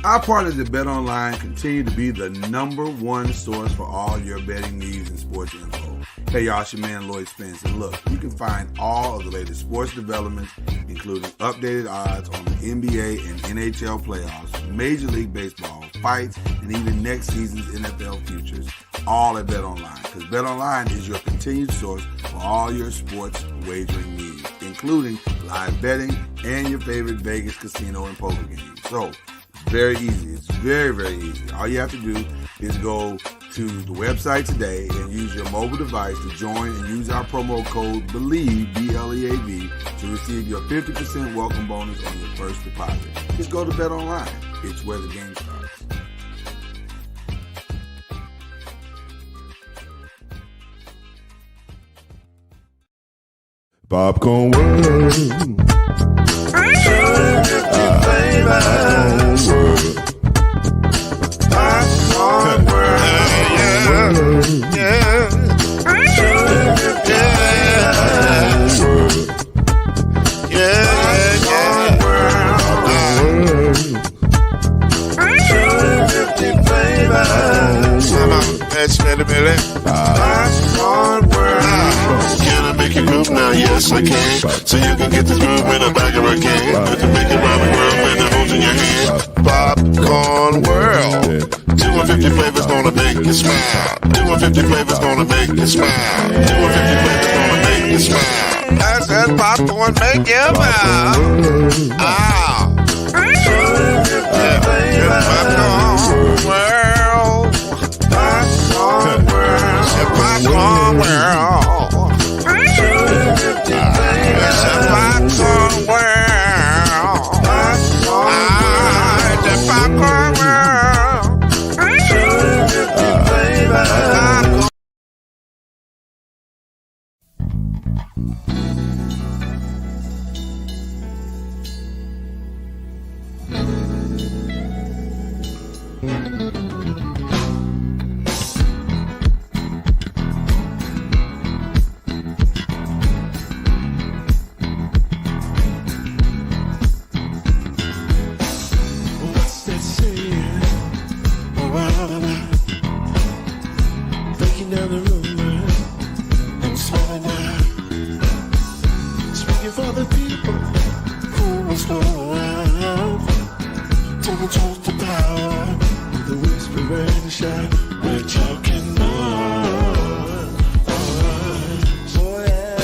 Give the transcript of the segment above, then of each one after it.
Our partners at BetOnline continue to be the #1 source for all your betting needs and sports info. Hey y'all, it's your man Lloyd Spence, and look, you can find all of the latest sports developments, including updated odds on the NBA and NHL playoffs, Major League Baseball, fights, and even next season's NFL futures, all at BetOnline, because BetOnline is your continued source for all your sports wagering needs, including live betting and your favorite Vegas casino and poker games. So, very easy. It's very, very easy. All you have to do is go to the website today and use your mobile device to join and use our promo code BELIEVE, BLEAV, to receive your 50% welcome bonus on your first deposit. Just go to BetOnline. It's where the game starts. Popcorn World. Popcorn World. Yeah. Can I make you move now? Yes, I can. So you can get this move in a bag of a can. You can make it round the world and it holds in your hand. Popcorn World. 250 flavors gonna make you smile. 250 flavors gonna make you smile. 250 flavors gonna make you smile. I said popcorn make you smile. Ah. 250 flavors. Popcorn World. Popcorn World. Popcorn World. It's a popcorn world. It's a popcorn world. Breaking down the rumor and slowing down. Speaking for the people who will slow around. Taking truth to power with a whisper and a shout. We're talking noise. Oh yeah,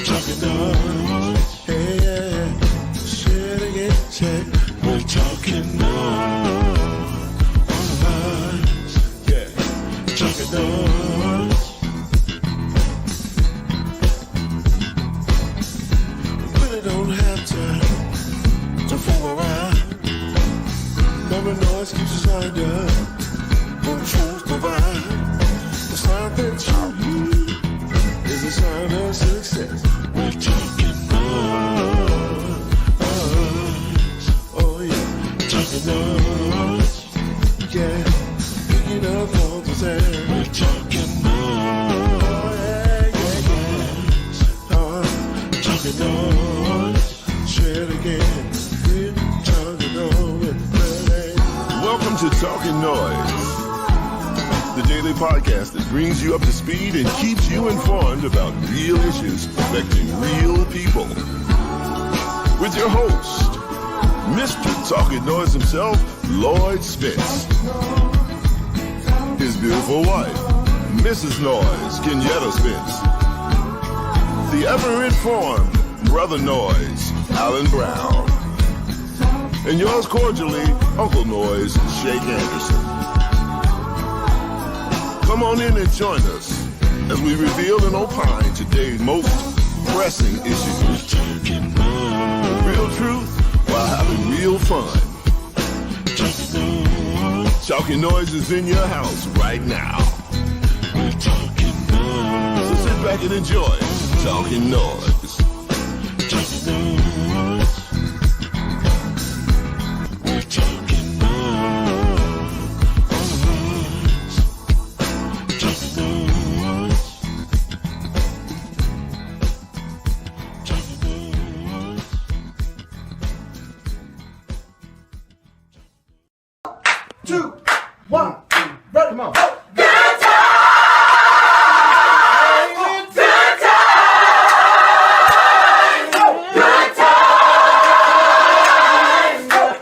talking noise. Hey yeah, say it again, say we're talking noise. Yeah, talking noise. Really don't have time to fool around. Never noise keeps us lined up. When truth divine, the sign that you hear is a sign of success. We're talking noise. Oh yeah, talking noise. Yeah, picking up all the time. We're talking noise. Yeah, yeah. Talking noise. Say it again. We're talking noise. Welcome to Talkin Noise, the daily podcast that brings you up to speed and keeps you informed about real issues affecting real people. With your host, Mr. Talkin Noise himself, Lloyd Spence. His beautiful wife, Mrs. Noise, Kenyatta Spence. The ever-informed Brother Noise, Alan Brown. And yours cordially, Uncle Noise, Shake Anderson. Come on in and join us as we reveal and opine today's most pressing issues. Real truth while having real fun. Talkin Noise is in your house right now. So sit back and enjoy Talkin Noise. 2, 1, ready, come on. Good time. Good time. Good time.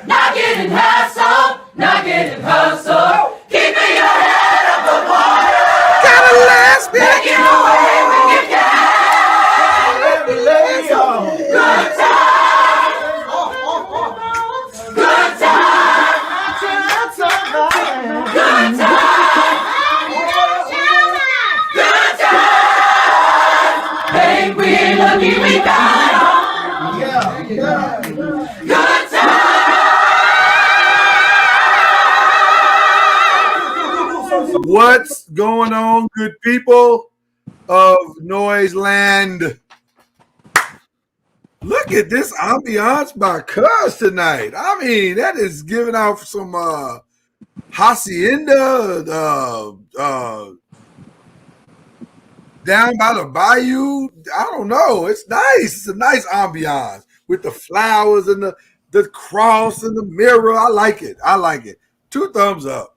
Not getting hassled. Not getting hustled. Keeping your head above water. Gotta last, man. Making away with your cash. Every lady, y'all. Good time. Good time. Good time. Good time. Hey, we're lucky we got 'em. Good time. What's going on, good people of Noise Land? Look at this ambiance by Cuz tonight. I mean, that is giving off some hacienda down by the bayou. I don't know. It's nice. It's a nice ambiance with the flowers and the cross and the mirror. I like it. I like it. 2 thumbs up.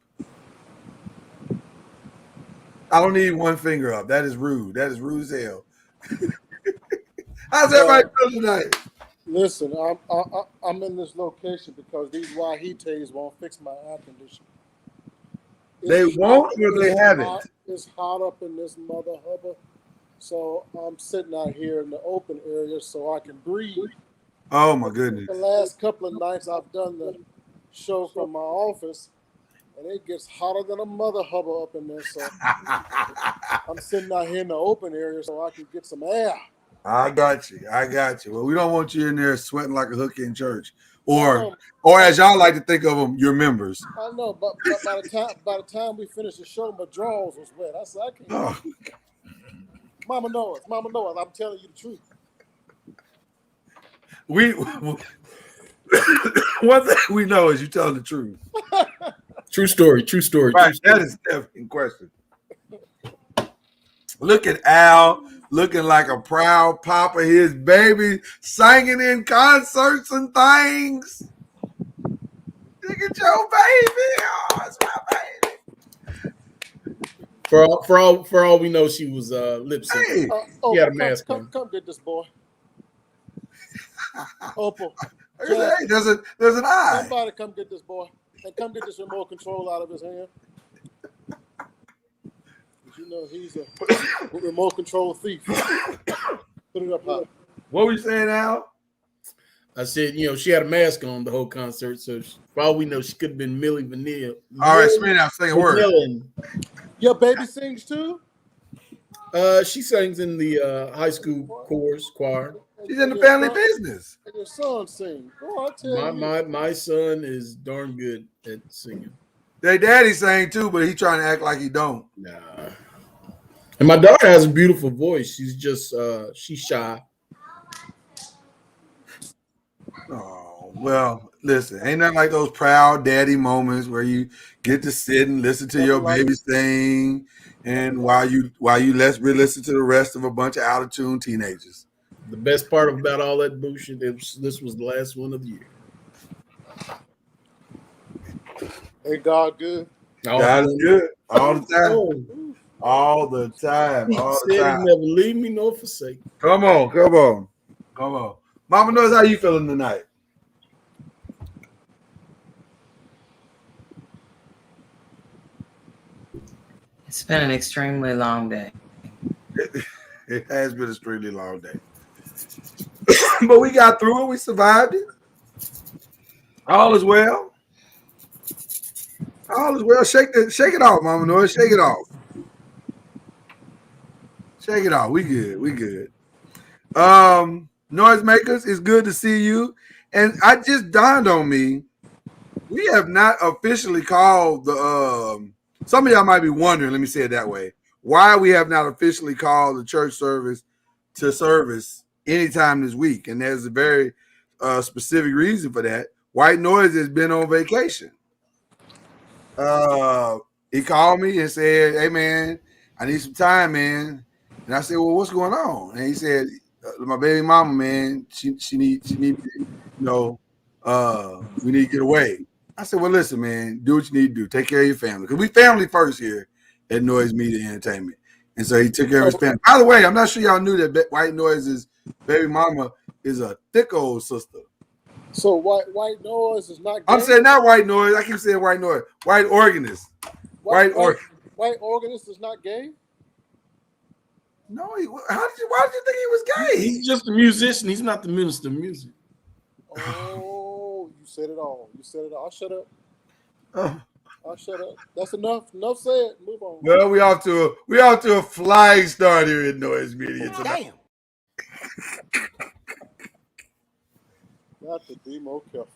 I don't need 1 finger up. That is rude. That is rude as hell. How's everybody feeling tonight? Listen, I'm in this location because these Wahites won't fix my air conditioning. They won't or they haven't? It's hot up in this mother hubba, so I'm sitting out here in the open area so I can breathe. Oh my goodness. The last couple of nights I've done the show from my office, and it gets hotter than a mother hubba up in there. So I'm sitting out here in the open area so I can get some air. I got you. I got you. Well, we don't want you in there sweating like a hooker in church, or as y'all like to think of them, your members. I know, but by the time we finished the show, my drawers was wet. I said, I can't. Oh. Mama knows, I'm telling you the truth. We one thing we know is you telling the truth. True story. Right, True story. that is definitely in question. Look at Al looking like a proud papa. His baby singing in concerts and things. Look at your baby. Oh, it's my baby. For all we know, she was lip sync. Hey. She had a mask on. Come get this boy. Opal. Hey, there's an eye. Somebody come get this boy. And come get this remote control out of his hand. You know he's a remote control thief. Put it up high. What were you saying, Al? I said, she had a mask on the whole concert, so for all we know, she could have been Millie Vanilli. All right, spin out, say a word. Your baby sings too? She sings in the high school choir. She's in the family business. And your son sings. Oh, I tell you. My son is darn good at singing. Their daddy sang too, but he trying to act like he don't. Nah. And my daughter has a beautiful voice. She's just she's shy. Oh, well, listen, ain't nothing like those proud daddy moments where you get to sit and listen to your baby sing, and while you listen to the rest of a bunch of out of tune teenagers. The best part about all that bullshit is this was the last one of the year. Ain't God good? God is good all the time. All the time. All the He said time. he never leave me nor forsake. Come on. Mama knows how you feeling tonight. It's been an extremely long day. It has been an extremely long day. But we got through it. We survived it. All is well. All is well. Shake it off, Mama Noise. Shake it off. Shake it off. We good. Noisemakers, it's good to see you. And I just dawned on me, we have not officially called the some of y'all might be wondering, let me say it that way, why we have not officially called the church service to service anytime this week. And there's a very specific reason for that. White Noise has been on vacation. He called me and said, "Hey man, I need some time, man." And I said, "Well, what's going on?" And he said, "My baby mama, man, she need, we need to get away." I said, well, listen, man, do what you need to do. Take care of your family. Because we family first here at Noise Media Entertainment. And so he took care of his family. By the way, I'm not sure y'all knew that White Noise's baby mama is a thick old sister. So White Noise is not gay? I'm saying not White Noise. I keep saying White Noise. White Organist. White Organist is not gay? No, why did you think he was gay? He's just a musician. He's not the minister of music. Oh, you said it all. You said it all. I'll shut up. Oh. I'll shut up. That's enough. Enough said. Move on. Well, we off to a flying start here in Noise Media tonight. Got to be more careful.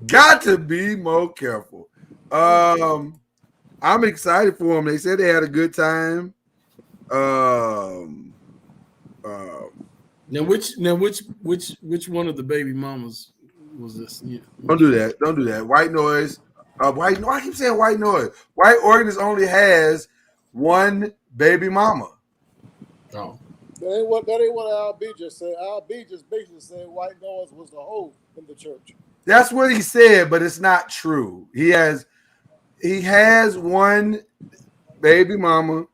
Got to be more careful. I'm excited for them. They said they had a good time. Now which one of the baby mamas was this? Yeah. Don't do that. White Noise. White. No, I keep saying White Noise. White Organist only has one baby mama. Oh. That ain't what Al B just said. Al B just basically said White Noise was the hoe in the church. That's what he said, but it's not true. He has one baby mama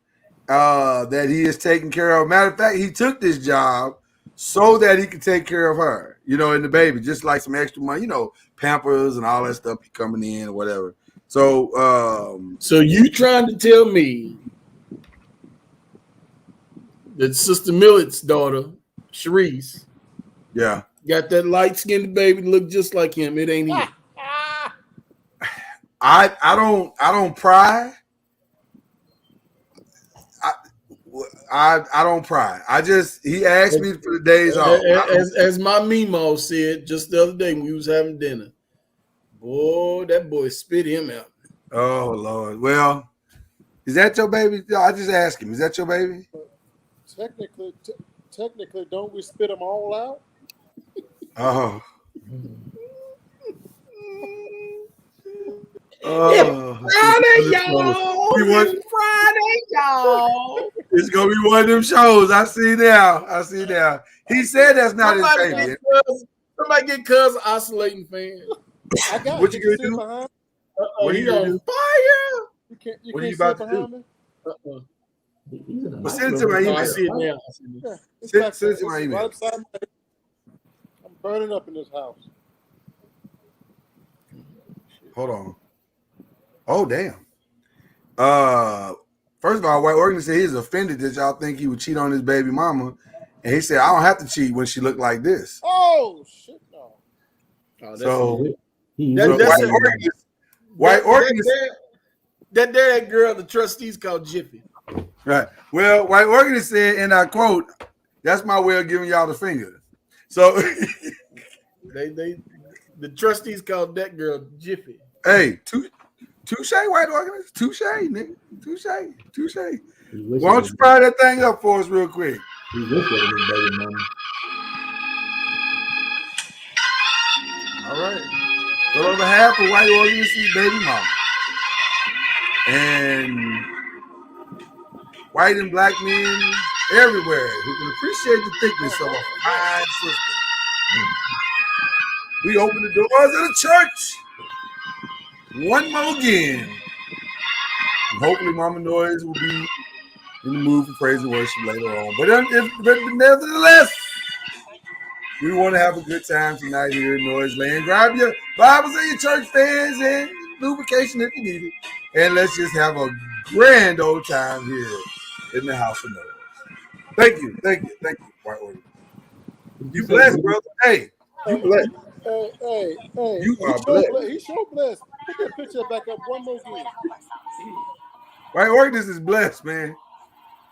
that he is taking care of. Matter of fact, he took this job so that he could take care of her, and the baby, just like some extra money, Pampers and all that stuff coming in or whatever. So, so you trying to tell me that Sister Millet's daughter, Sharice, yeah, got that light-skinned baby look just like him? It ain't him. I don't pry. I don't pry. He asked me for the days off. As my Mimo said just the other day when we was having dinner, boy, that boy spit him out. Oh Lord. Well, is that your baby? I just asked him. Is that your baby? Technically, don't we spit them all out? Oh. Friday, y'all. Friday, y'all. It's gonna be one of them shows. I see now. He said that's not his baby. Somebody get Cuz oscillating fan. I got what you gonna do? What are you on fire? What are you about to do? Well, send it to my email. I see it now. Send it to my email. I'm burning up in this house. Hold on. Oh, damn. First of all, White Organist said he's offended that y'all think he would cheat on his baby mama. And he said, I don't have to cheat when she looked like this. Oh, shit, no. White Organist. That girl, the trustees called Jiffy. Right. Well, White Organist said, and I quote, that's my way of giving y'all the finger. So the trustees called that girl Jiffy. Hey, touche, White Organist. Touche, nigga. Touche. Why don't you fire that thing up for us real quick? All right. Well, on behalf of White Organist's baby mama and white and black men everywhere who can appreciate the thickness of a fine sister, we open the doors of the church one more again. And hopefully Mama Noise will be in the mood for praise and worship later on. But nevertheless, we want to have a good time tonight here in Noise Land. Grab your Bibles and your church fans and lubrication if you need it. And let's just have a grand old time here in the house of Noise. Thank you, White Order. You blessed, brother. Hey, you blessed. Hey. You are blessed. He's so blessed. Put that picture back up one more time. White Organist is blessed, man.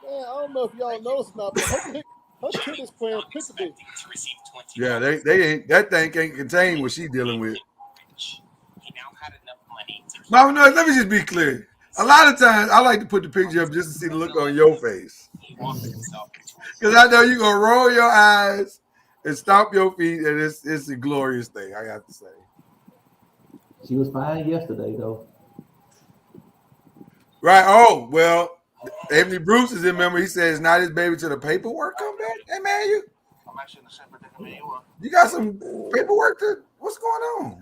Man, I don't know if y'all noticed or not, but her kid is playing peekaboo. Yeah, they ain't, that thing can't contain what she's dealing with. Mama Noise, let me just be clear. A lot of times I like to put the picture up just to see the look on your face. Because I know you're going to roll your eyes and stomp your feet, and it's a glorious thing, I have to say. She was fine yesterday, though. Right. Oh, well, Anthony Bruce is in memory. He says not his baby till the paperwork come back. Hey, man, you got some paperwork what's going on?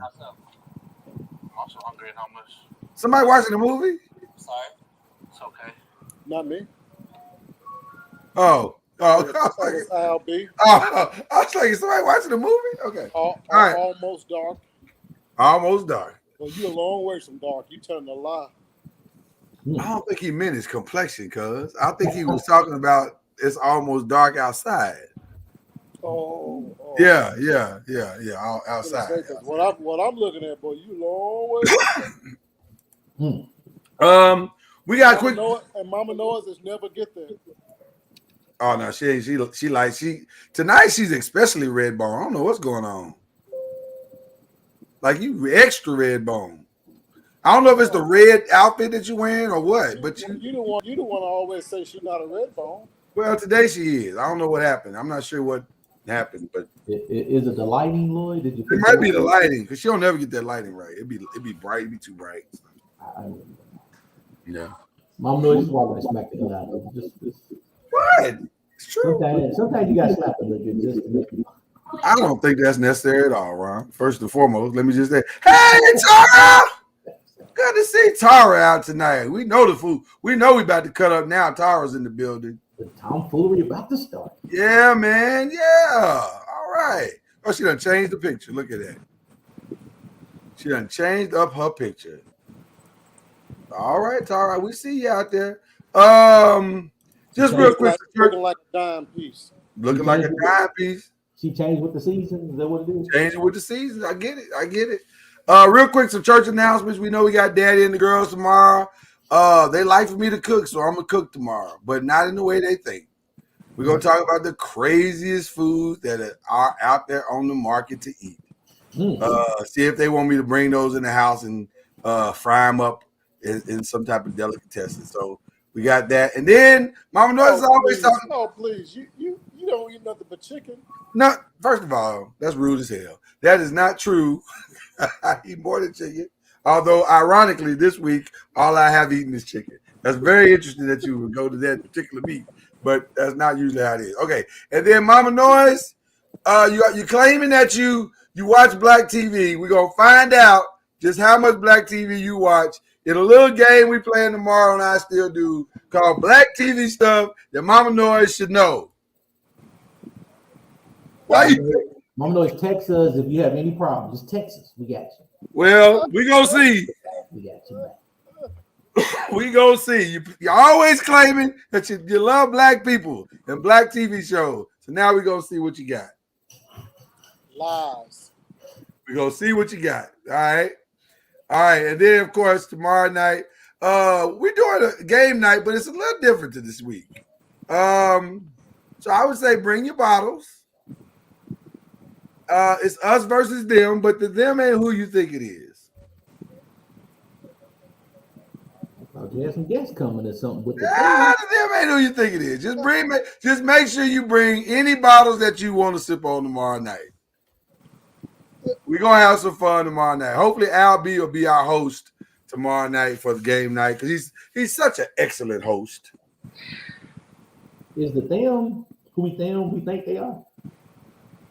being homeless. Somebody watching the movie? Sorry. It's okay. Not me. Oh. That was Al B. Oh, I was like, is somebody watching the movie? Okay. All right. Almost dark. Almost dark. Well, you a long way from dark. You telling a lie. I don't think he meant his complexion, cuz. I think he was talking about it's almost dark outside. Oh. Yeah, outside. What I'm looking at, boy, you long way. We got quick. Mama Noise is never get there. Oh no, she tonight she's especially red bone. I don't know what's going on. Like you extra red bone. I don't know if it's the red outfit that you're wearing or what, but you the one to always say she's not a red bone. Well, today she is. I don't know what happened. I'm not sure what happened, but is it the lighting, Lloyd? Did you? It might be the lighting because she'll never get that lighting right. It'd be bright. It'd be too bright. Yeah. Mom knows why I smack the hell out of just what? It's true. Sometimes you gotta slap a little bit just to make it. I don't think that's necessary at all, Ron. First and foremost, let me just say, hey, Tara! Good to see Tara out tonight. We know the food. We know we about to cut up now. Tara's in the building. The tomfoolery about to start. Yeah, man. Yeah. All right. Oh, she done changed the picture. Look at that. She done changed up her picture. All right, Tara. We see you out there. Just real quick. Looking like a dime piece. Looking like a dime piece. She changed with the season. Is that what it is? Changing with the season. I get it. Real quick, some church announcements. We know we got Daddy and the girls tomorrow. They like for me to cook, so I'm gonna cook tomorrow, but not in the way they think. We're gonna talk about the craziest foods that are out there on the market to eat. See if they want me to bring those in the house and fry them up in some type of delicatessen. So we got that, and then Mama Noise is always talking. Oh, please, you don't eat nothing but chicken. No, first of all, that's rude as hell. That is not true. I eat more than chicken. Although, ironically, this week, all I have eaten is chicken. That's very interesting that you would go to that particular meat, but that's not usually how it is. Okay, and then Mama Noise, you claiming that you watch Black TV. We're going to find out just how much Black TV you watch in a little game we playing tomorrow, and I still do, called Black TV Stuff That Mama Noise Should Know. Why you? Mama Noise, text us if you have any problems. Just text us. We got you. Well, we gonna see. We got you back. We gonna see. You're always claiming that you love Black people and Black TV shows. So now we gonna see what you got. Lies. We gonna see what you got. All right. And then of course tomorrow night, we're doing a game night, but it's a little different to this week. So I would say bring your bottles. It's us versus them, but the them ain't who you think it is. You have some guests coming or something with the them ain't who you think it is. Just make sure you bring any bottles that you want to sip on tomorrow night. We're gonna have some fun tomorrow night. Hopefully, Al B will be our host tomorrow night for the game night because he's such an excellent host. Is the them who we think they are?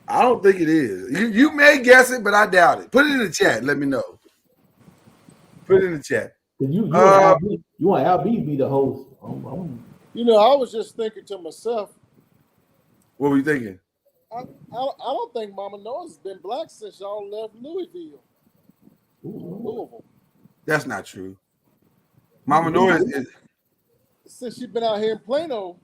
I don't think it is. You may guess it, but I doubt it. Put it in the chat. Let me know. Put it in the chat. You want Al B to be the host? You know, I was just thinking to myself. What were you thinking? I don't think Mama Noise has been Black since y'all left Louisville. Louisville. That's not true. Mama Noise is. Since she's been out here in Plano.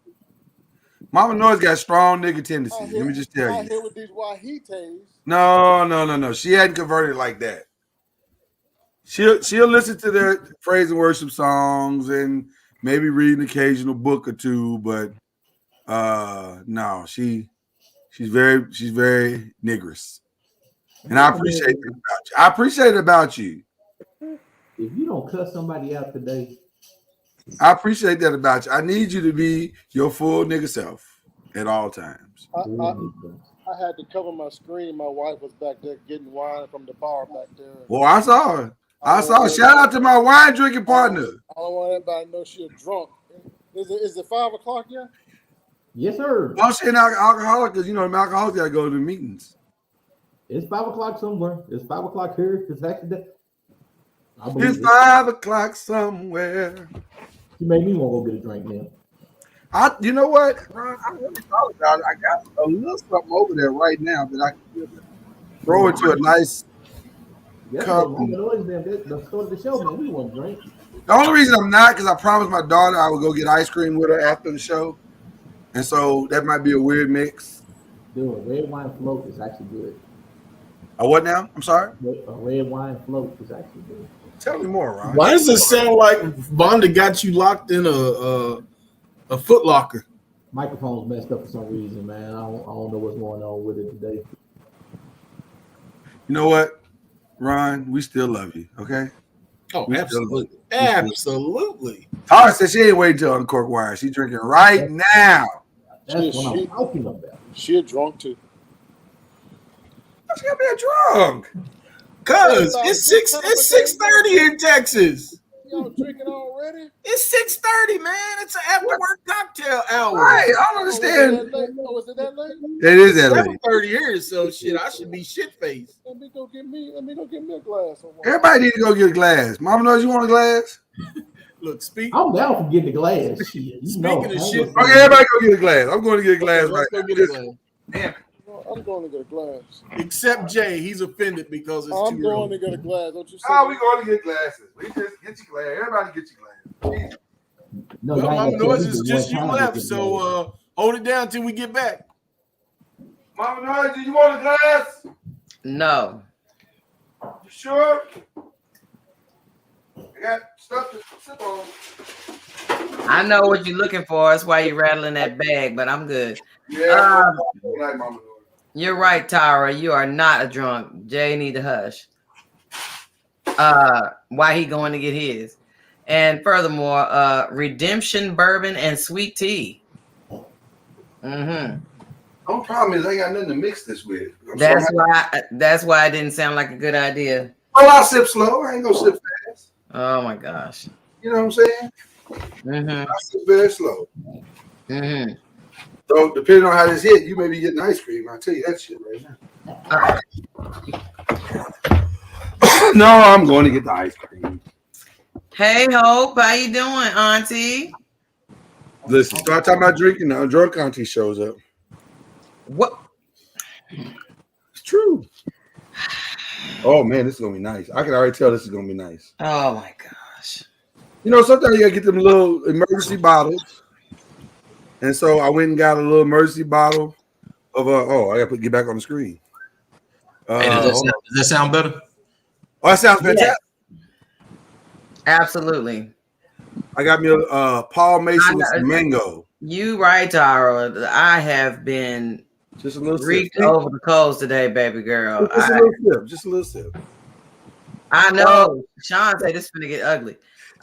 Mama Noise got strong nigga tendencies. Let me just tell you. Out here with these wahites. No. She hadn't converted like that. She'll listen to their praise and worship songs and maybe read an occasional book or two, but no, she's very niggerish. And I appreciate it about you. I appreciate it about you. If you don't cuss somebody out today, I appreciate that about you. I need you to be your full nigga self at all times. I had to cover my screen. My wife was back there getting wine from the bar back there. Well, I saw her. Shout out to my wine drinking partner. I don't want everybody to know she's drunk. Is it 5 o'clock yet? Yes, sir. Oh, she ain't alcoholic because, the alcoholics got to go to the meetings. It's 5 o'clock somewhere. It's 5 o'clock here. It's actually I believe It's it. 5 o'clock somewhere. You made me want to go get a drink now. You know what, Ron? I really thought about it. I got a little something over there right now that I can throw into a nice cup. Yesterday, the start of the show, man, we want to drink. The only reason I'm not because I promised my daughter I would go get ice cream with her after the show, and so that might be a weird mix. Dude, a red wine float is actually good. A what now? I'm sorry. A red wine float is actually good. Tell me more, Ron. Why does it sound like Vonda got you locked in a Foot Locker? Microphone's messed up for some reason, man. I don't know what's going on with it today. You know what, Ron? We still love you, okay? Oh, absolutely. Absolutely. Tara said she ain't waiting till on the cork wire. She's drinking right now. That's what I'm talking about. She a drunk too. She gotta be a drunk. Cause it's 6:30 in Texas. Y'all drinking already? It's 6:30, man. It's an after work cocktail hour. Right, I don't understand. Was it that late? It is that late. 7:30 here, so shit. I should be shit faced. Let me go get me a glass. Everybody need to go get a glass. Mama knows you want a glass. Look, I'm down for getting the glass. Shit, Speaking of shit, okay, everybody go get a glass. I'm going to get a glass let's right go now. get a glass. Damn. I'm going to get a glass. Except Jay, he's offended because it's I'm too going early. to get a glass. Don't you say? Oh, we going to get glasses. We just get your glass. Everybody get your glass. No, Well, y'all Mama ain't gonna Noise tell me is the just one you time I left, get the so glass. hold it down till we get back. Mama Noise, do you want a glass? No. You sure? I got stuff to sip on. I know what you're looking for. That's why you're rattling that bag, but I'm good. Yeah, like Mama Noise. You're right, Tara. You are not a drunk. Jay need to hush. Why he going to get his? And furthermore, redemption bourbon and sweet tea. Mm-hmm. The problem is I ain't got nothing to mix this with. That's why it didn't sound like a good idea. Well, I'll sip slow. I ain't gonna sip fast. Oh my gosh. You know what I'm saying? Mm-hmm. I sip very slow. Mm-hmm. So depending on how this hit, you may be getting ice cream. I'll tell you that shit right now. No, I'm going to get the ice cream. Hey Hope, how you doing, Auntie? Listen, start talking about drinking now. Drunk auntie shows up. What? It's true. Oh man, this is gonna be nice. I can already tell this is gonna be nice. Oh my gosh. You know, sometimes you gotta get them little emergency bottles. And so I went and got a little emergency bottle of I gotta get back on the screen. Hey, does that sound better? Oh, that sounds fantastic. Yeah. Absolutely. I got me a Paul Mason with some mango. You right, Tara. I have been Just a little reeked sip. over the coals today, baby girl. Just a little sip. Just a little sip. I know. Sean said this is gonna get ugly.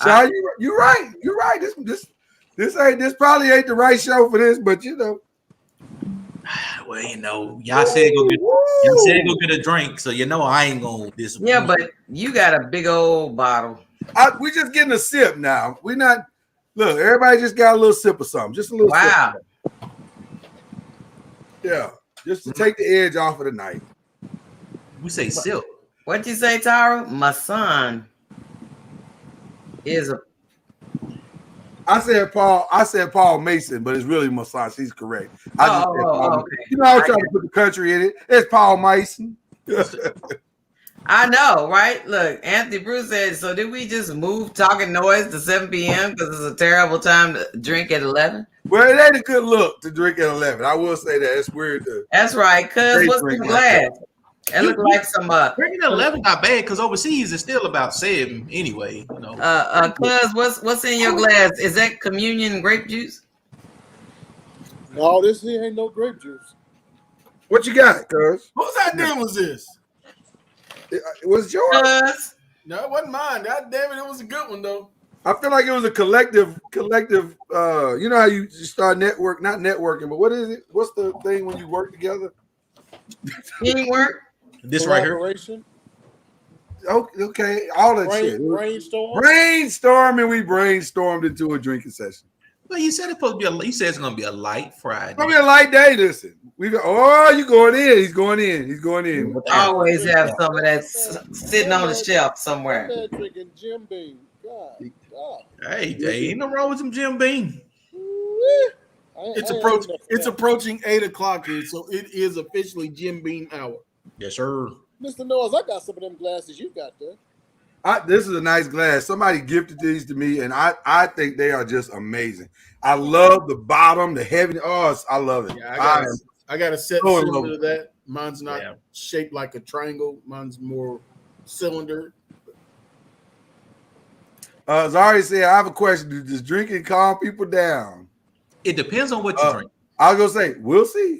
Sean, you're right. You're right. This probably ain't the right show for this, but you know. Well, you know, y'all said go get a drink, so you know I ain't gonna disappoint. Yeah, but you got a big old bottle. We just getting a sip now. We not look. Everybody just got a little sip of something. Just a little. Wow. Sip. Yeah, just to take the edge off of the night. We say sip. What'd you say, Tara? My son is a. I said Paul Mason, but it's really Mason. She's correct. I just said Paul. Okay. You know, I was trying to put the country in it. It's Paul Mason. I know, right? Look, Anthony Bruce said, so did we just move Talkin Noise to 7 p.m. because it's a terrible time to drink at 11? Well, it ain't a good look to drink at 11. I will say that. It's weird. That's right, cuz what's in the glass? It looked like some drinking at 11 not bad because overseas it's still about 7 anyway. You know. Cuz what's in your glass? Is that communion grape juice? No, this here ain't no grape juice. What you got, cuz? Whose idea was this? It was yours. No, it wasn't mine. God damn it, it was a good one though. I feel like it was a collective. You know how you start not networking, but what is it? What's the thing when you work together? Teamwork. This right here. Okay, all that shit. Brainstorm. Brainstorming. We brainstormed into a drinking session. But he said it's supposed to be. He said it's gonna be a light Friday. It's gonna be a light day. Listen, you going in? He's going in. He's going in. Always have some of that sitting on the shelf somewhere. I'm drinking Jim Beam. God. Hey, ain't no wrong with some Jim Beam. It's approaching 8:00 here, so it is officially Jim Beam hour. Yes, sir. Mr. Noise, I got some of them glasses you got there. This is a nice glass. Somebody gifted these to me, and I think they are just amazing. I love the bottom, the heavy. Oh, I love it. Yeah, I got a set so similar to that. Mine's not shaped like a triangle. Mine's more cylinder. Zari said, I have a question. Does drinking calm people down? It depends on what you drink. I was gonna say, we'll see.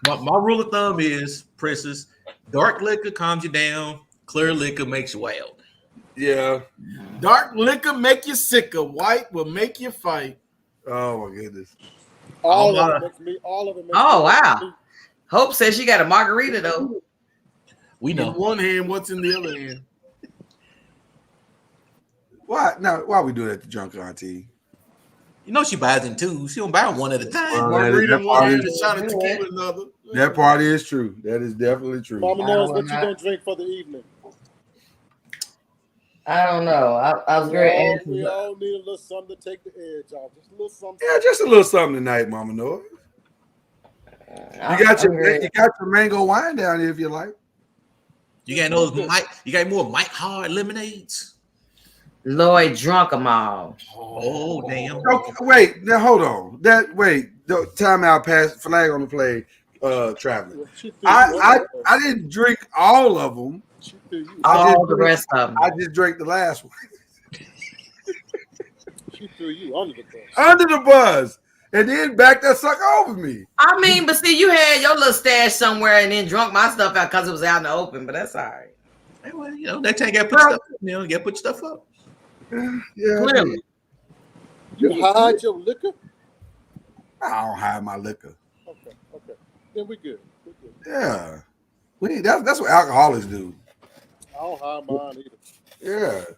My rule of thumb is, Princess, dark liquor calms you down, clear liquor makes you wild. Yeah. Dark liquor make you sicker. White will make you fight. Oh my goodness. All of it makes me. Oh wow. Hope says she got a margarita though. We know. In one hand, what's in the other hand? Why we do that to drunk auntie? You know she buys in two. She don't buy one at a time. Margarita in one hand, a shot of tequila in another. That part is true. That is definitely true. Mama knows what you gonna drink for the evening. I don't know. I was very anxious. We all need a little something to take the edge off. Just a little something. Yeah, just a little something tonight, Mama Noah. You got your mango wine down here if you like. You got those you got more Mike Hard lemonades. Lloyd drunk them all. Oh damn! Okay, wait, now hold on. Timeout. Pass flag on the play. Traveling. I didn't drink all of them. All the rest of them. I just drank the last one. She threw you under the bus. Under the bus, and then backed that sucker over me. I mean, but see, you had your little stash somewhere and then drunk my stuff out because it was out in the open. But that's all right. Hey, well, you know, they got to put stuff. You know, you got to put stuff up. Yeah, clearly. You hide your liquor? I don't hide my liquor. Okay. Then we good. Yeah, that's what alcoholics do. I don't hide mine either.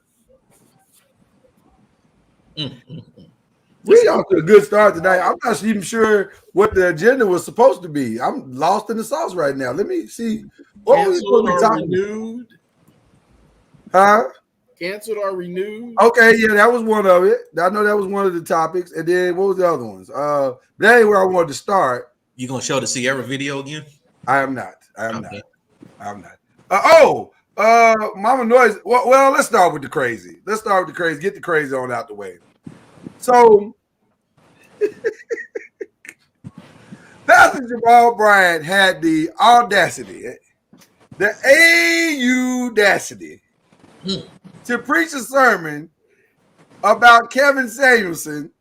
Yeah. We off to a good start tonight. I'm not even sure what the agenda was supposed to be. I'm lost in the sauce right now. Let me see. What was supposed to be talking renewed? Huh? Canceled or renewed? Okay, yeah, that was one of it. I know that was one of the topics. And then what was the other ones? That ain't where I wanted to start. You gonna show the Sierra video again? I am not. I'm not. Mama Noise. Well, let's start with the crazy. Get the crazy on out the way. So, Pastor Jamal Bryant had the audacity, the audacity, to preach a sermon about Kevin Samuelson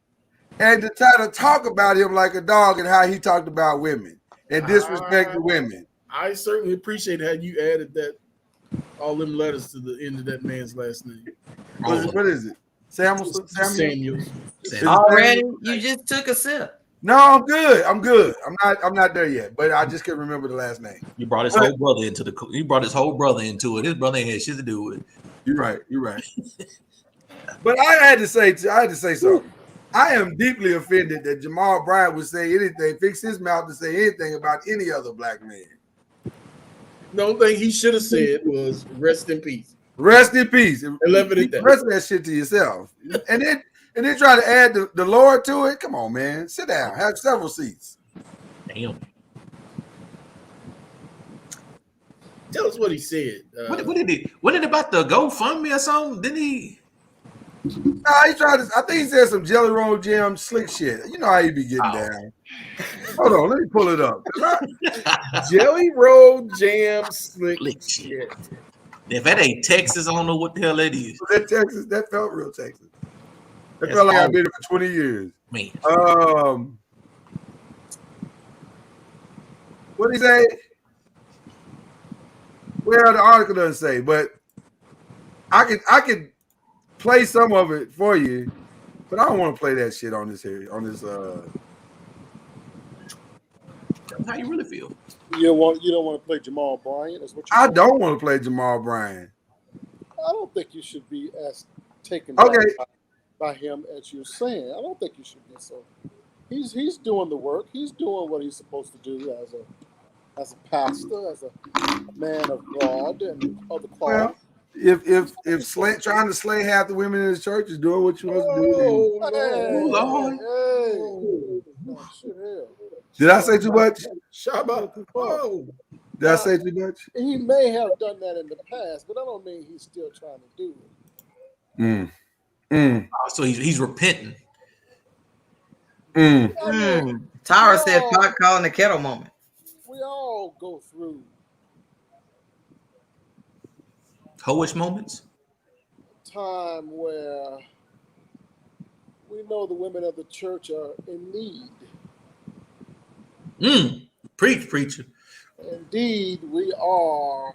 and to try to talk about him like a dog and how he talked about women and disrespected women. I certainly appreciate how you added that, all them letters to the end of that man's last name. What is it? Samuelson? Samuels. Already? You just took a sip. No, I'm good. I'm not there yet, but I just can't remember the last name. You brought his whole brother into it. His brother ain't had shit to do with it. You're right. But I had to say something. I am deeply offended that Jamal Bryant would say anything, fix his mouth to say anything about any other black man. The only thing he should have said was rest in peace. Rest in peace. And left it at that. Rest that shit to yourself. And then try to add the Lord to it. Come on, man. Sit down. Have several seats. Damn. Tell us what he said. What did he? What did about the GoFundMe or something? Didn't he? He tried to. I think he said some Jelly Roll Jam slick shit. You know how he be getting down. Hold on, let me pull it up. Jelly Roll Jam slick shit. If that ain't Texas, I don't know what the hell that is. That Texas, that felt real Texas. That felt like I've been here for 20 years. Man. What did he say? Well, the article doesn't say, but I could play some of it for you, but I don't want to play that shit on this here. How you really feel? You don't want to play Jamal Bryant? That's what I don't want to play Jamal Bryant. I don't think you should be taken. Okay. by him as you're saying. I don't think you should be so. He's doing the work. He's doing what he's supposed to do as a pastor, as a man of God and of the cloth. Well, if trying to slay half the women in his church is doing what you want to do, did I say too much? Shabbat. Oh. Did I say too much? He may have done that in the past, but I don't mean he's still trying to do it. So he's repenting. Tara said pot calling the kettle moment. We all go through Hoish moments. time where we know the women of the church are in need. Preach, preacher. Indeed, we are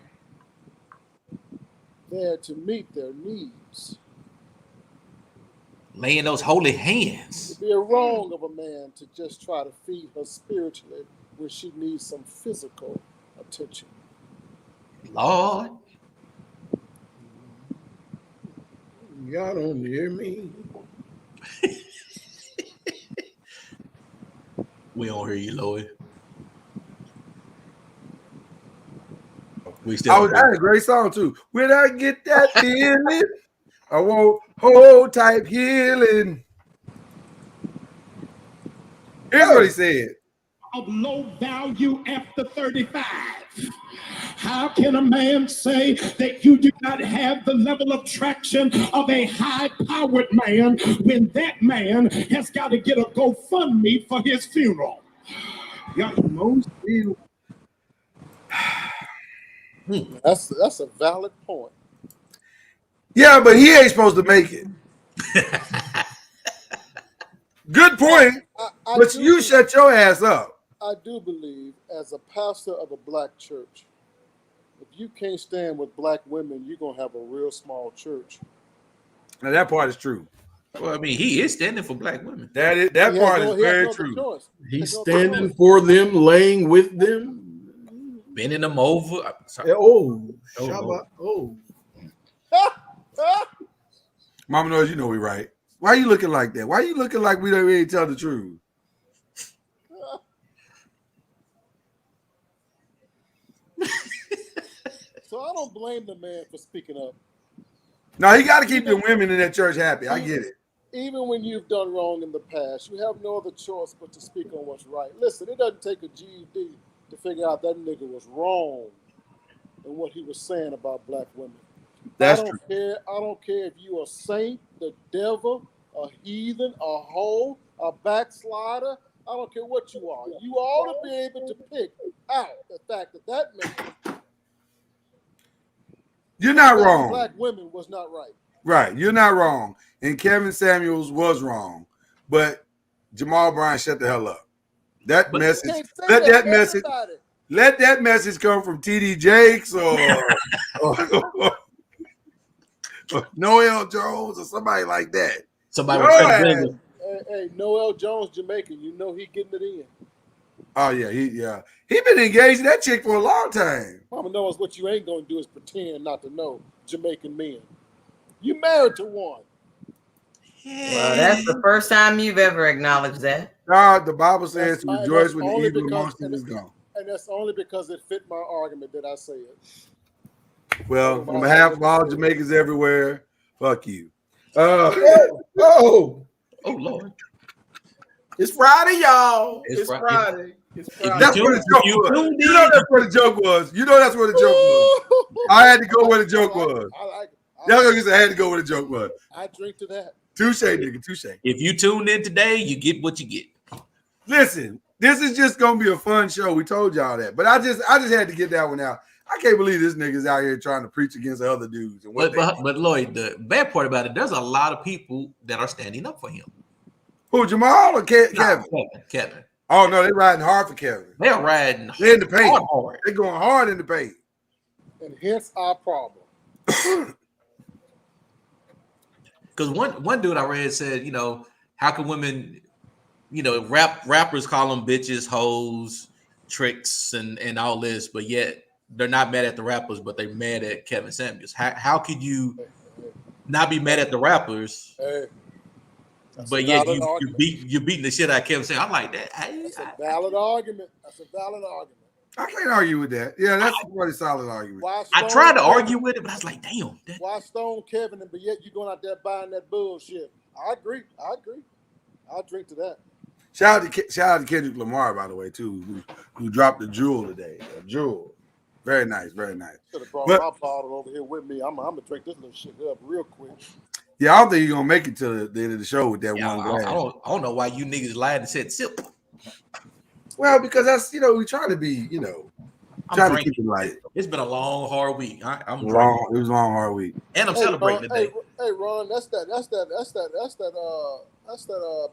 there to meet their needs. Laying those holy hands. It'd be a wrong of a man to just try to feed her spiritually when she needs some physical attention. Lord. Y'all don't hear me. We don't hear you, Lloyd. We I still. had a great song too. When I get that feeling, I want whole type healing. Here's what he said. Of low value after 35. How can a man say that you do not have the level of traction of a high-powered man when that man has got to get a GoFundMe for his funeral? That's a valid point. Yeah, but he ain't supposed to make it. Good point. But you shut your ass up. I do believe, as a pastor of a black church, if you can't stand with black women, you're going to have a real small church. Now, that part is true. Well, I mean, he is standing for black women. That part is very true. He's standing for them, laying with them, bending them over. Shabbat. Mama knows you know we right. Why are you looking like that? Why are you looking like we don't really tell the truth? So I don't blame the man for speaking up. No, he got to keep the women in that church happy. I get it. Even when you've done wrong in the past, you have no other choice but to speak on what's right. Listen, it doesn't take a GED to figure out that nigga was wrong in what he was saying about black women. That's true. I don't care if you a saint, the devil, a heathen, a hoe, a backslider. I don't care what you are. You ought to be able to pick out the fact that man, you're not wrong. Black women was not right. Right, you're not wrong. And Kevin Samuels was wrong, but Jamal Bryant shut the hell up. That message. Let that message come from TD Jakes or Noel Jones or somebody like that. Somebody with hey, Noel Jones, Jamaican. You know he getting it in. Oh yeah, he been engaged in that chick for a long time. Mama knows what you ain't gonna do is pretend not to know Jamaican men. You married to one. Well, that's the first time you've ever acknowledged that. God, the Bible says to rejoice when the evil amongst them is gone. And that's only because it fit my argument that I say it. Well, on behalf of all Jamaicans everywhere, fuck you. Oh Lord. It's Friday, y'all. It's Friday. It's Friday. That's where the joke was. You know that's where the joke was. You know that's where the joke was. I had to go where the joke was. Y'all gonna say I had to go where the joke was. I drink to that. Touche, nigga, touche. If you tuned in today, you get what you get. Listen, this is just gonna be a fun show. We told y'all that, but I just had to get that one out. I can't believe this nigga's out here trying to preach against the other dudes. And but Lloyd, the bad part about it, there's a lot of people that are standing up for him. Who, Jamal or Kevin? Kevin. Oh no, they riding hard for Kevin. They're riding. They're in the paint. Hard. They're going hard in the paint. And hence our problem. Because one dude I read said, how can women, rappers call them bitches, hoes, tricks, and all this, but yet they're not mad at the rappers, but they're mad at Kevin Samuels. How could you not be mad at the rappers, but yet you beating the shit out of Kevin Samuels. I'm like that. That's a valid argument. I can't argue with that. Yeah, that's a pretty solid argument. I tried to argue with it, but I was like, damn. Why stone Kevin, but yet you going out there buying that bullshit? I agree. I'll drink to that. Shout out to Kendrick Lamar, by the way, too, who dropped the jewel today. A jewel. Very nice, very nice. Should have brought my bottle over here with me. I'm gonna drink this little shit up real quick. Yeah, I don't think you're gonna make it to the end of the show with that one glass. I don't know why you niggas lied and said sip. Well, because that's we try to be, try to keep it light. It's been a long, hard week. It was a long, hard week. And I'm celebrating today. Hey, Ron, that's that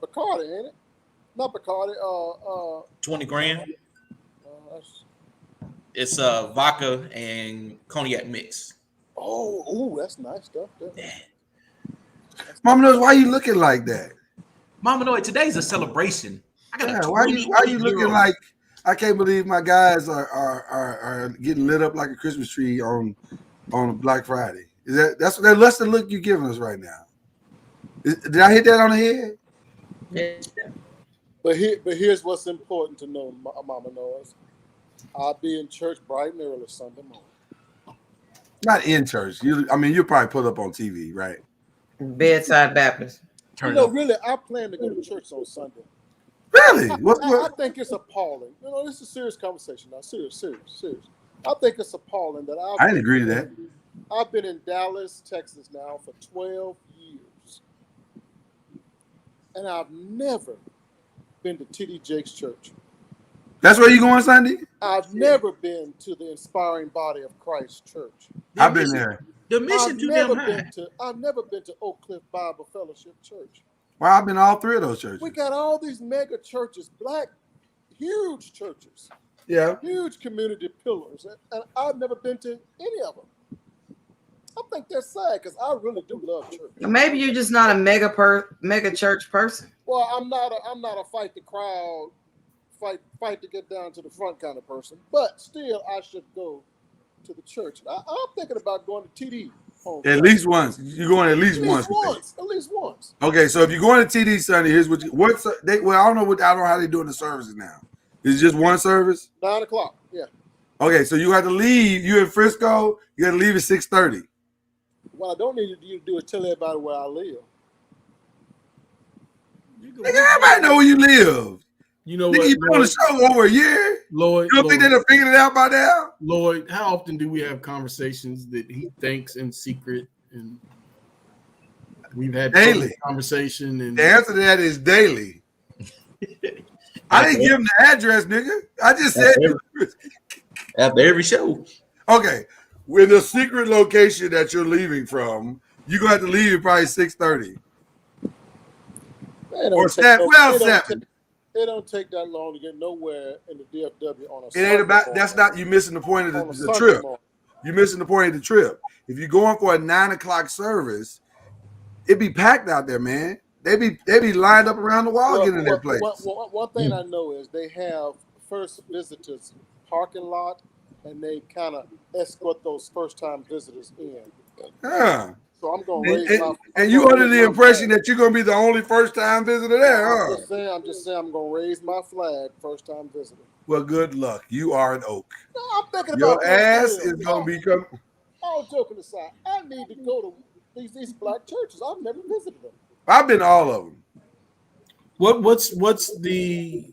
Bacardi, ain't it? Not Bacardi. 20 grand. It's vodka and cognac mix. Oh, that's nice stuff. Yeah. Mama knows why you looking like that. Mama knows today's a celebration. Why you looking like I can't believe my guys are getting lit up like a Christmas tree on Black Friday. That's the look you're giving us right now? Did I hit that on the head? Yeah. But here's what's important to know, Mama Noise. I'll be in church bright and early Sunday morning. Not in church. You'll probably put up on TV, right? Bedside Baptist. Really, I plan to go to church on Sunday. Really? I think it's appalling. This is a serious conversation now. Serious. I think it's appalling that I didn't agree to that. I've been in Dallas, Texas now for 12 years. And I've never been to T.D. Jake's church. That's where you going Sunday? I've never been to the Inspiring Body of Christ church. I've been there. The mission too damn high. I've never been to Oak Cliff Bible Fellowship Church. Well, I've been all three of those churches. We got all these mega churches, huge churches. Yeah. Huge community pillars. And I've never been to any of them. I think that's sad because I really do love church. Maybe you're just not a mega church person. Well, I'm not a fight the crowd, fight to get down to the front kind of person. But still, I should go to the church. I'm thinking about going to TD. At least once. You're going at least once. At least once. Okay, so if you're going to TD Sunday, here's what I don't know how they doing the services now. Is it just one service? 9 o'clock. Yeah. Okay, so you have to leave. You're in Frisco. You got to leave at 6:30. What I don't need you to do is tell everybody where I live. Everybody know where you live. You know what? You've been on the show over a year. Lloyd, you don't think they'd have figured it out by now? Lloyd, how often do we have conversations that he thinks in secret, and we've had daily conversation? And the answer to that is daily. I didn't give him the address, nigga. I just said after every show. Okay, with a secret location that you're leaving from, you're gonna have to leave at probably 6:30 or 7. It don't take that long to get nowhere in the DFW on a It ain't about that's not you missing the point of the trip. You're missing the point of the trip. If you're going for a 9 o'clock service, it'd be packed out there, man. They be lined up around the wall getting in their place. One thing I know is they have first visitors parking lot, and they kind of escort those first time visitors in. Yeah. So I'm going to raise my. And you under the impression that you're going to be the only first time visitor there, huh? I'm just saying I'm going to raise my flag first time visitor. Well, good luck. You are an oak. No, I'm thinking about your ass is going to become. All joking aside, I need to go to these black churches. I've never visited them. I've been to all of them. What's the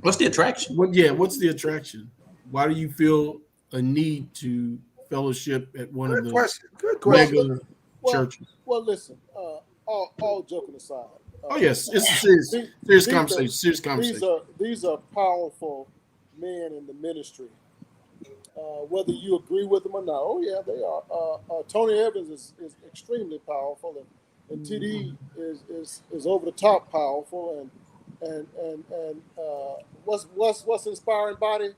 attraction? What's the attraction? Why do you feel a need to fellowship at one of the mega churches? Well, listen. All joking aside. Yes, it's a serious conversation. These are powerful men in the ministry. Whether you agree with them or not, oh yeah, they are. Tony Evans is extremely powerful, and TD is over the top powerful, and what's Inspiring Body?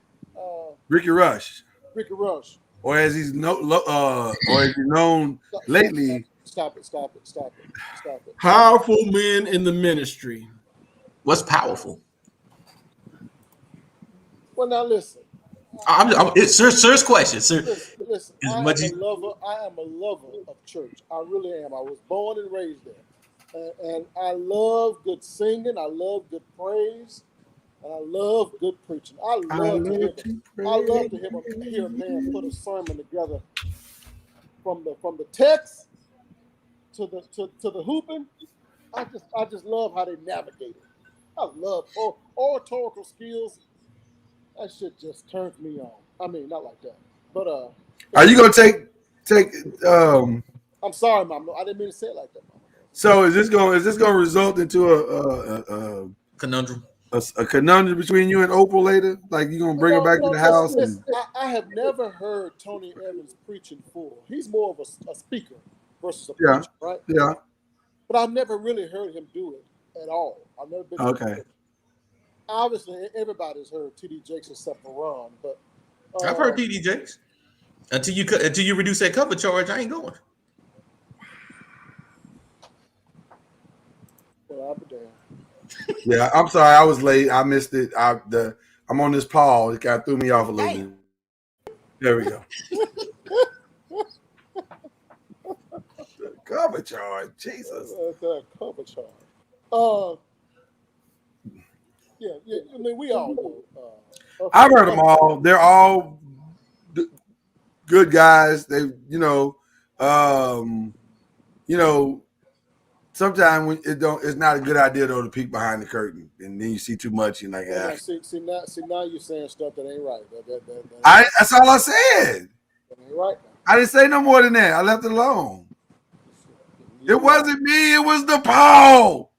Ricky Rush. Ricky Rush. Or as he's known lately. Stop it. Powerful men in the ministry. What's powerful? Well, now listen. It's serious question, sir. Listen, I am a lover of church. I really am. I was born and raised there. And I love good singing. I love good praise. And I love good preaching. I love to hear a man put a sermon together from the text to the hooping. I just love how they navigate it. I love oratorical skills. That shit just turns me on. I mean, not like that, but Are you gonna take? I'm sorry, Mom. I didn't mean to say it like that, Mom. So is this gonna result into a conundrum? A conundrum between you and Oprah later? Like you gonna bring her back to the house? I have never heard Tony Evans preaching full. He's more of a speaker versus a Yeah. preacher, right? Yeah. But I've never really heard him do it at all. I've never been. Okay. Obviously, everybody's heard T.D. Jakes except for Ron, but I've heard T.D. Jakes. Until you reduce that cover charge, I ain't going. Well, I'll be damned. Yeah, I'm sorry, I was late. I missed it. I'm on this Paul. It kind of threw me off a little bit. There we go. Cover charge, Jesus. Cover charge. Yeah. I mean, we all know. I've heard them all. They're all good guys. They, sometimes when it's not a good idea though to peek behind the curtain, and then you see too much. You're like, yeah. See, now you're saying stuff that ain't right. That's all I said. That ain't right. I didn't say no more than that. I left it alone. It wasn't me. It was the Paul.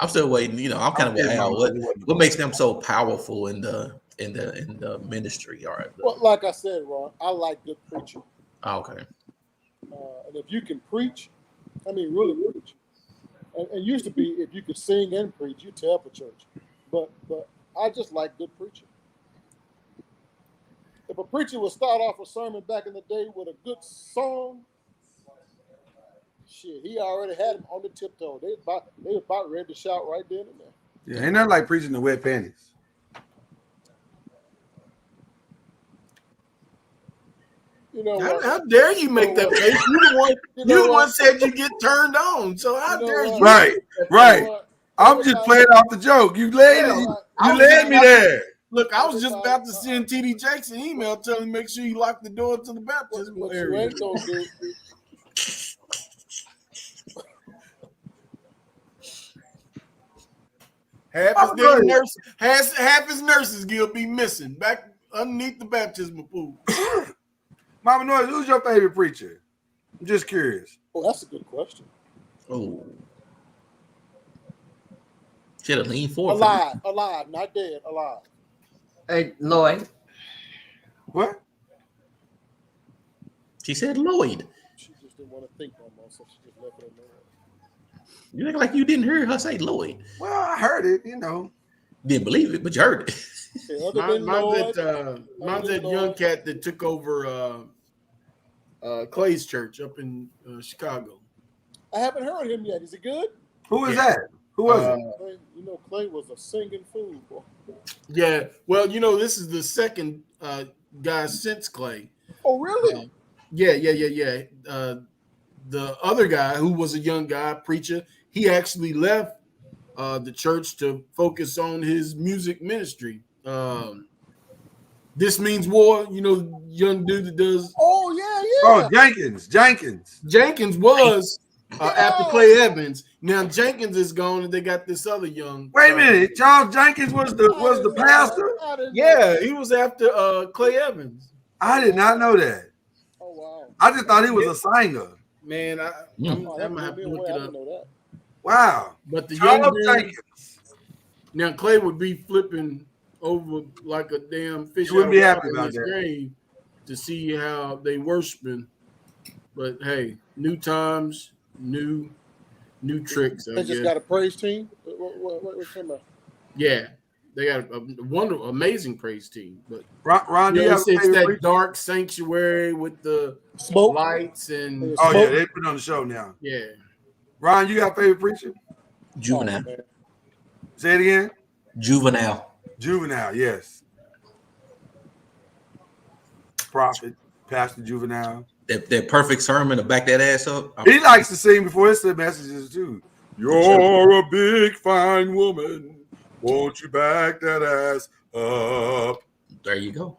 I'm still waiting. I'm kind of with Al. What makes them so powerful in the ministry? All right. Well, like I said, Ron, I like good preaching. Oh, okay. And if you can preach, I mean, really preach. And it used to be if you could sing and preach, you tell for church. But I just like good preaching. If a preacher would start off a sermon back in the day with a good song, shit, he already had him on the tiptoe. They was about ready to shout right then and there. Yeah, ain't nothing like preaching the wet panties. You know, how dare you make that face? You the one said you get turned on. So how dare you? Right. I'm just playing off the joke. You led me there. Look, I was just about to send T.D. Jakes an email telling him make sure you lock the door to the baptism area. Half his nurses guild be missing back underneath the baptismal pool. Mama Noise, who's your favorite preacher? I'm just curious. Oh, that's a good question. Oh, should have leaned forward. Alive, not dead, alive. Hey, Lloyd. What? She said Lloyd. She just didn't want to think no more, so she just left it alone. You look like you didn't hear her say Lloyd. Well, I heard it, Didn't believe it, but you heard it. Mine's that young cat that took over Clay's church up in Chicago. I haven't heard him yet. Is he good? Who is that? Who was it? Clay was a singing fool. Boy. Yeah. Well, this is the second guy since Clay. Oh, really? Yeah. The other guy who was a young guy preacher, he actually left the church to focus on his music ministry. This Means War, young dude that does. Oh, yeah. Oh, Jenkins was after Clay Evans. Now Jenkins is gone, and they got this other young. Wait a minute, Charles Jenkins was the pastor. Yeah, he was after Clay Evans. I did not know that. Oh wow! I just thought he was a singer. Man, I'm gonna have to look it up. Wow! But the Charles young Jenkins. Now Clay would be flipping over like a damn fish. You wouldn't be happy about that. Grave to see how they worshiping. But hey, new times, new tricks. They just got a praise team. What talking about? Yeah, they got a wonderful, amazing praise team. But Ron, it's that dark sanctuary with the smoke lights and yeah, they put on the show now. Yeah, Ron, you got a favorite preacher? Juvenile. Say it again. Juvenile, yes. Prophet, Pastor Juvenile. that perfect sermon to back that ass up. He likes to sing before his messages too. You're a big fine woman. Won't you back that ass up? There you go.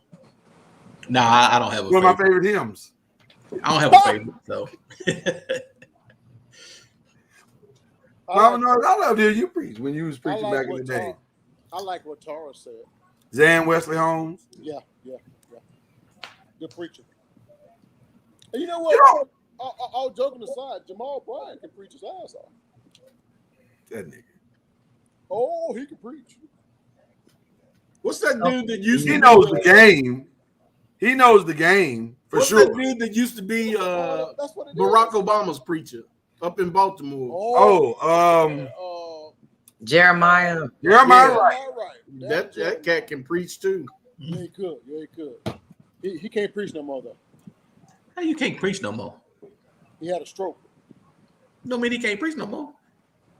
Nah, I don't have a one of my favorite hymns. I don't have a favorite, so. I love to hear you preach when you was preaching back in the day. I like what Tara said. Zan Wesley Holmes. Yeah. Good preacher. And you know what? All joking aside, Jamal Bryant can preach his ass off. That nigga. Oh, he can preach. What's that dude that used to? He knows the game. He knows the game for What's sure. that dude that used to be Barack Obama's preacher up in Baltimore? Jeremiah. Right. That cat can preach too. Yeah, he could. He can't preach no more though. How you can't preach no more? He had a stroke. No mean he can't preach no more.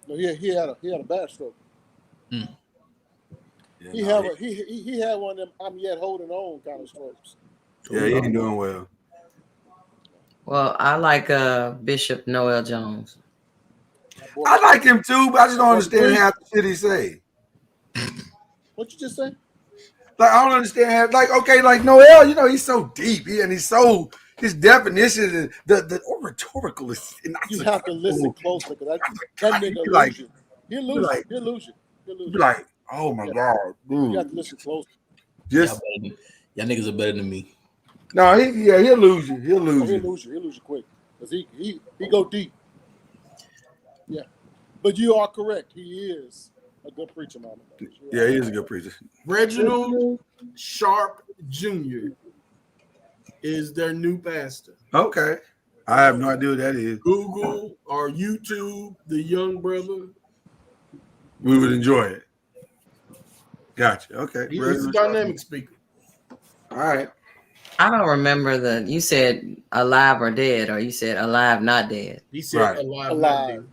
No, he had a bad stroke. Yeah, he had one of them I'm yet holding on kind of strokes. Yeah, he ain't doing well. Well, I like Bishop Noel Jones. I like him too, but I just don't understand half the shit he say. What you just say? Like I don't understand. Like Noel, you know, he's so deep. His definition and the rhetorical is. You have to listen closely because that nigga like, lose you. He'll lose you. Be like, oh my god, dude. You have to listen closely. Y'all niggas are better than me. No, he'll lose you. He'll lose you. He'll lose you quick because he go deep. Yeah, but you are correct. He is a good preacher, mama. Yeah, he is a good preacher. Reginald Sharp Jr. is their new pastor. Okay. I have no idea what that is. Google or YouTube, the young brother. We would enjoy it. Gotcha. Okay. He's a dynamic speaker. All right. I don't remember you said alive or dead, or you said alive, not dead. He said alive.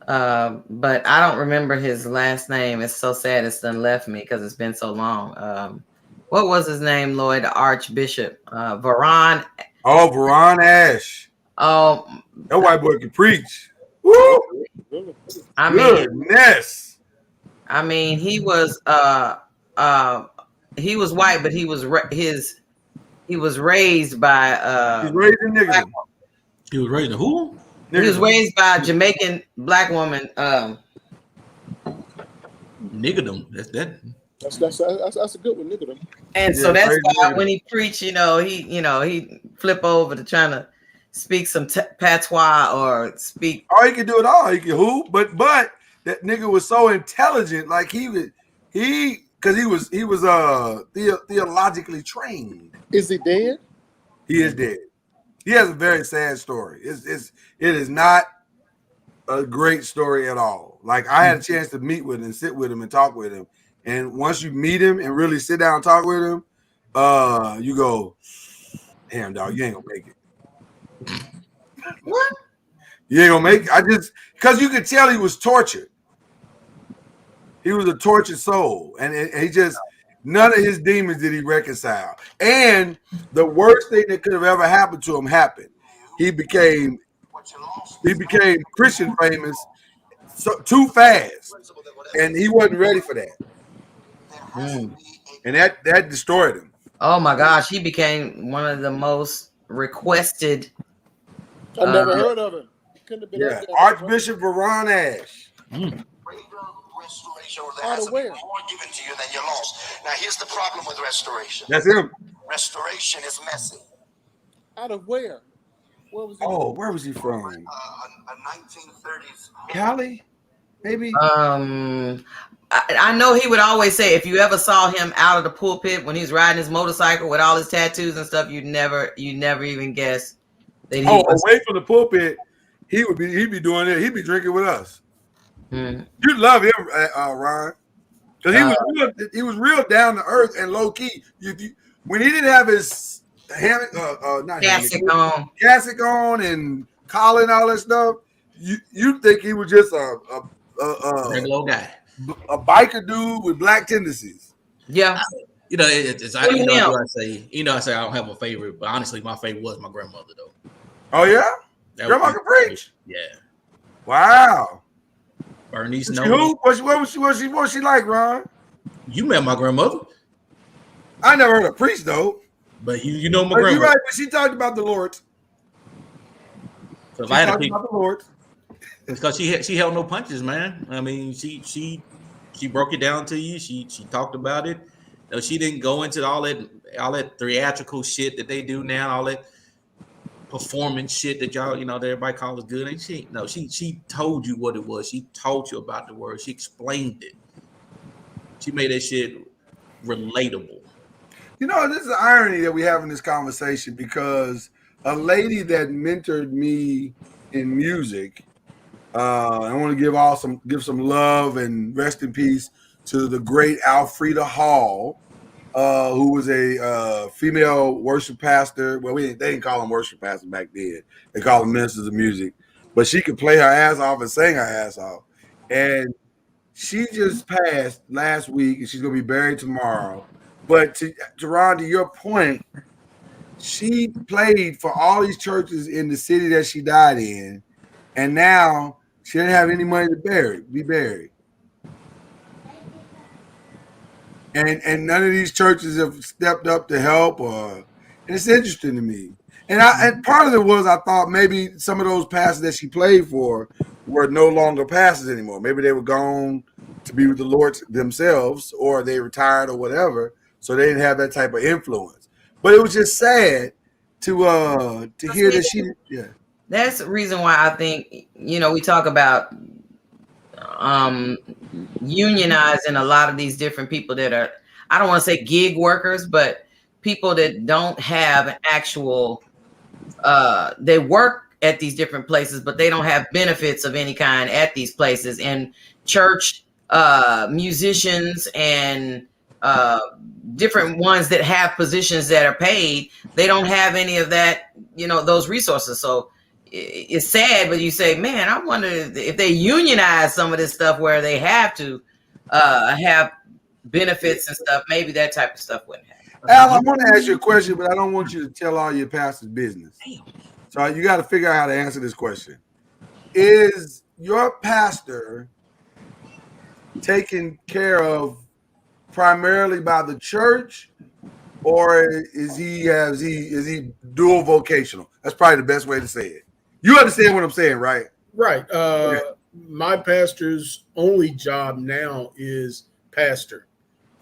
But I don't remember his last name. It's so sad it's done left me because it's been so long. What was his name, Lloyd? The Archbishop. Veron. Oh, Veron Ash. Oh. That white boy can preach. Woo! I mean, goodness. I mean, he was white, but he was raised by He's raised in niggas. He was raised in who? He was raised by a Jamaican black woman. Niggerdom. That's a good one, niggerdom. And so that's why when he preached, he flip over to trying to speak some patois or speak. Oh, he could do it all. He could hoop, but that nigga was so intelligent. Like he was theologically trained. Is he dead? He is dead. He has a very sad story. It is not a great story at all. Like I had a chance to meet with him and sit with him and talk with him. And once you meet him and really sit down and talk with him, you go, damn dog, you ain't gonna make it. What? You ain't gonna make it. Because you could tell he was tortured. He was a tortured soul. And he just, none of his demons did he reconcile. And the worst thing that could have ever happened to him happened. He became Christian famous too fast. And he wasn't ready for that. And that destroyed him. Oh my gosh, he became one of the most requested. I never heard of him. Couldn't have been Archbishop Veron Ash. Restoration has to be more given to you than you lost. Now here's the problem with restoration. That's him. Restoration is messy. Out of where? Where was he? Oh, where was he from? A 1930s. Cali? Maybe. I know he would always say if you ever saw him out of the pulpit when he's riding his motorcycle with all his tattoos and stuff, you'd never even guess that he was away from the pulpit. He'd be doing it. He'd be drinking with us. You love him, Ron, because he was real down to earth and low key. When he didn't have his cassock on and collar and all that stuff, you think he was just a regular guy, a biker dude with black tendencies. Yeah, You know, I say I don't have a favorite, but honestly, my favorite was my grandmother though. Oh yeah, grandma can preach. Yeah. Wow. Bernice who? What she like, Ron? You met my grandmother. I never heard her preach though. But you know my grandmother. You're right, but she talked about the Lord. So if I had to pick, about the Lord. Because she held no punches, man. I mean, she broke it down to you. She talked about it. No, she didn't go into all that theatrical shit that they do now, all that performance shit that y'all, that everybody calls good. And she told you what it was. She told you about the word. She explained it. She made that shit relatable. This is the irony that we have in this conversation, because a lady that mentored me in music, I want to give some love and rest in peace to the great Alfreda Hall, who was a female worship pastor. Well, they didn't call them worship pastors back then. They called them ministers of music. But she could play her ass off and sing her ass off. And she just passed last week, and she's going to be buried tomorrow. But to Ron, to your point, she played for all these churches in the city that she died in, and now she didn't have any money to be buried. And none of these churches have stepped up to help, and it's interesting to me. And part of it was, I thought maybe some of those pastors that she played for were no longer pastors anymore. Maybe they were gone to be with the Lord themselves, or they retired or whatever, so they didn't have that type of influence. But it was just sad to hear that she. Yeah. That's the reason why I think, we talk about unionizing a lot of these different people that are, I don't want to say gig workers, but people that don't have an actual, they work at these different places, but they don't have benefits of any kind at these places. And church musicians and different ones that have positions that are paid, they don't have any of that, those resources. So it's sad, but you say, man, I wonder if they unionize some of this stuff where they have to have benefits and stuff, maybe that type of stuff wouldn't happen. Al, I want to ask you a question, but I don't want you to tell all your pastor's business. So you got to figure out how to answer this question. Is your pastor taken care of primarily by the church, or is he dual vocational? That's probably the best way to say it. You understand what I'm saying, right? Right. My pastor's only job now is pastor.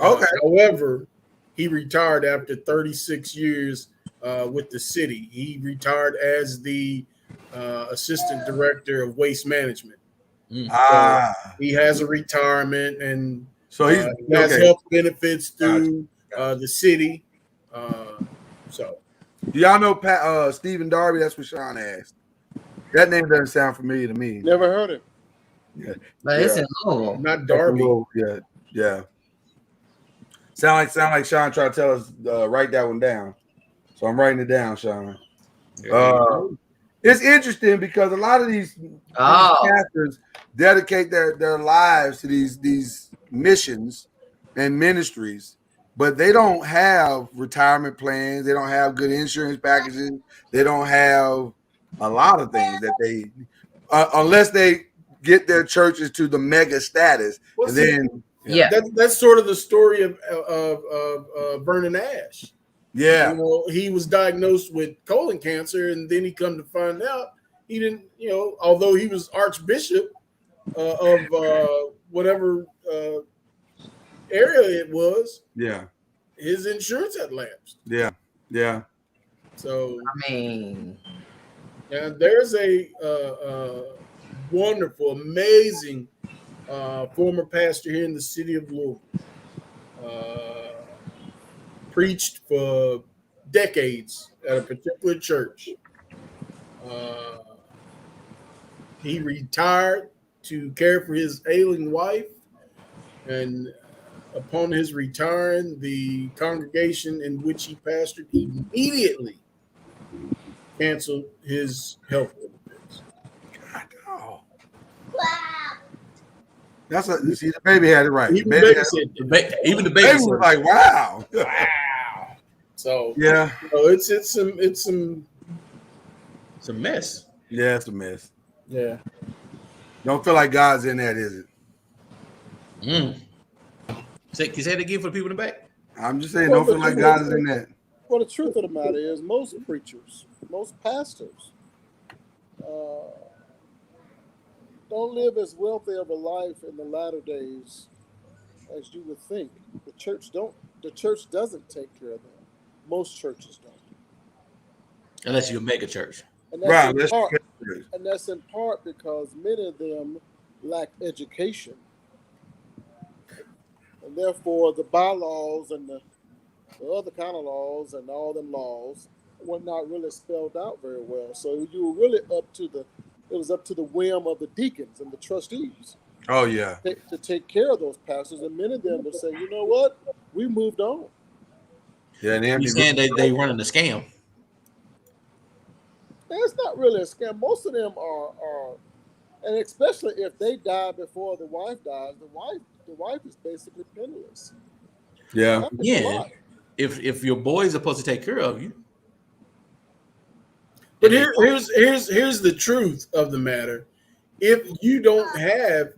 Okay. However, he retired after 36 years with the city. He retired as the assistant director of waste management. So he has a retirement, and so he has health benefits through the city. So, do y'all know Stephen Darby? That's what Sean asked. That name doesn't sound familiar to me. Never heard it. Yeah, but it's in Louisville. Not Darby. Yeah. Sound like Sean trying to tell us write that one down. So I'm writing it down, Sean. It's interesting because a lot of these pastors dedicate their lives to these missions and ministries, but they don't have retirement plans. They don't have good insurance packages. They don't have a lot of things that they, unless they get their churches to the mega status. Well, and then, that's sort of the story of Vernon Ash. Yeah, he was diagnosed with colon cancer, and then he come to find out he didn't. Although he was Archbishop of whatever area it was. Yeah, his insurance had lapsed. Yeah. So I mean, there's a wonderful, amazing former pastor here in the city of Louisville. Preached for decades at a particular church. He retired to care for his ailing wife, and upon his retiring, the congregation in which he pastored immediately canceled his health benefits. That's a, see, the baby had it right. Even The baby the had, baby said, Even the baby baby was like, wow. wow. So Yeah. it's some mess. Yeah, it's a mess. Yeah. Don't feel like God's in that, is it? Can you say it again for the people in the back? I'm just saying, don't feel like God is in that. Well, the truth of the matter is, most preachers, most pastors, don't live as wealthy of a life in the latter days as you would think. The church doesn't take care of them. Most churches don't. Unless you're a mega church. And that's in part because many of them lack education. And therefore, the bylaws and the other kind of laws and all them laws were not really spelled out very well. So you were really up to the whim of the deacons and the trustees. Oh, yeah. To take care of those pastors. And many of them would say, you know what? We moved on. Yeah, and you're saying they running a scam. It's not really a scam. Most of them are, and especially if they die before the wife dies, the wife is basically penniless. Yeah. Yeah. If your boys are supposed to take care of you. But here's the truth of the matter. If you don't have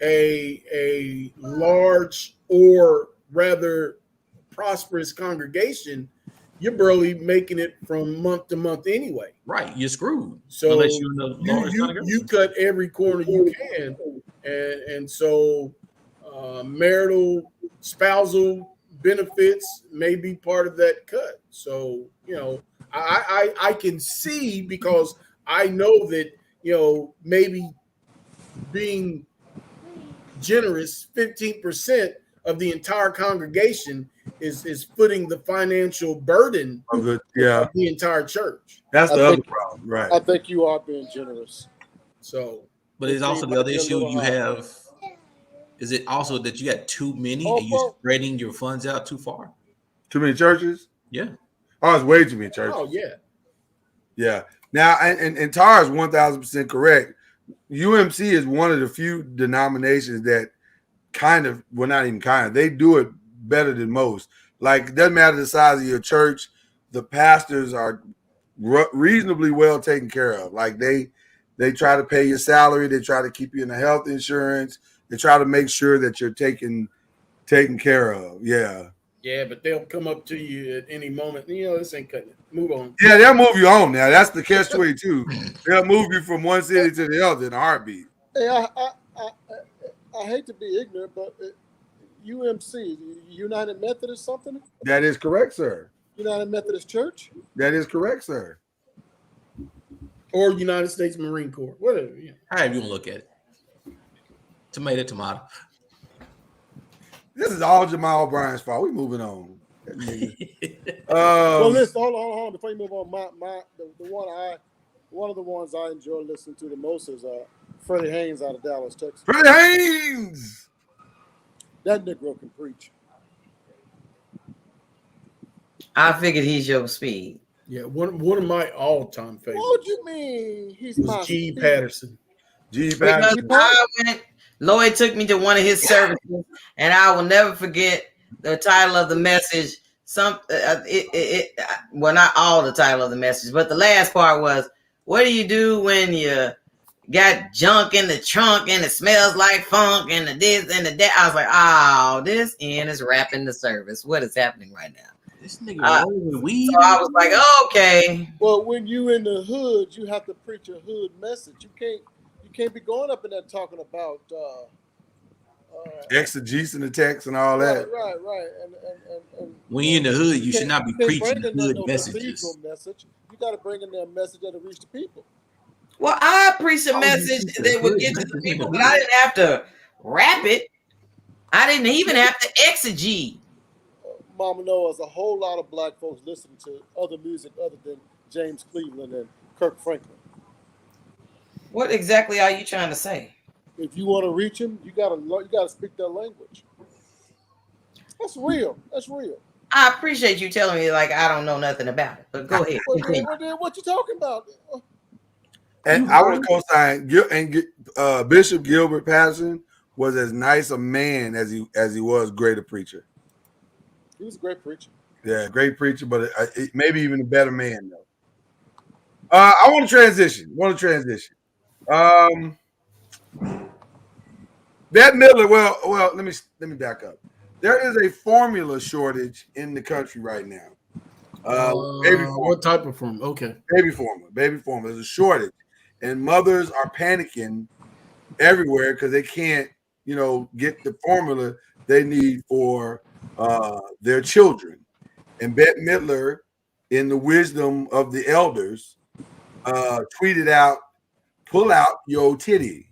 a large or rather prosperous congregation, you're barely making it from month to month anyway. Right, you're screwed. So unless you're in the you cut every corner you can, and so marital, spousal benefits may be part of that cut. So I can see, because I know that maybe being generous 15% of the entire congregation is footing the financial burden of the entire church. That's the other problem, right? I think you are being generous. So, but there's also the other issue you have. Is it also that you got too many and you're spreading your funds out too far? Too many churches? Yeah. Oh, it's way too many churches. Oh, yeah. Yeah. Now, and Tar is 1,000% correct. UMC is one of the few denominations that they do it better than most. Like, it doesn't matter the size of your church, the pastors are reasonably well taken care of. Like, they try to pay your salary, they try to keep you in the health insurance, they try to make sure that you're taken care of. Yeah. Yeah, but they'll come up to you at any moment. This ain't cutting it. Move on. Yeah, they'll move you on now. That's the catch-22. They'll move you from one city to the other in a heartbeat. Hey, I hate to be ignorant, but UMC, United Methodist something? That is correct, sir. United Methodist Church? That is correct, sir. Or United States Marine Corps, whatever. Yeah. However you want to look at it. Tomato. This is all Jamal O'Brien's fault. We moving on. Well, listen, hold on. Before you move on, one of the ones I enjoy listening to the most is Freddie Haynes out of Dallas, Texas. Freddie Haynes! That Negro can preach. I figured he's your speed. Yeah, one of my all-time favorites. What do you mean? He's my G. Patterson. Lloyd took me to one of his services, and I will never forget the title of the message. Well, not all the title of the message, but the last part was, "What do you do when you got junk in the trunk and it smells like funk and the this and the that?" I was like, "Oh, this end is wrapping the service. What is happening right now?" This nigga rolling weed. So I was like, "Okay." Well, when you in the hood, you have to preach a hood message. You can't be going up in there talking about exegesis in the text and all that. Right. And when you're in the hood, you should not be preaching hood messages. You got to bring in their message that'll reach the people. Well, I preached a message that would get to the people, but I didn't have to rap it. I didn't even have to exegete. Mama knows a whole lot of black folks listening to other music other than James Cleveland and Kirk Franklin. What exactly are you trying to say? If you want to reach them, you gotta speak their language. That's real. I appreciate you telling me like I don't know nothing about it, but go ahead. What you talking about? And I was co-signing Bishop Gilbert Patterson, was as nice a man as he was great a preacher. He was a great preacher. Yeah, great preacher, but maybe even a better man though. I want to transition. Bette Midler. Well, let me back up. There is a formula shortage in the country right now. Baby formula. What type of formula? Okay. Baby formula. There's a shortage, and mothers are panicking everywhere because they can't, get the formula they need for their children. And Bette Midler, in the wisdom of the elders, tweeted out, "Pull out your titty."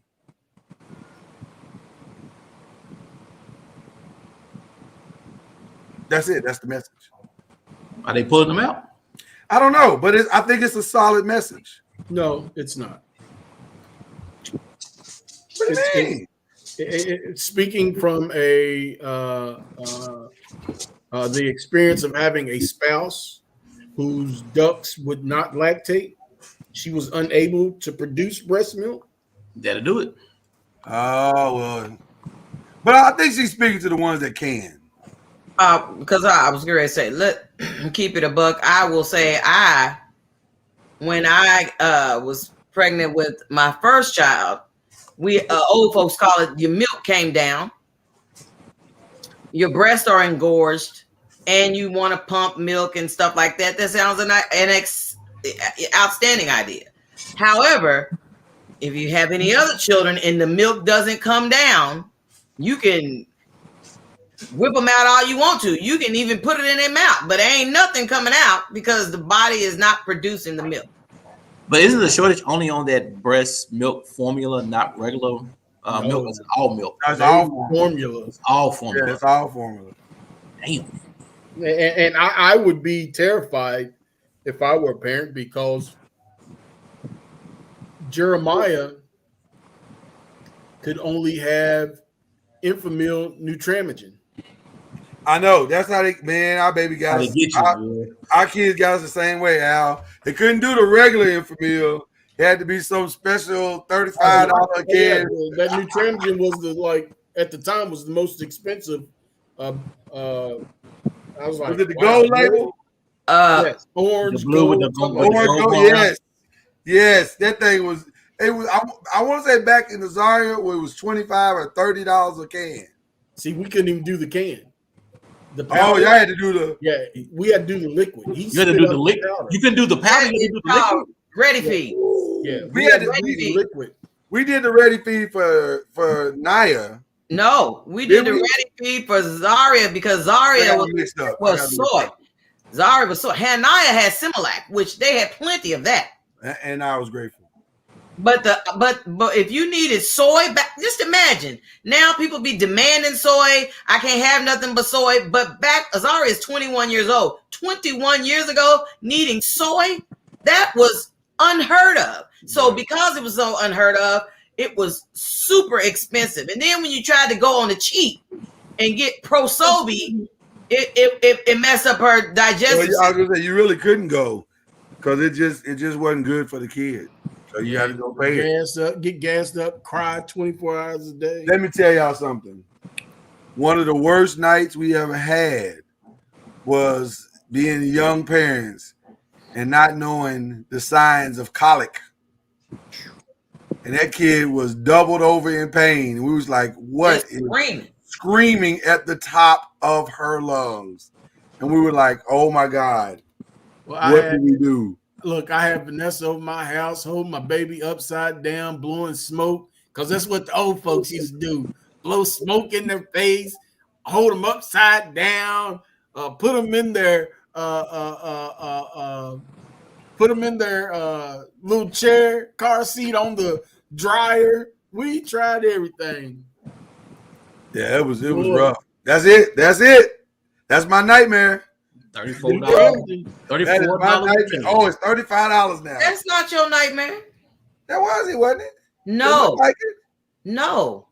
That's it. That's the message. Are they pulling them out? I don't know, but I think it's a solid message. No, it's not. What do you mean? Speaking from the experience of having a spouse whose ducts would not lactate, she was unable to produce breast milk. That'll do it. Oh well, but I think she's speaking to the ones that can. Because I was going to say, let keep it a buck. I will say, when I was pregnant with my first child, we old folks call it your milk came down, your breasts are engorged, and you want to pump milk and stuff like that. That sounds an outstanding idea. However, if you have any other children and the milk doesn't come down, you can whip them out all you want to. You can even put it in their mouth, but there ain't nothing coming out because the body is not producing the milk. But isn't the shortage only on that breast milk formula, not regular milk? It's all milk. It's all formula. It's all formula. Yeah, it's all formula. Damn. And I would be terrified if I were a parent because Jeremiah could only have Enfamil Nutramigen. I know. That's how our baby got us. Our kids got us the same way, Al. They couldn't do the regular Enfamil. It had to be some special $35 can. Yeah, that Nutramigen was at the time was the most expensive. I was like, was it the gold label? Yes, orange, the blue gold, with the orange, yes. That thing was. It was. I want to say back in the Zaria, where it was $25 or $30 a can. See, we couldn't even do the can. The powder, y'all had to do the. Yeah, we had to do the liquid. You had to do the liquid. You can do the powder. You can do the liquid. Ready feed. Yeah, we had to do the liquid. We did the ready feed for Naya. No, we did the ready feed for Zaria because Zaria was soy. Zaria was soy. Hanaya had Similac, which they had plenty of that. And I was grateful. But if you needed soy, just imagine now people be demanding soy. I can't have nothing but soy. But back, Zaria is 21 years old. 21 years ago, needing soy, that was unheard of. So because it was so unheard of, it was super expensive. And then when you tried to go on the cheap and get Pro-Sobi, it messed up her digestive system. I was gonna say you really couldn't go because it just wasn't good for the kid. So you had to go pay it. Get gassed up, cry 24 hours a day. Let me tell y'all something. One of the worst nights we ever had was being young parents and not knowing the signs of colic. And that kid was doubled over in pain. We was like, what? Screaming at the top of her lungs. And we were like, oh my God. Well, what do we do? Look, I had Vanessa over my house, holding my baby upside down, blowing smoke, because that's what the old folks used to do. Blow smoke in their face, hold them upside down, put them in their little chair, car seat on the dryer. We tried everything. Yeah, it was rough. That's it. That's my nightmare. $34. Oh, it's $35 now. That's not your nightmare. That was it, wasn't it? No. No.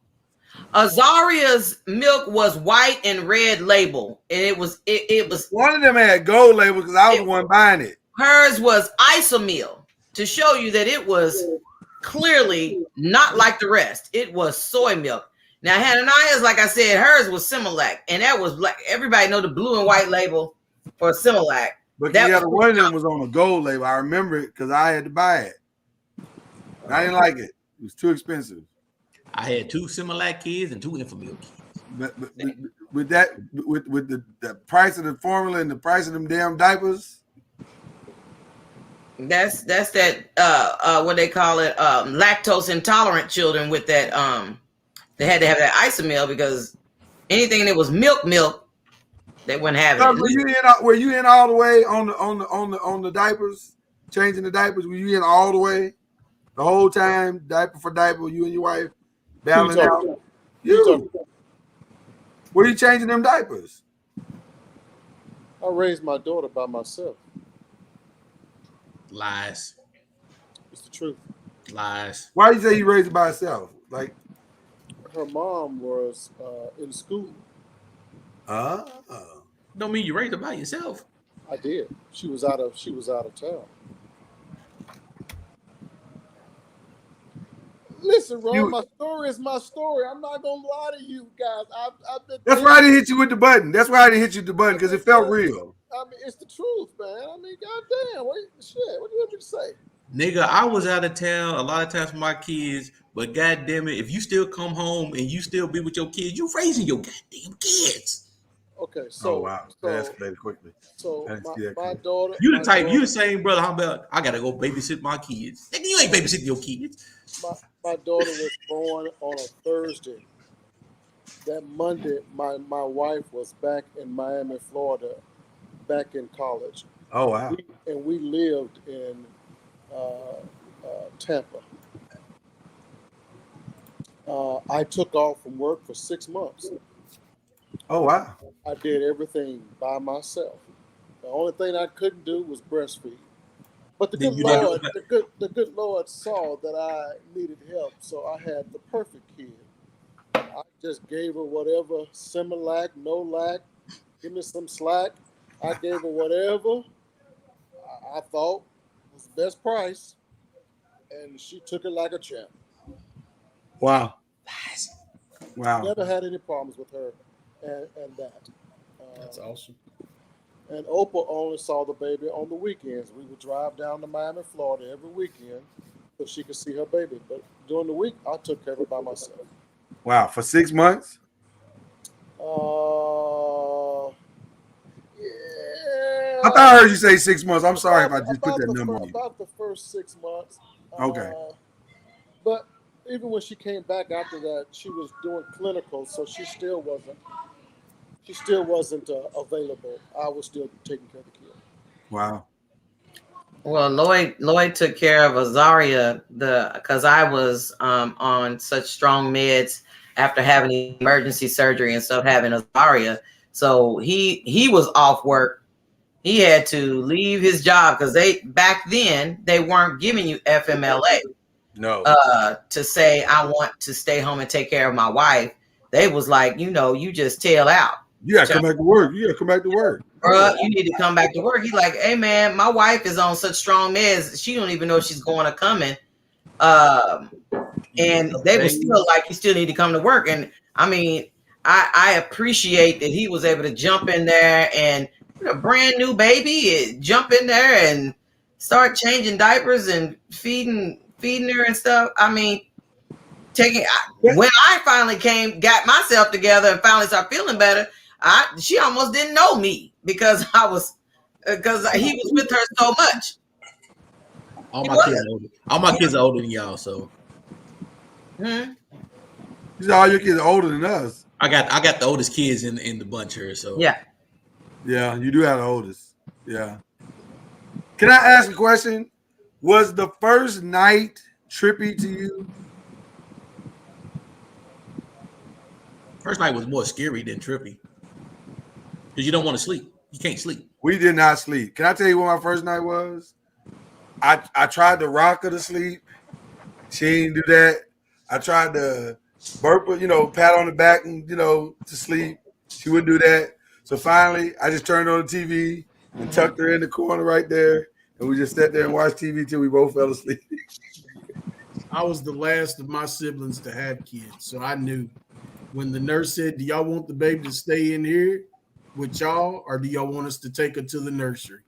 Azaria's milk was white and red label. And it was one of them had gold label because I was the one buying it. Hers was Isomil to show you that it was clearly not like the rest. It was soy milk. Now Hananiah's, like I said, hers was Similac, and that was like everybody know the blue and white label for Similac. But that yeah, the one of them was on a gold label. I remember it because I had to buy it. I didn't like it. It was too expensive. I had 2 Similac kids and 2 Infamil kids. But with the price of the formula and the price of them damn diapers. That's that what they call it, lactose intolerant children with that they had to have that Isomil because anything that was milk they wouldn't have it. Were you in all the way on the diapers, changing the diapers? Were you in all the way the whole time, diaper for diaper, you and your wife battling out? Were you changing them diapers? I raised my daughter by myself. Lies. It's the truth. Lies. Why you say you raised it by herself? Like her mom was in school. Don't mean you raised her by yourself. I did. She was out of town. Listen, Ron, my story is my story. I'm not gonna lie to you guys. That's why I didn't hit you with the button. That's why I didn't hit you with the button because it felt real. I mean, it's the truth, man. I mean, goddamn, what do you want me to say? Nigga, I was out of town a lot of times with my kids, but goddamn it, if you still come home and you still be with your kids, you raising your goddamn kids. Okay, so wow, that escalated quickly. So my daughter, you the type, you the same brother. How about I gotta go babysit my kids? Nigga, you ain't babysitting your kids. My daughter was born on a Thursday. That Monday, my wife was back in Miami, Florida, back in college. Oh wow! We lived in Tampa. I took off from work for 6 months. Oh wow! I did everything by myself. The only thing I couldn't do was breastfeed. But the good Lord saw that I needed help, so I had the perfect kid. I just gave her whatever, Similac, no lac, give me some slack. I gave her whatever I thought was the best price, and she took it like a champ. Wow. Wow. Never had any problems with her and that. That's awesome. And Oprah only saw the baby on the weekends. We would drive down to Miami, Florida every weekend so she could see her baby. But during the week, I took care of her by myself. Wow. For 6 months? Yeah. I thought I heard you say 6 months. I'm sorry if I just put that number on you. About the first 6 months. Okay. But even when she came back after that, she was doing clinical, so she still wasn't available. I was still taking care of the kid. Wow. Well, Lloyd took care of Azaria because I was on such strong meds after having emergency surgery and stuff, having Azaria. So he was off work. He had to leave his job because back then they weren't giving you FMLA. No. To say I want to stay home and take care of my wife. They was like, you just tail out. You gotta come back to work. You gotta come back to work. Bruh, you need to come back to work. He's like, hey man, my wife is on such strong meds, she don't even know if she's going or coming. And they were still like, you still need to come to work. And I mean, I appreciate that he was able to jump in there and a brand new baby, jump in there and start changing diapers and feeding her and stuff. I mean, when I finally got myself together and finally started feeling better, she almost didn't know me because he was with her so much. All my kids are older than y'all, so. All your kids are older than us. I got the oldest kids in the bunch here, so. Yeah, you do have the oldest. Yeah. Can I ask a question? Was the first night trippy to you? First night was more scary than trippy. Because you don't want to sleep. You can't sleep. We did not sleep. Can I tell you what my first night was? I tried to rock her to sleep. She didn't do that. I tried to burp her, pat on the back and, to sleep. She wouldn't do that. So finally, I just turned on the TV and tucked her in the corner right there. And we just sat there and watched TV till we both fell asleep. I was the last of my siblings to have kids, so I knew when the nurse said, "Do y'all want the baby to stay in here with y'all, or do y'all want us to take her to the nursery?"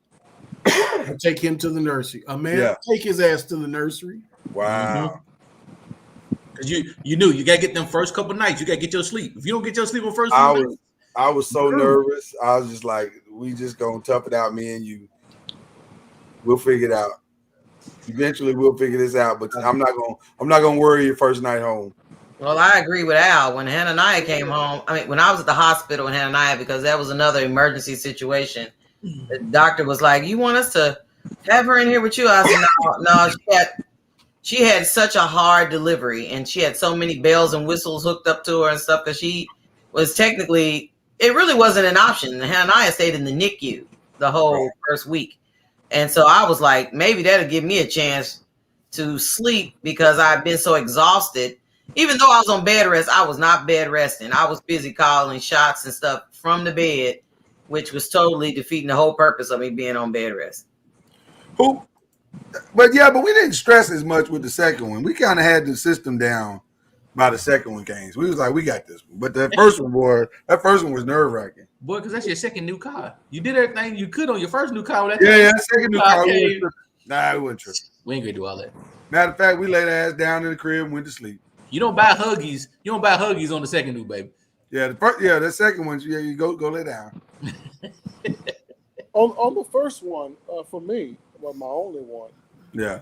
Or take him to the nursery. Man, take his ass to the nursery. Wow. Because you knew you gotta get them first couple nights. You gotta get your sleep. If you don't get your sleep on first I was so nervous. I was just like, we just gonna tough it out, me and you. We'll figure it out. Eventually we'll figure this out, but I'm not gonna worry your first night home. Well, I agree with Al. When Hananiah came home, when I was at the hospital in Hananiah, because that was another emergency situation, the doctor was like, "You want us to have her in here with you?" I said, No. She had such a hard delivery, and she had so many bells and whistles hooked up to her and stuff, because she was technically, it really wasn't an option. Hananiah stayed in the NICU the whole first week. And so I was like, maybe that'll give me a chance to sleep, because I've been so exhausted. Even though I was on bed rest, I was not bed resting. I was busy calling shots and stuff from the bed, which was totally defeating the whole purpose of me being on bed rest. But we didn't stress as much with the second one. We kind of had the system down by the second one came. So we was like, we got this one. But that first one was nerve wracking. Boy, because that's your second new car. You did everything you could on your first new car. Second new car. We wasn't tripping. We ain't gonna do all that. Matter of fact, we laid our ass down in the crib and went to sleep. You don't buy Huggies. You don't buy Huggies on the second new baby. Yeah, the second one. Yeah, you go lay down. On the first one, for me, well, my only one. Yeah.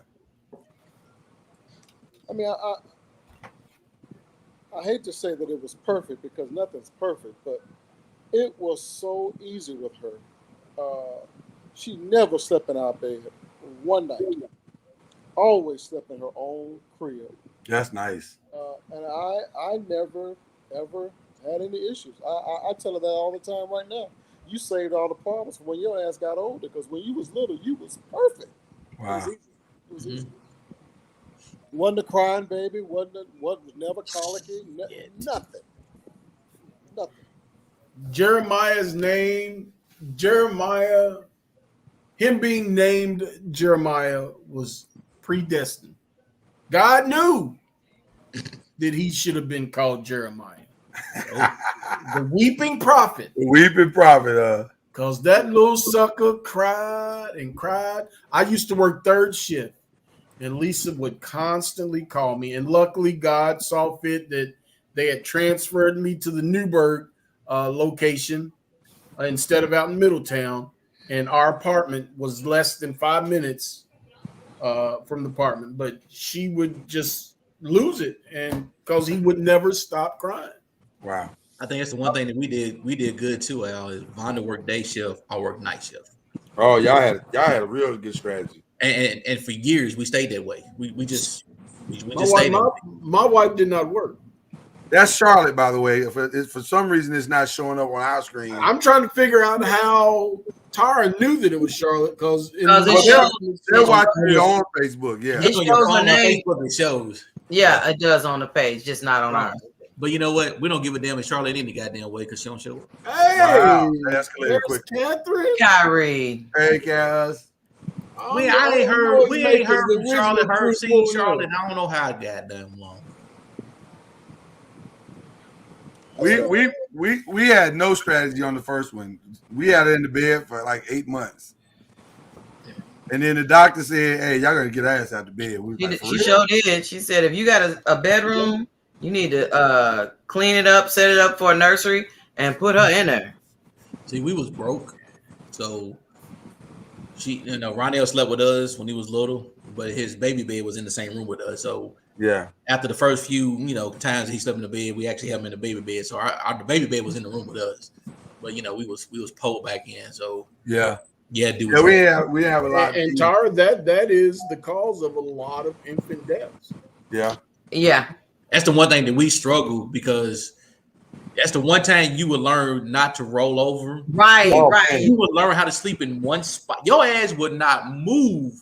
I mean, I hate to say that it was perfect, because nothing's perfect, but it was so easy with her. She never slept in our bed one night. Always slept in her own crib. That's nice. And I never, ever had any issues. I tell her that all the time right now. You saved all the problems when your ass got older, because when you was little, you was perfect. Wow. It was easy. Wasn't a crying baby, wasn't never colicky, nothing. Jeremiah's name, him being named Jeremiah was predestined. God knew that he should have been called Jeremiah. The weeping prophet. The weeping prophet, because that little sucker cried and cried. I used to work third shift, and Lisa would constantly call me. And luckily, God saw fit that they had transferred me to the Newburgh location instead of out in Middletown. And our apartment was less than 5 minutes from the apartment. But she would just lose it, and because he would never stop crying. Wow. I think that's the one thing that we did good too, Al, is Vonda worked day shift, I worked night shift. Oh, y'all had a real good strategy. And for years we stayed that way. We just stayed that way. My wife did not work. That's Charlotte, by the way. If for some reason it's not showing up on our screen. I'm trying to figure out how Tara knew that it was Charlotte, because they're watching it on Facebook. Yeah, it shows her name. Facebook, it shows. Yeah, it does on the page, just not on ours. But you know what? We don't give a damn if Charlotte any goddamn way, because she don't show up. Hey, wow. That escalated quick. Catherine. Kyrie. Hey, Cass. We ain't heard from Charlotte. Seen Charlotte. I don't know how goddamn long. We had no strategy on the first one. We had her in the bed for like 8 months. And then the doctor said, "Hey, y'all gotta get her ass out the bed." She sure did. She said, if you got a bedroom, you need to clean it up, set it up for a nursery, and put her in there. See, we was broke, so Ronell slept with us when he was little, but his baby bed was in the same room with us. So yeah, after the first few times he slept in the bed, we actually had him in the baby bed. So the baby bed was in the room with us, but we was pulled back in. So yeah. Yeah, dude. Yeah, we have a lot. And Tara, that is the cause of a lot of infant deaths. Yeah. Yeah. That's the one thing that we struggle, because that's the one time you will learn not to roll over. Right, right. You will learn how to sleep in one spot. Your ass would not move.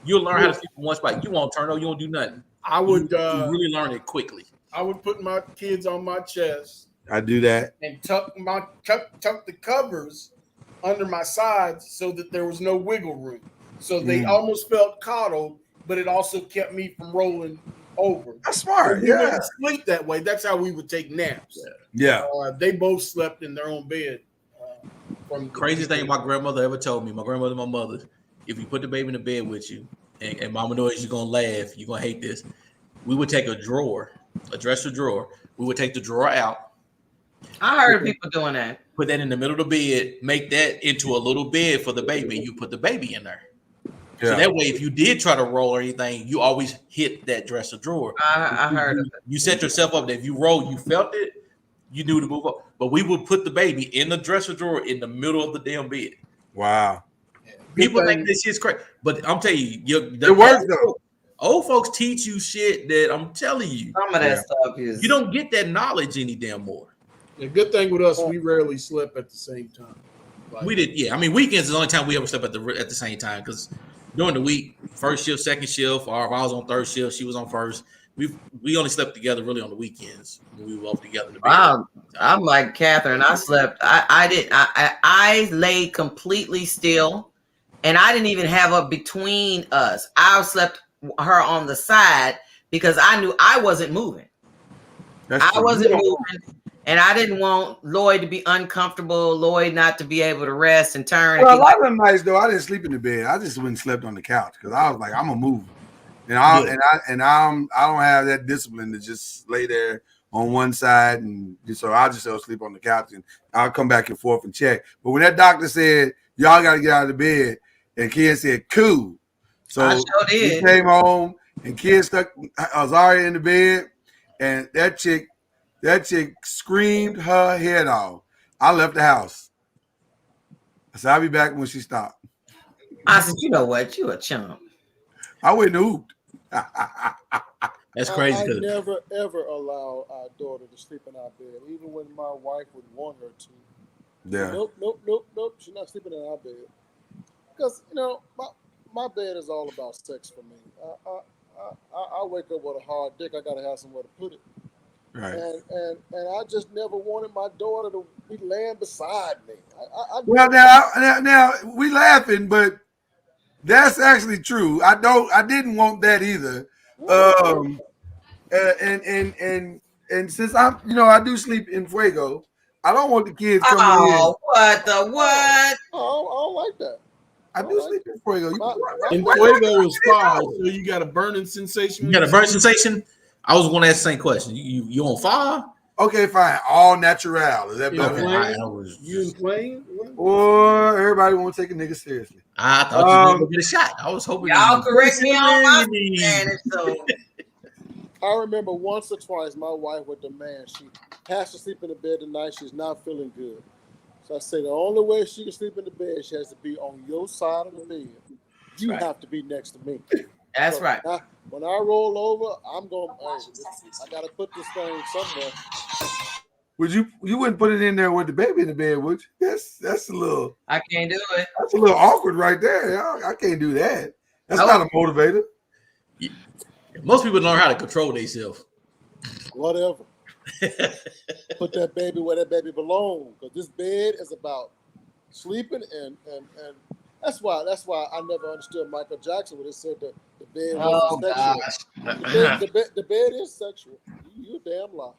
You'll learn how to sleep in one spot. You won't turn over. You won't do nothing. I would you really learn it quickly. I would put my kids on my chest. I do that. And tuck the covers under my sides so that there was no wiggle room. So they almost felt coddled, but it also kept me from rolling over. That's smart. We Yeah. wouldn't sleep that way. That's how we would take naps. Yeah. They both slept in their own bed. From Craziest thing my grandmother ever told me, my grandmother and my mother, if you put the baby in the bed with you, and mama knows you're gonna laugh, you're gonna hate this. We would take a dresser drawer. We would take the drawer out. I heard people doing that. Put that in the middle of the bed, make that into a little bed for the baby. You put the baby in there. Yeah. So that way, if you did try to roll or anything, you always hit that dresser drawer. I heard of it. You set yourself up that if you roll, you felt it, you knew to move up. But we would put the baby in the dresser drawer in the middle of the damn bed. Wow. People think this shit's crazy, but I'm telling you, it works though. Old folks teach you shit that I'm telling you. Some of that stuff is. You don't get that knowledge any damn more. The good thing with us, we rarely slept at the same time. We did, yeah. I mean, weekends is the only time we ever slept at the same time because during the week, first shift, second shift, or if I was on third shift, she was on first. We only slept together really on the weekends when we were both together. Wow, I'm like Catherine. I slept. I laid completely still, and I didn't even have her between us. I slept her on the side because I knew I wasn't moving. I wasn't moving. And I didn't want Lloyd to be uncomfortable, Lloyd not to be able to rest and turn. Well, a lot of them nights though, I didn't sleep in the bed. I just went and slept on the couch because I was like, I'm gonna move, and I don't have that discipline to just lay there on one side, and so I just sleep on the couch, and I'll come back and forth and check. But when that doctor said y'all got to get out of the bed, and Ken said cool, so he came home and Ken stuck Azaria in the bed, and that chick screamed her head off. I left the house. I said, I'll be back when she stopped. I said, you know what? You a chump. I went and hooped. That's crazy. I never, ever allow our daughter to sleep in our bed, even when my wife would want her to. Yeah. Nope. She's not sleeping in our bed. Because, my bed is all about sex for me. I wake up with a hard dick. I got to have somewhere to put it. Right. And I just never wanted my daughter to be laying beside me. Well, now we laughing, but that's actually true. I didn't want that either. And since I do sleep in Fuego, I don't want the kids coming in. Oh, what the what? I don't like that. I do sleep in Fuego. In Fuego is fire, so you got a burning sensation. You got a burning sensation? I was going to ask the same question. You on fire? Okay, fine. All natural. Is that better? You in plane? Or everybody won't take a nigga seriously. I thought you were going to get a shot. I was hoping. Y'all correct me on my Spanish, so. I remember once or twice my wife would demand she has to sleep in the bed tonight. She's not feeling good. So I say the only way she can sleep in the bed, she has to be on your side of the bed. You have to be next to me. That's right. When I roll over, I'm going. I got to put this thing somewhere. Would you wouldn't put it in there with the baby in the bed, would you? That's a little. I can't do it. That's a little awkward right there. I can't do that. That's not a motivator. Yeah. Most people learn how to control themselves. Whatever. Put that baby where that baby belongs, because this bed is about sleeping and that's why I never understood Michael Jackson when he said that the bed was sexual. The bed is sexual. You a damn lie.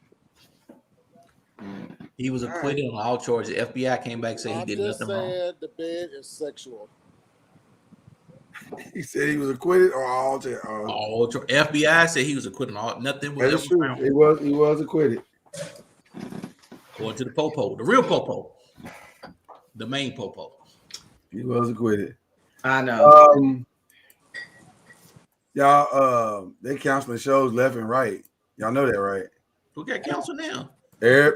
He was acquitted on all charges. The FBI came back and said he did nothing wrong. The bed is sexual. He said he was acquitted or all charges. FBI said he was acquitted on all nothing. That's true. He was acquitted. Going to the popo, the real popo, the main popo. He was acquitted. I know. Y'all, they canceling shows left and right. Y'all know that, right? Who got canceled now?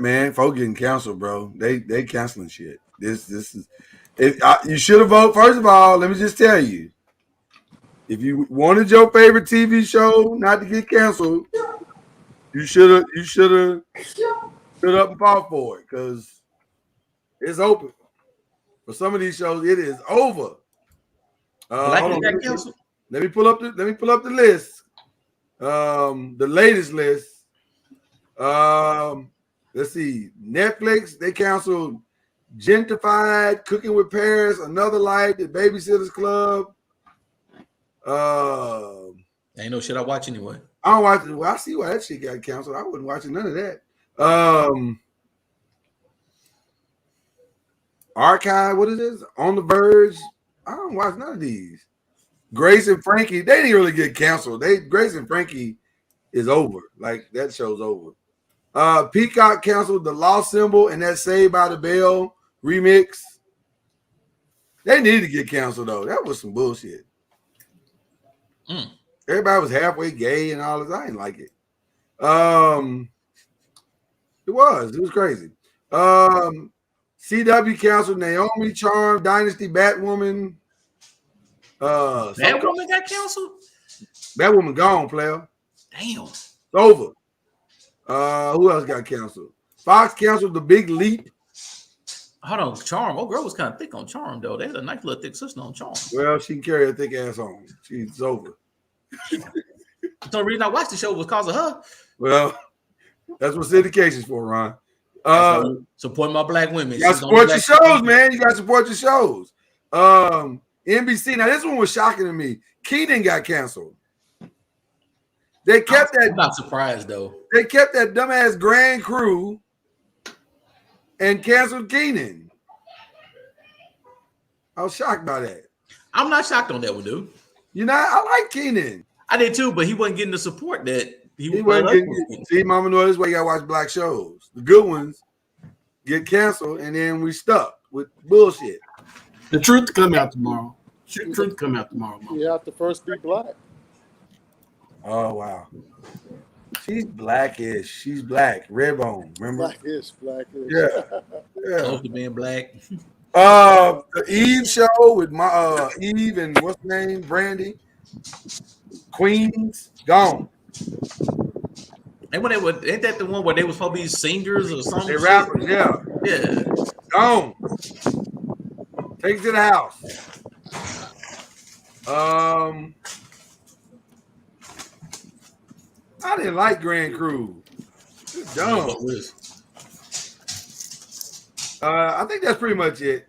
Man, folk getting canceled, bro. They canceling shit. This is you should have voted. First of all, let me just tell you, if you wanted your favorite TV show not to get canceled, you should have stood up and fought for it, because it's open. For some of these shows, it is over. Hold on, let me pull up the list. The latest list. Let's see. Netflix, they canceled Gentrified, Cooking with Paris, Another Life, The Babysitter's Club. That Ain't no shit I watch anyway. I don't watch. Well, I see why that shit got canceled. I wasn't watching none of that. Archive. What is this? On the Verge. I don't watch none of these. Grace and Frankie. They didn't really get canceled. Grace and Frankie is over. Like that show's over. Peacock canceled The Lost Symbol and that Saved by the Bell remix. They needed to get canceled though. That was some bullshit. Everybody was halfway gay and all this. I didn't like it. It was crazy. CW canceled Naomi, Charm, Dynasty, Batwoman. Batwoman got canceled? Batwoman gone, player. Damn. It's over. Who else got canceled? Fox canceled The Big Leap. Hold on, Charm. Oh, girl was kind of thick on Charm, though. They had a nice little thick sister on Charm. Well, she can carry a thick ass on. She's over. The only reason I watched the show was because of her. Well, that's what syndication's for, Ron. Support my black women. You got to support your shows, man. You got to support your shows. NBC. Now, this one was shocking to me. Keenan got canceled. They kept that. I'm not surprised, though. They kept that dumbass Grand Crew and canceled Keenan. I was shocked by that. I'm not shocked on that one, dude. You know, I like Keenan. I did too, but he wasn't getting the support that he wasn't getting. See, Mama, know this way you gotta watch black shows. The good ones get canceled, and then we stuck with bullshit. The truth come out tomorrow. Truth come out tomorrow. Mama. You have to first be black. Oh wow. She's blackish. She's black. Redbone. Remember? Blackish. Yeah. Close to being black. The Eve show with my Eve and what's the name? Brandy. Queens gone. And when they were, ain't that the one where they was supposed to be singers or something? They rappers, yeah. Gone. Take it to the house. I didn't like Grand Crew. It's dumb. I think that's pretty much it.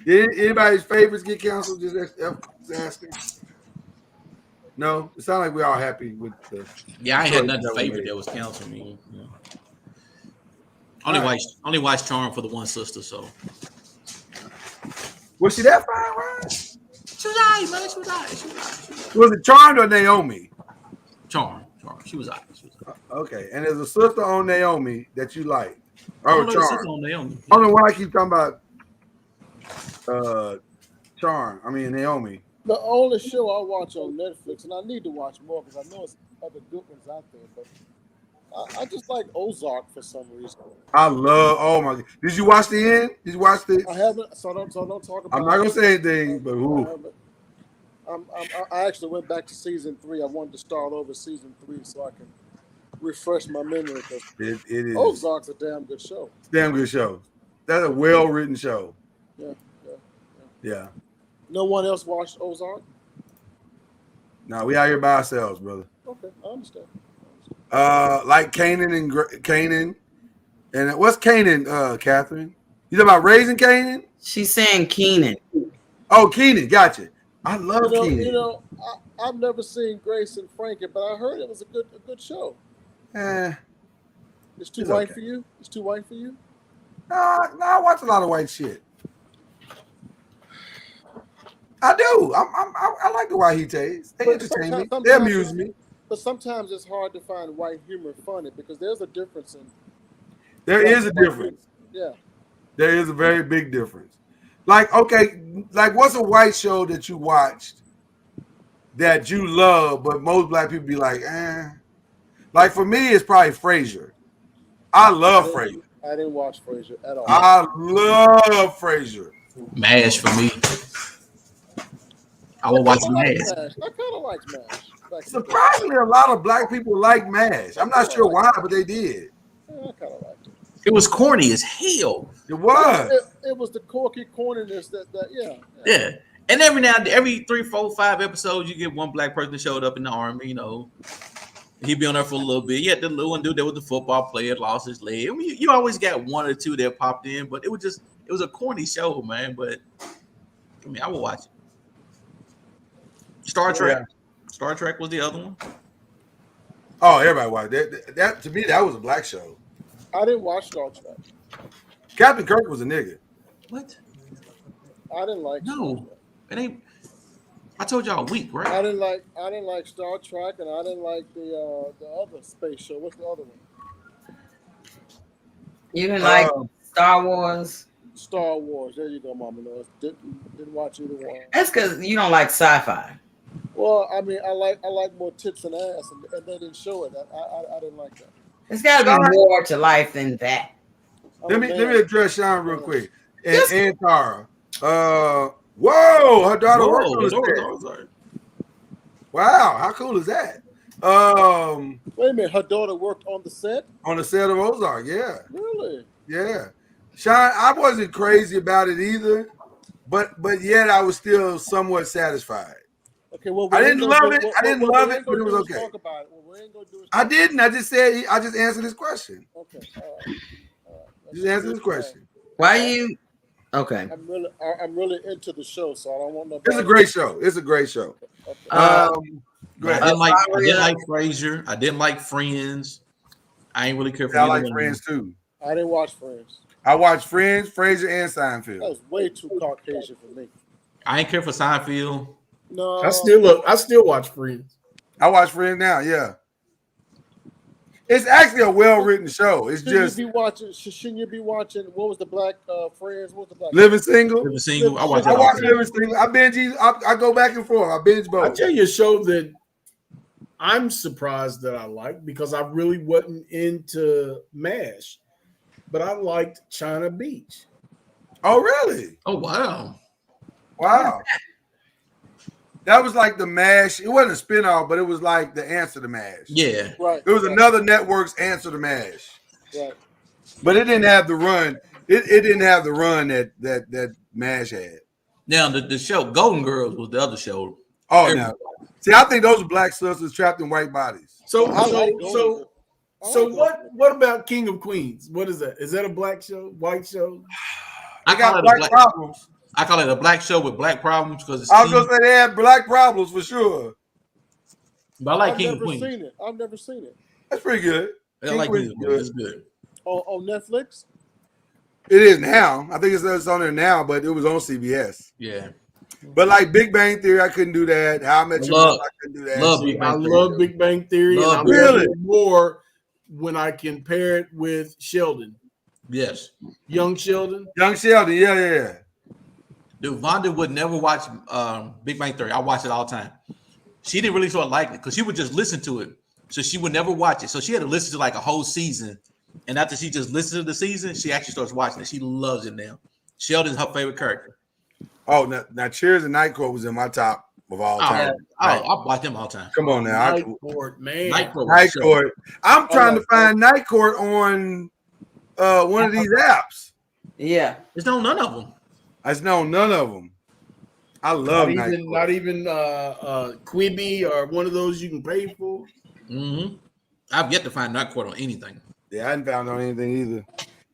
Did anybody's favorites get canceled? Just asking. No, it sounds like we're all happy with the. Yeah, I ain't had nothing favorite that was canceled. Me. Yeah. Only watched Charm for the one sister. So was she that fine, right? She was alright, man. She was alright. Was it Charmed or Naomi? Charm. She was alright. Okay, and there's a sister on Naomi that you like. Oh, Charm. On Naomi. I don't know why I keep talking about Charm. I mean Naomi. The only show I watch on Netflix, and I need to watch more because I know it's other good ones out there, but I just like Ozark for some reason. I love. Oh my God! Did you watch the end? Did you watch the? I haven't. So don't talk about. I'm not gonna say anything, but who? I actually went back to season 3. I wanted to start over season 3 so I can refresh my memory. It is. Ozark's a damn good show. Damn good show. That's a well-written show. Yeah. No one else watched Ozark? No, we out here by ourselves, brother. Okay, I understand. Like Kanan and what's Kanan, Catherine? You talking about Raising Kanan? She's saying Keenan. Oh, Keenan, gotcha. I love Keenan. You know, I've never seen Grace and Frankie, but I heard it was a good show. It's too white for you? It's too white for you? No, I watch a lot of white shit. I do. I like the Wahites. They entertain me. They amuse me. But sometimes it's hard to find white humor funny because there's a difference in. There is a difference. Yeah. There is a very big difference. Like, okay, like what's a white show that you watched that you love, but most black people be like, eh. Like for me, it's probably Frasier. I love Frasier. I didn't watch Frasier at all. I love Frasier. MASH for me. I will watch MASH. I kind of like MASH. Surprisingly, a lot of black people like MASH. I'm not sure why, but they did. I kind of liked it. It was corny as hell. It was. It was the quirky corniness that Yeah. And every 3, 4, 5 episodes, you get one black person that showed up in the army, you know. He'd be on there for a little bit. Yeah, the little one dude that was the football player lost his leg. I mean, you always got one or two that popped in, but it was a corny show, man. But I mean, I will watch it. Star Trek. Star Trek was the other one. Oh, everybody watched that. To me, that was a black show. I didn't watch Star Trek. Captain Kirk was a nigga. What? I didn't like. No, it ain't. I told y'all a week, right? I didn't like Star Trek, and I didn't like the other space show. What's the other one? You didn't like Star Wars? Star Wars. There you go, Mama Noise. Didn't watch either one. That's because you don't like sci-fi. Well, I mean, I like more tits and ass, and they didn't show it. I didn't like that. It's got to be more to life than that. Let me address Sean real quick. And Tara. Whoa, her daughter worked on the set. Wow, how cool is that? Wait a minute, her daughter worked on the set? On the set of Ozark, yeah. Really? Yeah. Sean, I wasn't crazy about it either, but yet I was still somewhat satisfied. Okay, well, I didn't love it. I didn't love it, but it was okay. Talk about it. Well, we ain't gonna do I didn't. I just said I just answered this question. Okay. Just answer this question. Why you? Okay. I'm really into the show, so I don't want no. It's a great show. It's a great show. Okay. I didn't like Frasier. I didn't like Friends. I ain't really care for. I like Friends too. I didn't watch Friends. I watched Friends, Frasier, and Seinfeld. That was way too Caucasian for me. I ain't care for Seinfeld. No, I still watch Friends. I watch Friends now. Yeah, it's actually a well-written show. It's Shouldn't you be watching? What was the black Friends? What was the black? Living Single. Living Single. I watch Living Single. I binge. I go back and forth. I binge both. I'll tell you a show that I'm surprised that I like because I really wasn't into MASH, but I liked China Beach. Oh, really? Oh, wow. Wow. That was like the MASH. It wasn't a spinoff, but it was like the answer to MASH. Yeah. Right. It was another network's answer to MASH. Right. But it didn't have the run. It didn't have the run that MASH had. Now the show Golden Girls was the other show. Oh, now. See, I think those are black sisters trapped in white bodies. So what about King of Queens? What is that? Is that a black show? White show? I got black problems. I call it a black show with black problems because I was gonna say they had black problems for sure. But I like I've King of never Queens. seen it. I've never seen it. That's pretty good. I like King of Queens. It's good. On Netflix? It is now. I think it's on there now, but it was on CBS. Yeah. But like Big Bang Theory, I couldn't do that. How I Met Your Mother, I couldn't do that. I love Big Bang Theory. Love and I Big love Bang. it more when I can pair it with Sheldon. Yes. Young Sheldon. Yeah. Dude, Vonda would never watch Big Bang Theory. I watch it all the time. She didn't really sort of like it because she would just listen to it. So she would never watch it. So she had to listen to like a whole season. And after she just listened to the season, she actually starts watching it. She loves it now. Sheldon's her favorite character. Oh, now Cheers and Night Court was in my top of all time. I watch them all the time. Come on now. Night Court, man. Night Court. Night Court. I'm trying to find Night Court on one of these apps. Yeah. There's none of them. I know none of them. I love Night Court. Not even Quibi or one of those you can pay for. Mm-hmm. I've yet to find Night Court on anything. Yeah, I hadn't found on anything either.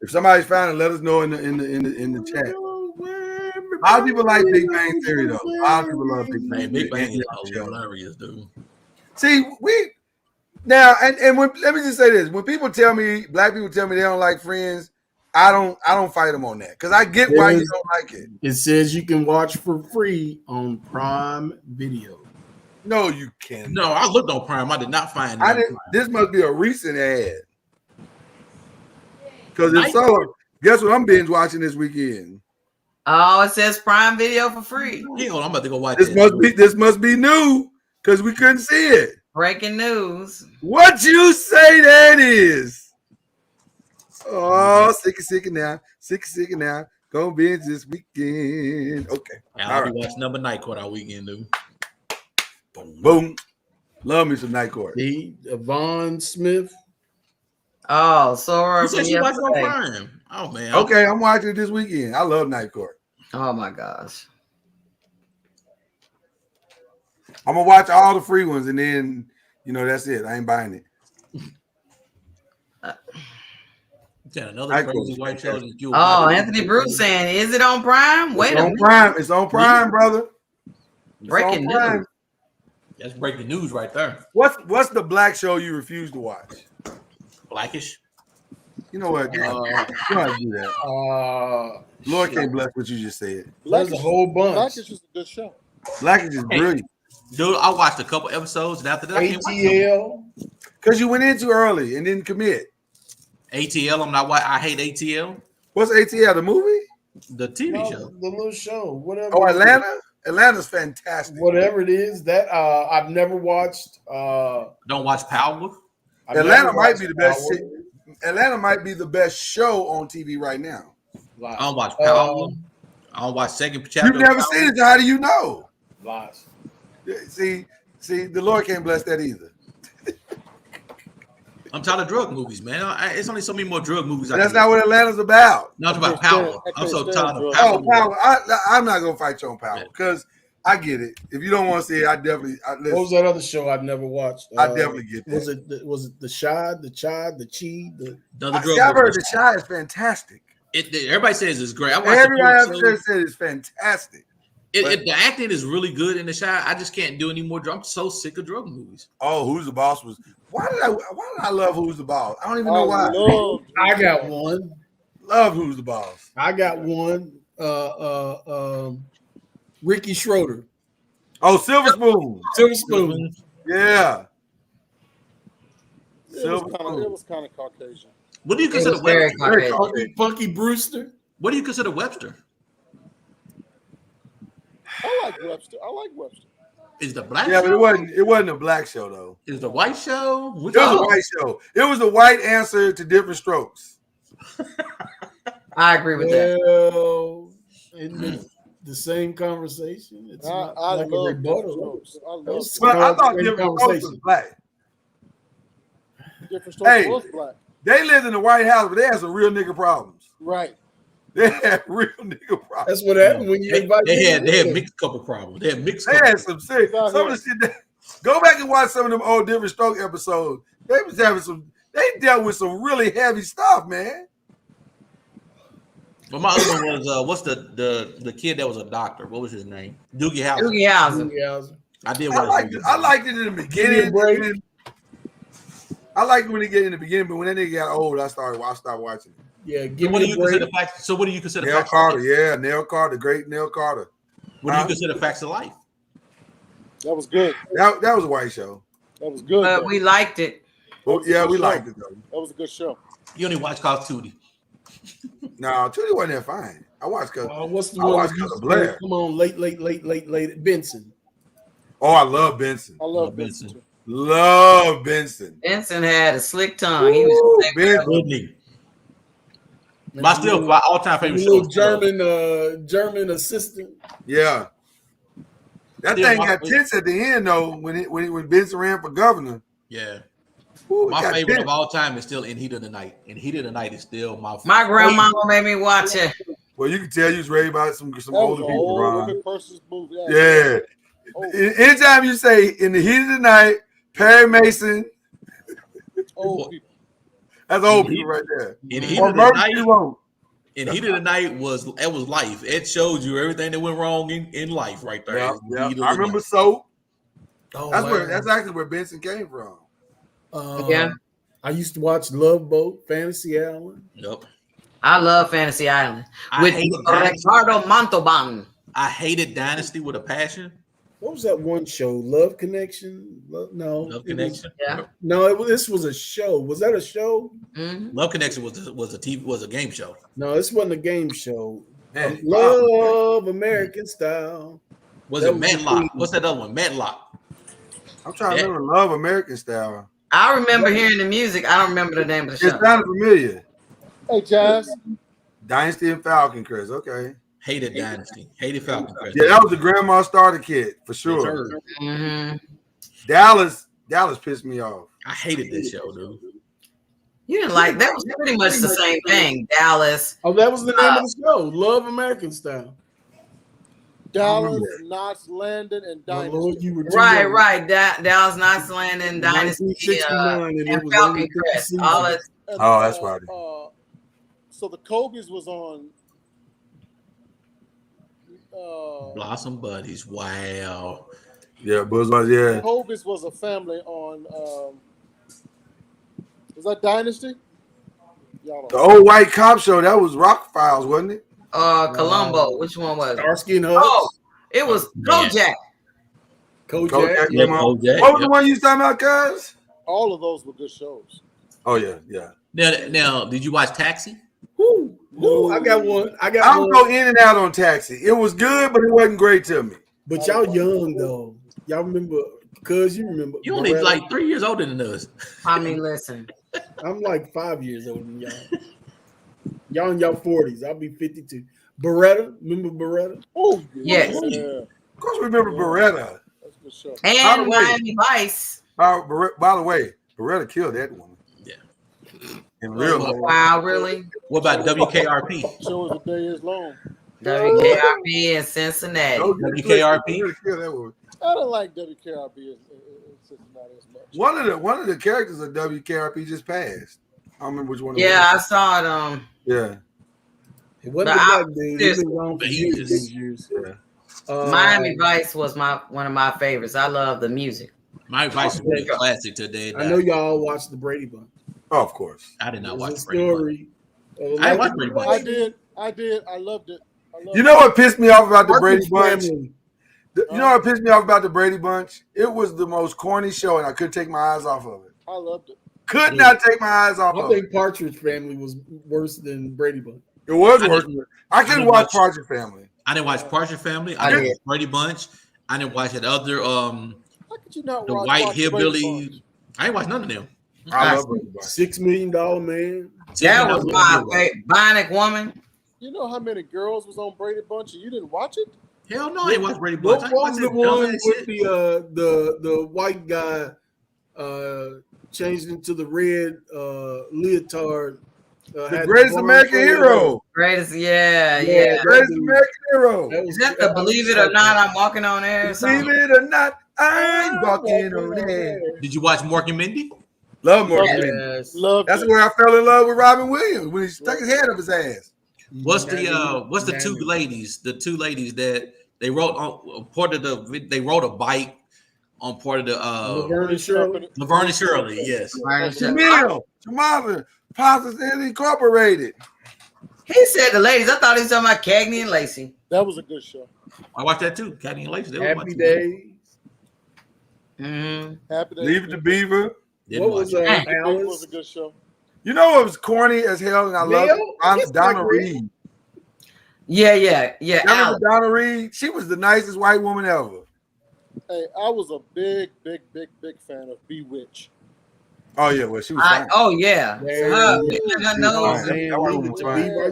If somebody's found it, let us know in the chat. A lot of people like Big Bang Theory though. A lot of people love Big Bang. Big Bang is Theory. hilarious, dude. See, now when let me just say this: when people tell me, black people tell me they don't like Friends, I don't fight them on that because I get why you don't like it. It says you can watch for free on Prime Video. No, you can't. No, I looked on Prime. I did not find it. This must be a recent ad. Because if so, guess what I'm binge watching this weekend? Oh, it says Prime Video for free. Hang on, I'm about to go watch this. This must be new because we couldn't see it. Breaking news. What you say that is? Oh, sick now. Go binge this weekend. Okay. I'll be watching number Night Court all weekend, dude. Boom. Love me some Night Court. Yvonne Smith. Oh, Sora. You said she watched on Prime. Oh man. Okay, I'm watching it this weekend. I love Night Court. Oh my gosh. I'm gonna watch all the free ones and then that's it. I ain't buying it. Another crazy white show. Oh, Anthony Bruce saying, is it on Prime? Wait a minute. It's on Prime, brother. Breaking news. That's breaking news right there. What's the black show you refuse to watch? Blackish. You know what? You gotta do that. Lord can't bless what you just said. There's a whole bunch. Blackish is a good show. Blackish is brilliant. Dude, I watched a couple episodes, and after that, I can't watch ATL. Because you went in too early and didn't commit. ATL. I'm not. I hate ATL. What's ATL? The movie? The TV show. The little show. Whatever. Oh, Atlanta. Atlanta's fantastic. Whatever it is that I've never watched. Don't watch Power. Atlanta might be the best. Atlanta might be the best show on TV right now. I don't watch Power. I don't watch second chapter. You've never seen it, so how do you know? Lies. See, the Lord can't bless that either. I'm tired of drug movies, man. It's only so many more drug movies. That's not what Atlanta's about. Not about Power. I'm so tired of Power. Power. I'm not gonna fight you on Power because I get it. If you don't want to see it, I definitely. What was that other show I've never watched? I definitely get that. Was it the Shad, the Chad, the Chi? I've heard the Shy is fantastic. Everybody says it's great. Everybody I've heard said it's fantastic. The acting is really good in the Shy. I just can't do any more. I'm so sick of drug movies. Oh, Who's the Boss was. Why did I love Who's the Boss? I don't even know why. I got one. Love Who's the Boss. I got one. Ricky Schroeder. Oh, Silver Spoon. Silver Spoon. Yeah. It was kind of Caucasian. What do you consider Webster? Funky Brewster. What do you consider Webster? I like Webster. Is the black? Yeah, show? but it wasn't a black show though. Is the white show? It was a white show. It was the white answer to Different Strokes. I agree with that. Well, isn't the same conversation? It's not like a rebuttal. But I thought Different Strokes was black. Different Strokes was black. They lived in the White House, but they had some real nigga problems. Right. They had real nigga problems. That's what happened when you invite. They had mixed couple problems. They had some serious. Some of the shit. Go back and watch some of them old Different Stroke episodes. They was having some. They dealt with some really heavy stuff, man. But my other one was what's the kid that was a doctor? What was his name? Doogie Howser. Doogie Howser. I did. I liked it in the beginning. I liked it when he get in the beginning, but when that nigga got old, I stopped watching it. Yeah, what do you consider facts? So what do you consider Nell facts? Carter? Yeah, Nell Carter, the great Nell Carter. What do you consider facts of life? That was good. That was a white show. That was good. But we liked it. Well, yeah, we liked it though. That was a good show. You only watch Call of Duty. No, Tootie wasn't that fine. I watched what's the I one? watched Cause Blair. Come on, late. Benson. Oh, I love Benson. I love Benson too. Love Benson. Benson had a slick tongue. He was Benson. My all-time favorite show. German assistant. Yeah. That thing got tense at the end though when Benson ran for governor. Yeah. Ooh, my favorite of all time is still In Heat of the Night. In Heat of the Night is still my favorite. My grandmama made me watch it. Well, you can tell you was raised by some older people, Ron. Movie. Yeah. Anytime you say In the Heat of the Night, Perry Mason. Old people. That's old people right there. In Heat of the Night. In Heat of the Night was life. It showed you everything that went wrong in life right there. Yeah. I remember Soap. That's actually where Benson came from. Yeah. I used to watch Love Boat, Fantasy Island. Yep. I love Fantasy Island with Ricardo Montalban. I hated Dynasty with a passion. What was that one show? Love Connection? Love Connection. This was a show. Was that a show? Mm-hmm. Love Connection was a game show. No, this wasn't a game show. Love American Style. Was it Matlock? What's that other one? Matlock. I'm trying to remember Love American Style. I remember hearing the music. I don't remember the name of the show. It sounded familiar. Hey, Jazz. Dynasty and Falcon Crest. Okay. Hated Dynasty. Hated Falcon Crest. Yeah, that was the grandma starter kit for sure. Mm-hmm. Dallas pissed me off. I hated this show, dude. You didn't like that? Was pretty much the same thing. Dallas. Oh, that was the name of the show. Love American Style. Dallas, Knots Landing, and Dynasty. Right. Dallas, Knots Landing, Dynasty, and Falcon Crest. All that. Oh, that's right. So the Kobe's was on. Blossom Buddies. Wow. Yeah, Bourgeois, yeah. Hovis was a family on. Is that Dynasty? Y'all The don't old white cop show, that was Rock Files, wasn't it? Columbo. Which one was it? Starsky and Hutch. Oh, it was Kojak. Kojak. Yeah, what was the one you was talking about, guys? All of those were good shows. Oh yeah, yeah. Now, did you watch Taxi? Woo, I got one. I don't go in and out on Taxi. It was good, but it wasn't great to me. But y'all young though. Y'all remember? Cause you remember? You only like 3 years older than us. I mean, listen. I'm like 5 years older than y'all. Y'all in y'all 40s. I'll be 52. Beretta, remember Beretta? Oh yes. Yeah. Of course, we remember Beretta. That's a good show. And Miami Vice. By the way, Beretta killed that woman. Yeah. In real life. Wow, really? What about WKRP? Show as the day is long. WKRP in Cincinnati. WKRP. I don't like WKRP in Cincinnati as much. One of the characters of WKRP just passed. I don't remember which one. Yeah, I saw it. Yeah. It wasn't the black dude. He's been gone for years. Yeah. Miami Vice was one of my favorites. I love the music. Miami Vice was a classic today. I know y'all watched the Brady Bunch. Oh, of course. I did not watch the Brady Bunch. I watched Brady Bunch. I did. I loved it. You know what pissed me off about the Brady Bunch? You know what pissed me off about the Brady Bunch? It was the most corny show, and I couldn't take my eyes off of it. I loved it. Could not take my eyes off of it. I think Partridge Family was worse than Brady Bunch. It was worse. I couldn't watch Partridge Family. I didn't watch Partridge Family. I didn't watch Brady Bunch. I didn't watch that other How could you not the watch white Brady hillbilly. Bunch? I ain't watched none of them. I love Brady Bunch. $6 Million Man. That was my favorite. Bionic Woman. You know how many girls was on Brady Bunch and you didn't watch it? Hell no, I ain't watched Brady Bunch. What was the one with the white guy changed into the red leotard? The Greatest American Hero. Greatest, yeah. Greatest American Hero. Is that the Believe It or Not, I'm Walking on Air? Believe it or not, I'm walking on air. Did you watch Mork and Mindy? Love Mork and Mindy. That's where I fell in love with Robin Williams when he stuck his head up his ass. What's the two ladies? The two ladies that they wrote on part of they wrote a bite on part of the Laverne and Shirley. Laverne and Shirley, yes. Jamala, Possums Incorporated. He said the ladies. I thought he was talking about Cagney and Lacey. That was a good show. I watched that too. Cagney and Lacey. Happy Days. Happy Days. Leave It to Beaver. What was It Alice? was a good show. You know what was corny as hell, and I love Donna Reed. Yeah. Remember Donna Reed? She was the nicest white woman ever. Hey, I was a big fan of Bewitched. Oh yeah, well she was fine. Oh yeah. I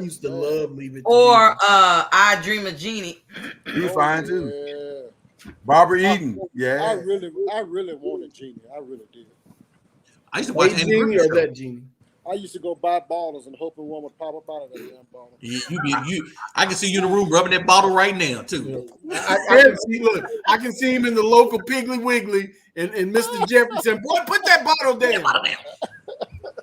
used to love Leave It to Or Beaver. I Dream of Jeannie. She was fine too. Yeah. Barbara Eden. Yeah. I really wanted Jeannie. I really did. I used to watch Andy Genie Griffith or Show. that Genie? I used to go buy bottles and hope one would pop up out of that damn bottle. I can see you in the room rubbing that bottle right now too. I can see him in the local Piggly Wiggly and Mr. Jefferson. Boy, put that bottle down.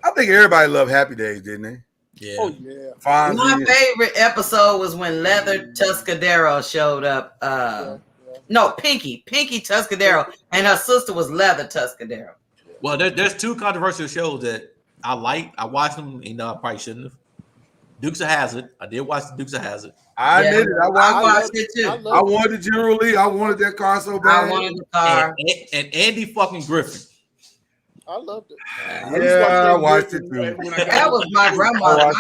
I think everybody loved Happy Days, didn't they? Yeah. Oh yeah. Fonzie. My favorite episode was when Leather Tuscadero showed up. No, Pinky Tuscadero, and her sister was Leather Tuscadero. Well, there's two controversial shows that I like. I watched them. I probably shouldn't have. Dukes of Hazzard. I did watch the Dukes of Hazzard. I admit it. I watched it too. I wanted General Lee. I wanted that car so bad. I wanted the car. And Andy fucking Griffin. I loved it. I watched it too. That was my grandmother.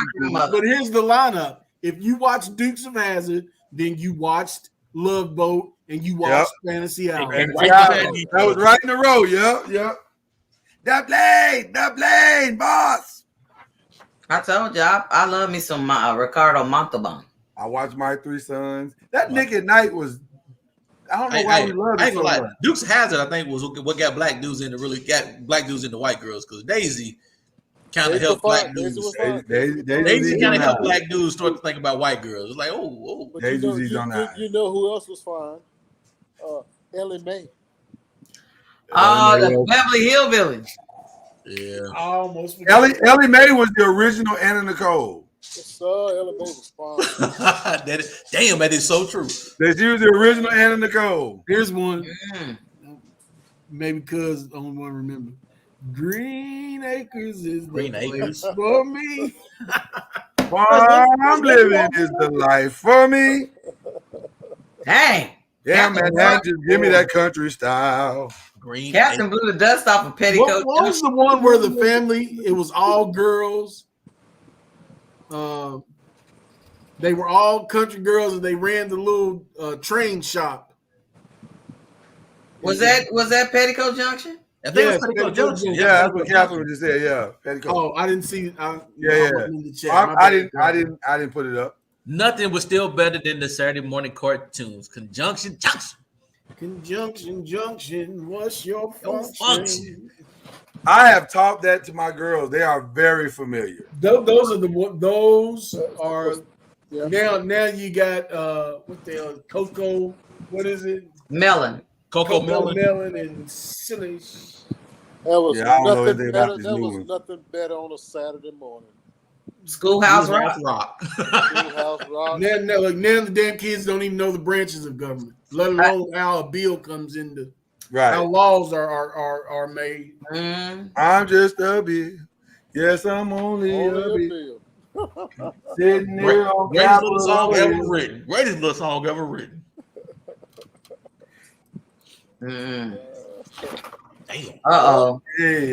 But here's the lineup. If you watch Dukes of Hazzard, then you watched Love Boat and you watched Fantasy Hour. That was right in a row. Yep. The plane, boss. I told you, I love me some Ricardo Montalban. I watched My Three Sons. That Nick at Night was. I don't know why we love it so much. Dukes of Hazzard, I think, was what got black dudes into white girls, because Daisy kind of helped black dudes. Daisy kind of helped black dudes start to think about white girls. It's like, oh. Daisy's on that. You know who else was fine? Ellie Mae. Oh, the Beverly Hillbillies. Yeah. Almost. Ellie Mae was the original Anna Nicole. Ellie Mae was fine. Damn, that is so true. She was the original Anna Nicole. Here's one. maybe because the only one remember. Green Acres is Green the Acres. place for me. Farm living is the life for me. Dang. Yeah, Captain man, just give me that country style. Green Captain blew the dust off of Petticoat. What was the one where the family, it was all girls? They were all country girls and they ran the little train shop. Was that Petticoat Junction? I think it was Petticoat Junction. Yeah, that's what Catherine just said. Yeah, Petticoat. Oh, I didn't see. Yeah. In the chat. I didn't put it up. Nothing was still better than the Saturday morning cartoons. Conjunction Junction. Conjunction Junction. What's your function? I have taught that to my girls. They are very familiar. Those are now you got what the hell, cocoa, what is it? Melon. Cocoa melon and silly. That was I don't know nothing anything better. about this That new was one. nothing better on a Saturday morning. Schoolhouse Rock. Schoolhouse Rock. Now the damn kids don't even know the branches of government, let alone how a bill comes into how laws are made. I'm just a bill. Yes, I'm only a bill. Sitting here on Greatest little song ever written. Greatest little song ever written. Damn. Hey,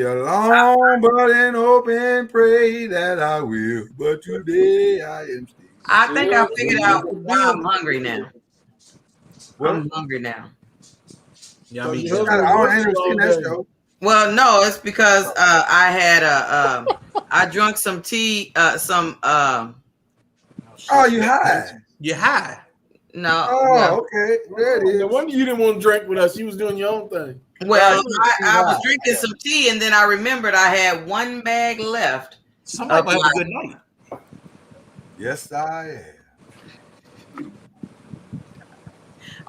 along, but in hope and pray that I will. But today I am still. I think I figured out why I'm hungry now. I'm hungry now. Yeah, I mean, I ain't never seen that show. Well, no, it's because I had I drunk some tea, Oh, you high? You high? No. Oh, okay. There it is. No wonder you didn't want to drink with us. You was doing your own thing. Well, I was drinking some tea, and then I remembered I had one bag left. Somebody might have a good night. Yes, I am.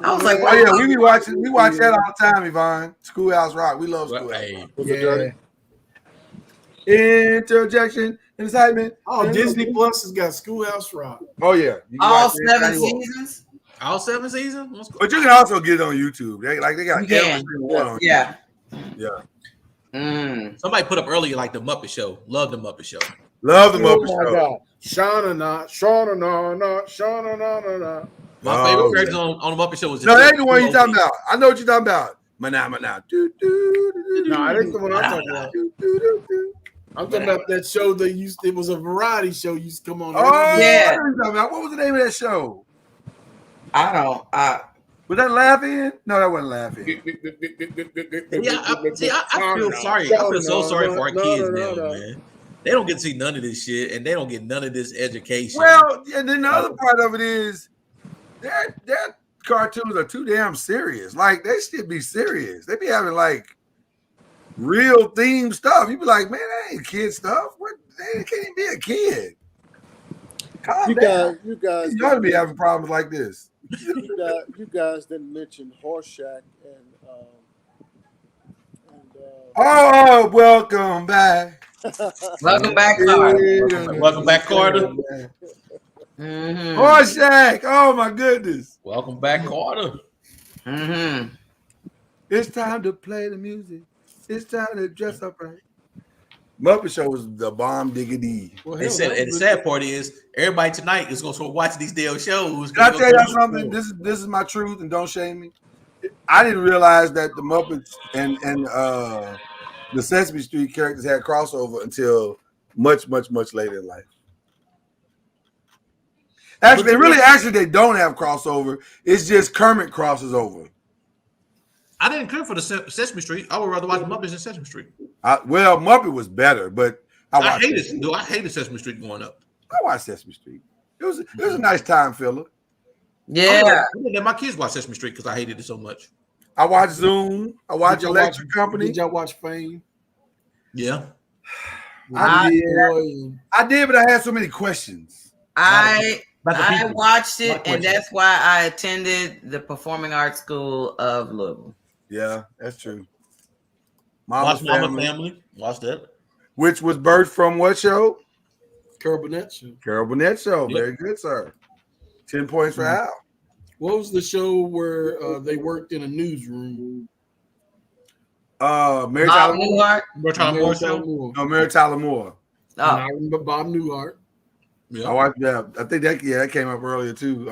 I was like, oh yeah, we watch that all the time, Yvonne. Schoolhouse Rock. We love Schoolhouse Rock. Yeah. Interjection, incitement. Oh, Disney Plus has got Schoolhouse Rock. Oh yeah. All 7 seasons. All 7 seasons? But you can also get it on YouTube. They got every single one on YouTube. Yeah. Somebody put up earlier like the Muppet Show. Love the Muppet Show. Love the Muppet Show. Shauna. My favorite character on the Muppet Show was no, that's the one you talking about. I know what you're talking about. Mana. No, that's the one I'm talking about. I'm talking about that show that it was a variety show used to come on. Oh yeah. What was the name of that show? I don't. Was that Laughing? No, that wasn't Laughing. Yeah, I feel sorry. I feel so sorry for our kids now, man. They don't get to see none of this shit, and they don't get none of this education. Well, and then the other part of it is their cartoons are too damn serious. Like they should be serious. They be having like real theme stuff. You be like, man, that ain't kid stuff. What? They can't even be a kid. Calm down. You guys ought to be having problems like this. You guys didn't mention Horseshack and oh, welcome back. Welcome back, Carter. Welcome back, Carter. Horseshack. Oh my goodness. Welcome back, Carter. It's time to play the music. It's time to dress up right. Muppet Show was the bomb diggity. Well, and the sad part is everybody tonight is going to start watching these damn shows. Can I tell y'all something? This is my truth, and don't shame me. I didn't realize that the Muppets and the Sesame Street characters had crossover until much later in life. Actually, they don't have crossover. It's just Kermit crosses over. I didn't care for the Sesame Street. I would rather watch Muppets than Sesame Street. Well, Muppet was better, but I hated Sesame Street growing up. I watched Sesame Street. It was a nice time filler. Yeah. I didn't let my kids watch Sesame Street because I hated it so much. I watched Zoom. I watched Electric Company. Did y'all watch Fame? Yeah. I did, but I had so many questions. I watched it, and that's why I attended the Performing Arts School of Louisville. Yeah, that's true. Mama Family. Watch that. Which was birthed from what show? Carol Burnett Show. Carol Burnett Show. Yep. Very good, sir. 10 points for Al. What was the show where they worked in a newsroom? Mary Bob Tyler Moore. Newhart. Mary Tyler Moore Mary show. Tyler Moore. No, Mary Tyler Moore. And I remember Bob Newhart. Yeah. I watched that. I think that came up earlier too.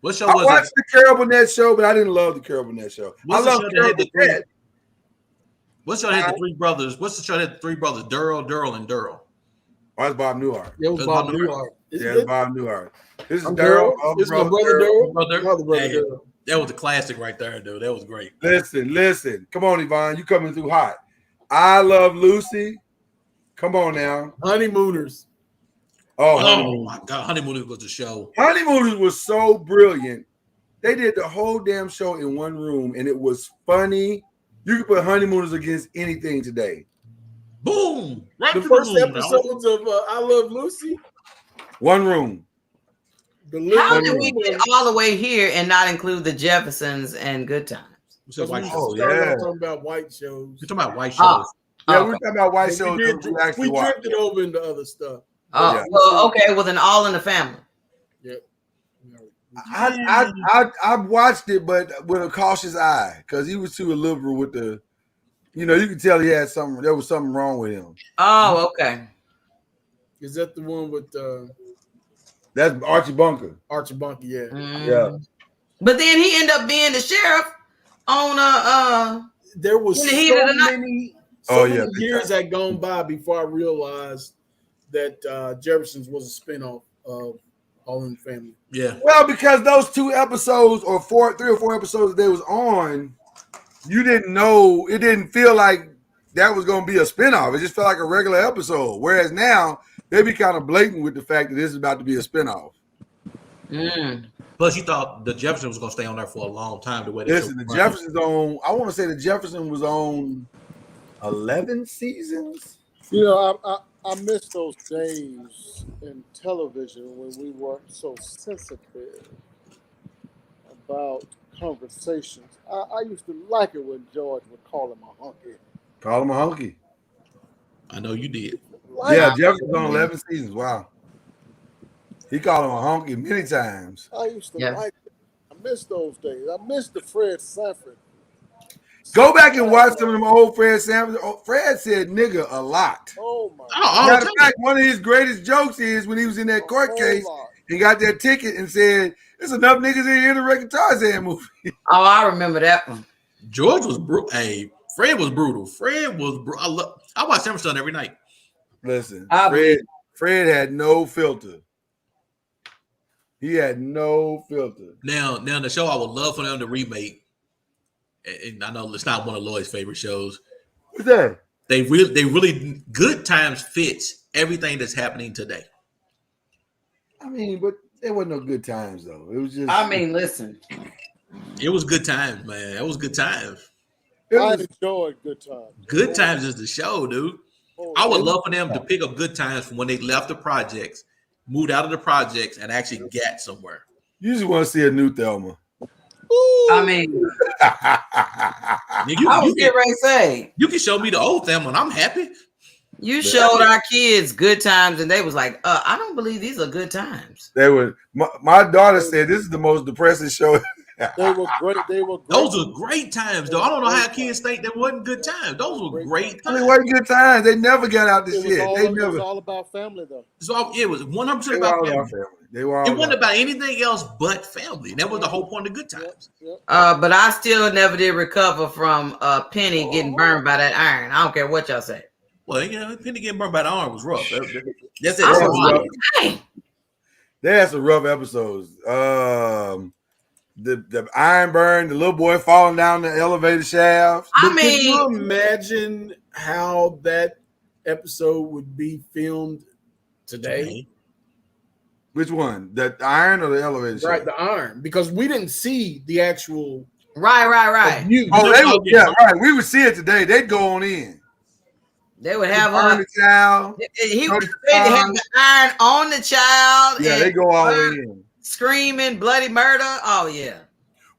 What show I was watched it? the Carol Burnett show, but I didn't love the Carol Burnett show. What's I the love show that Carol had the Burnett. What's the show that had the three brothers? What's the show that had the three brothers? Daryl, and Daryl. Oh, that's Bob Newhart. It was Bob Newhart. Yeah, it's Bob Newhart. This is I'm Daryl. This is my brother Daryl. Brother. Another brother Hey, Daryl. that was a classic right there, dude. That was great. Listen. Come on, Yvonne. You coming through hot. I Love Lucy. Come on now. Honeymooners. Oh, My God. Honeymooners was the show. Honeymooners was so brilliant. They did the whole damn show in one room, and it was funny. You could put Honeymooners against anything today. Boom. Right The to first moon, episodes of I Love Lucy. One room. How did we get all the way here and not include the Jeffersons and Good Times? Talking about white shows. You're talking about white shows. Yeah, we're talking about white shows. We drifted over into other stuff. Well, okay. Well, then All in the Family. Yep. I watched it, but with a cautious eye, because he was too liberal with the, you could tell he had something. There was something wrong with him. Oh, okay. Is that the one with That's Archie Bunker. Archie Bunker? Yeah. Yeah. But then he ended up being the sheriff on There was in the heat of the night. many yeah, years had gone by before I realized that Jeffersons was a spinoff of All in the Family. Yeah. Well, because those 2 episodes or 3 or 4 episodes that they was on, you didn't know. It didn't feel like that was going to be a spinoff. It just felt like a regular episode. Whereas now they be kind of blatant with the fact that this is about to be a spinoff. Plus, you thought the Jefferson was going to stay on there for a long time. The way Listen, the Jeffersons on. I want to say the Jefferson was on 11 seasons. I miss those days in television when we weren't so sensitive about conversations. I used to like it when George would call him a hunky. Call him a hunky. I know you did. Yeah, Jefferson's on 11 seasons. Wow. He called him a honky many times. I used to like it. I miss those days. I miss the Fred Sanford. Go back and watch some of them old Fred Sanford. Fred said nigga a lot. Oh my Matter of fact, one of his greatest jokes is when he was in that court case and got that ticket and said, "There's enough niggas in here to wreck a Tarzan movie." Oh, I remember that one. George was brutal. Hey, Fred was brutal. Fred was brutal. I watch Emerson every night. Listen, Fred had no filter. He had no filter. Now the show I would love for them to remake, and I know it's not one of Lloyd's favorite shows. What's that? They really Good Times fits everything that's happening today. I mean, but there wasn't no good times though. It was just. I mean, listen. It was Good Times, man. It was Good Times. I enjoyed Good Times. Good Times is the show, dude. I would love for them to pick up Good Times from when they left the projects, moved out of the projects, and actually got somewhere. You just want to see a new Thelma. I mean, I was getting ready to say, you can show me the old Thelma, and I'm happy. You showed our kids Good Times, and they was like, I don't believe these are good times. They were. My daughter said this is the most depressing show. They were great. Those were great times, though. I don't know how kids think they wasn't good times. Those were great times. They weren't good times. They never got out this shit. It was all about family, though. So it was 100% about family. They were all it wasn't about anything else but family. That was the whole point of Good Times. But I still never did recover from Penny getting burned by that iron. I don't care what y'all say. Well, Penny getting burned by the arm was rough. That's it. They had some rough episodes. The iron burn, the little boy falling down the elevator shaft. Can you imagine how that episode would be filmed today? Which one? The iron or the elevator shaft? Right, the iron. Because we didn't see the actual Right. abuse. Oh, they would, yeah, right. We would see it today. They'd go on in. They would have the child. He would have the iron on the child. Yeah, they go all in. Screaming, bloody murder. Oh, yeah.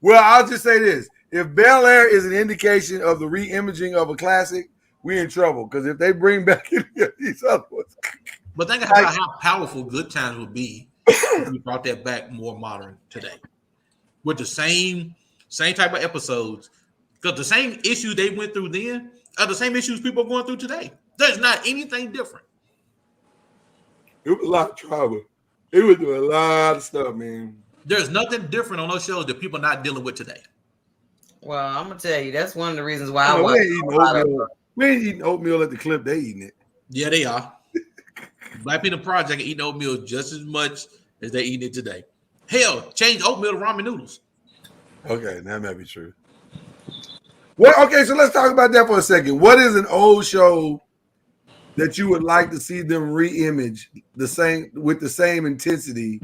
Well, I'll just say this. If Bel Air is an indication of the re-imaging of a classic, we're in trouble. Because if they bring back these other ones. But think about how powerful Good Times would be if we brought that back more modern today. With the same type of episodes. Because the same issues they went through then are the same issues people are going through today. There's not anything different. It was a lot of trauma. It was doing a lot of stuff, man. There's nothing different on those shows that people are not dealing with today. Well, I'm gonna tell you, that's one of the reasons why I we watch. ain't eating oatmeal. We ain't eating oatmeal at the clip. They eating it. Yeah, they are. Black People Project eating oatmeal just as much as they eating it today. Hell, change oatmeal to ramen noodles. Okay, that might be true. Well, okay, so let's talk about that for a second. What is an old show that you would like to see them re-image the same with the same intensity,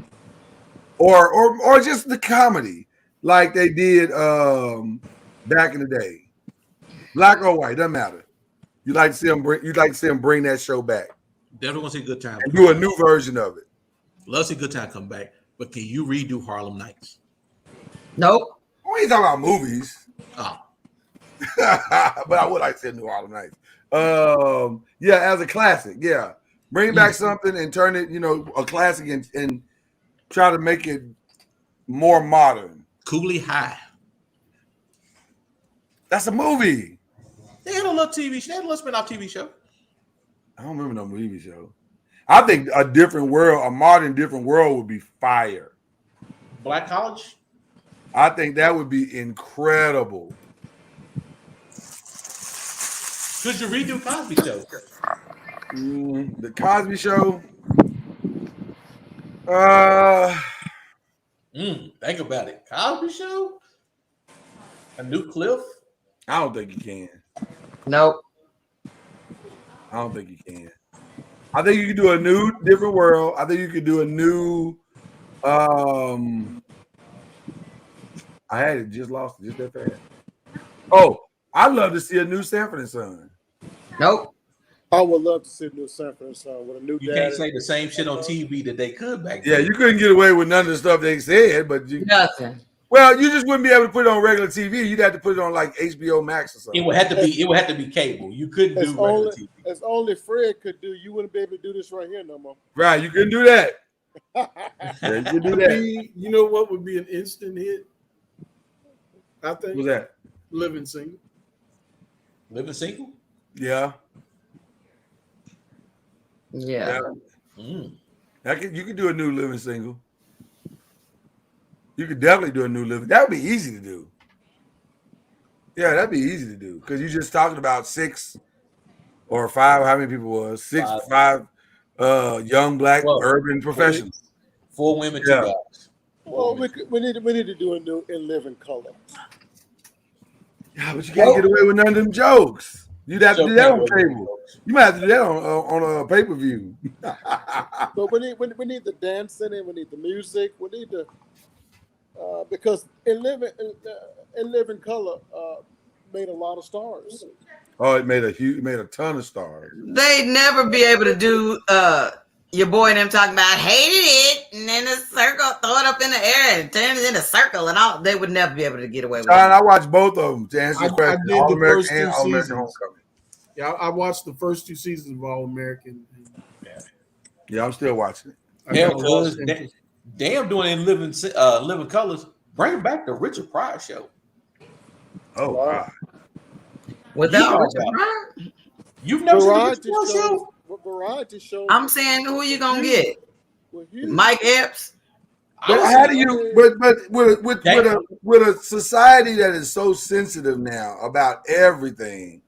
or just the comedy like they did back in the day? Black or white, doesn't matter. You'd like to see them bring that show back. Definitely want to see Good Time and do a new version of it. Love to see Good Time come back, but can you redo Harlem Nights? Nope. We ain't talking about movies. Oh. But I would like to see a new Harlem Nights. Yeah, as a classic. Yeah, bring back something and turn it, a classic and try to make it more modern. Cooley High. That's a movie. They had a little TV show. They had a little spin-off TV show. I don't remember no movie show. I think a modern different world would be fire. Black College. I think that would be incredible. Could you redo Cosby Show? The Cosby Show. Think about it. Cosby Show? A new Cliff? I don't think you can. Nope. I don't think you can. I think you could do a new, different world. I think you could do a new. I had it, just lost it, just that fast. Oh, I'd love to see a new Sanford and Son. Nope. I would love to see a new Sanford and Son with a new. You can't say the same shit on TV that they could back then. Yeah, you couldn't get away with none of the stuff they said, but nothing. Well, you just wouldn't be able to put it on regular TV. You'd have to put it on like HBO Max or something. It would have to be cable. You couldn't do regular TV. As only Fred could do. You wouldn't be able to do this right here no more. Right, you couldn't do that. Yeah, you could do that. You know what would be an instant hit? I think. What's that? Living Single. Living Single? Yeah. Yeah. You could do a new Living Single. You could definitely do a new Living. That would be easy to do. Yeah, that'd be easy to do because you're just talking about 6 or 5. How many people was 5 young black urban professionals? 4 women, 2 guys. Well, we need to do a new In Living Color. Yeah, but you can't get away with none of them jokes. You'd have to do that on cable. You might have to do that on a pay-per-view. But we need the dancing and we need the music. We need the because In Living Color made a lot of stars. Oh, it made a ton of stars. They'd never be able to do your boy and them talking about hated it and then a circle, throw it up in the air and turn it in a circle and all. They would never be able to get away with it. I watched both of them to answer your question. I did the first 2 All American seasons. Homecoming. Yeah, I watched the first 2 seasons of All American. Yeah, I'm still watching it. Damn, doing in Living Colors. Bring back the Richard Pryor show. Oh wow! Without Richard Pryor, you've never seen the Richard Pryor show? Variety show. I'm saying, who you gonna get? Mike Epps. But how do you? But with a society that is so sensitive now about everything,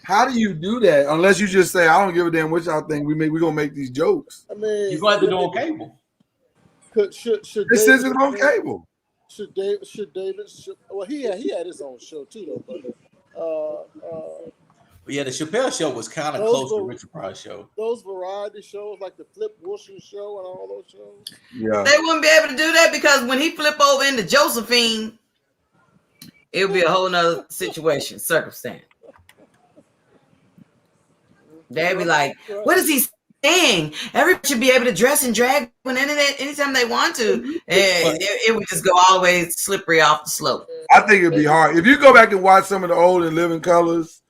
how do you do that? Unless you just say, "I don't give a damn what y'all think. We're gonna make these jokes." I mean, you're going to do it on cable. Should it's sensitive on cable. Should David? Well, he had his own show too, though. But yeah, the Chappelle show was kind of close to Richard Pryor's show. Those variety shows, like the Flip Wilson show and all those shows. Yeah, they wouldn't be able to do that because when he flip over into Josephine, it would be a whole nother situation, circumstance. They'd be like, "What is he saying? Everybody should be able to dress and drag anytime they want to." And it would just go all the way slippery off the slope. I think it'd be hard if you go back and watch some of the old and Living Colors.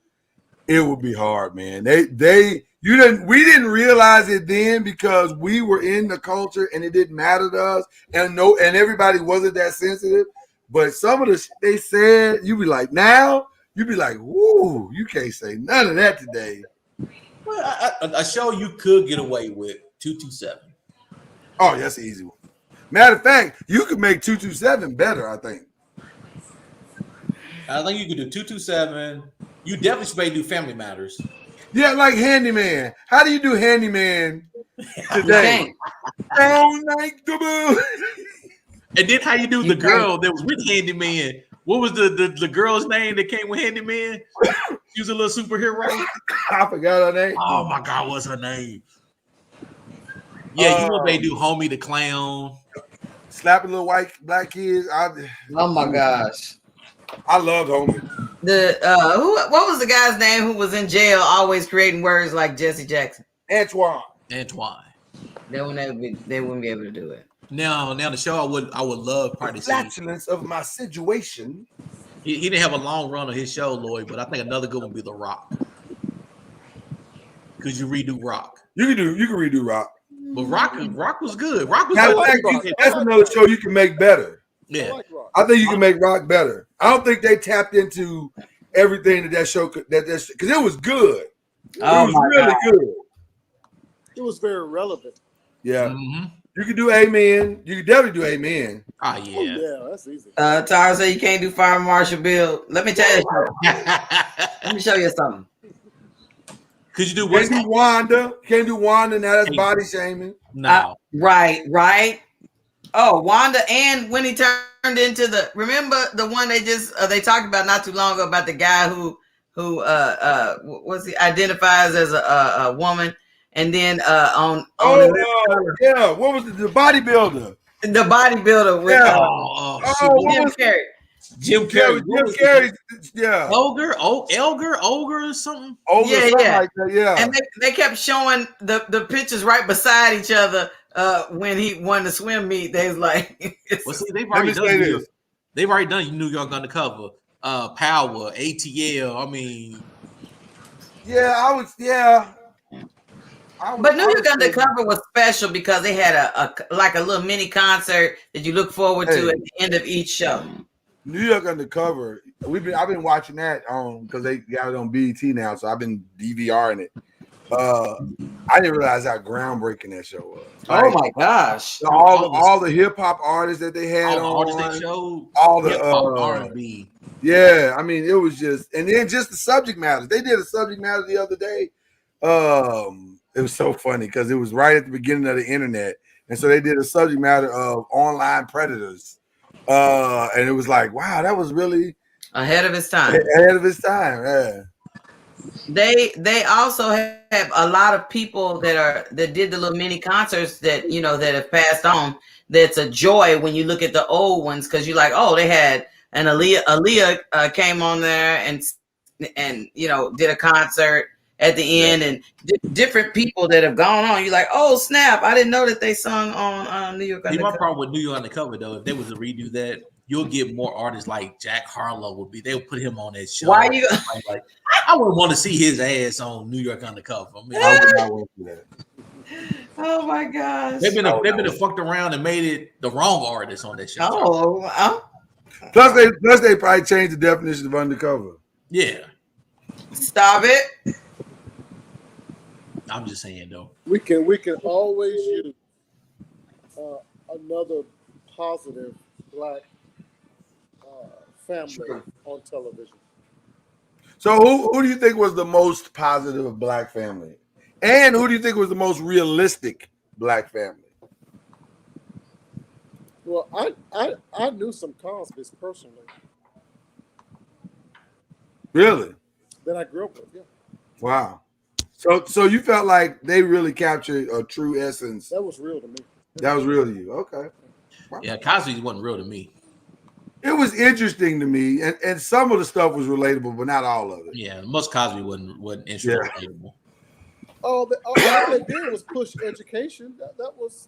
It would be hard, man. We didn't realize it then because we were in the culture and it didn't matter to us, and everybody wasn't that sensitive. But some of the they said, you be like, now you'd be like, "Woo, you can't say none of that today." Well, a show you could get away with 227. Oh, that's an easy one. Matter of fact, you could make 227 better. I think you could do 227. You definitely should do Family Matters. Yeah, like Handyman. How do you do Handyman today? All night the moon. And then how you do the girl that was with Handyman? What was the girl's name that came with Handyman? She was a little superhero. I forgot her name. Oh my God, what's her name? Yeah, you know they do Homie the Clown. Slapping little black kids. Oh my gosh. I loved Homie. What was the guy's name who was in jail always creating words like Jesse Jackson? Antoine. They wouldn't be able to do it. Now the show I would love probably see. Flatulence of my situation. He didn't have a long run on his show, Lloyd, but I think another good one would be The Rock. Could you redo Rock? You can redo Rock. But Rock was good. Rock was good. That's another show you can make better. Yeah. I think you can make Rock better. I don't think they tapped into everything that show could because it was good. It was really good. It was very relevant. Yeah. You can do Amen. You can definitely do Amen. Oh yeah. Yeah, that's easy. Tara said you can't do Fire Marshal Bill. Let me tell you something. Let me show you something. Could you do Can't do Wanda? Can't do Wanda now. That's body shaming. No. Right. Oh, Wanda, and when he turned into remember the one they talked about not too long ago about the guy who identifies as a woman, and then what was the bodybuilder? The bodybuilder with Jim Carrey. Jim Carrey, yeah. Elger or something. Yeah. Like that, yeah. And they kept showing the pictures right beside each other when he won the swim meet. They was like, well, see, they've already done New York Undercover, Power, ATL. I mean, but New York Undercover was special because they had a little mini concert that you look forward to at the end of each show. New York Undercover. I've been watching that because they got it on BET now, so I've been DVRing it. I didn't realize how groundbreaking that show was. Oh my gosh! All the hip hop artists that they had on, all the R&B. Yeah, I mean it was just, and then just the subject matter. They did a subject matter the other day. It was so funny because it was right at the beginning of the internet, and so they did a subject matter of online predators. And it was like, wow, that was really ahead of its time. Yeah. They also have a lot of people that did the little mini concerts that that have passed on. That's a joy when you look at the old ones because you're like, oh, they had an Aaliyah came on there and did a concert at the end, and different people that have gone on. You're like, oh snap! I didn't know that they sung on New York Undercover. My problem with New York Undercover though, if they was to redo that, you'll get more artists like Jack Harlow they would put him on that show. Why you? Like, I wouldn't want to see his ass on New York Undercover. I mean, I would not want to do that. Oh my gosh! They've been fucked around and made it the wrong artist on that show. Plus they probably changed the definition of undercover. Yeah. Stop it. I'm just saying though. We can always use another positive black family on television. So who do you think was the most positive black family? And who do you think was the most realistic black family? Well, I knew some Cosby's personally. Really? That I grew up with, yeah. Wow. So you felt like they really captured a true essence. That was real to me. That was real to you. Okay. Wow. Yeah, Cosby wasn't real to me. It was interesting to me, and some of the stuff was relatable, but not all of it. Yeah, most Cosby wasn't relatable. All they did was push education. That was.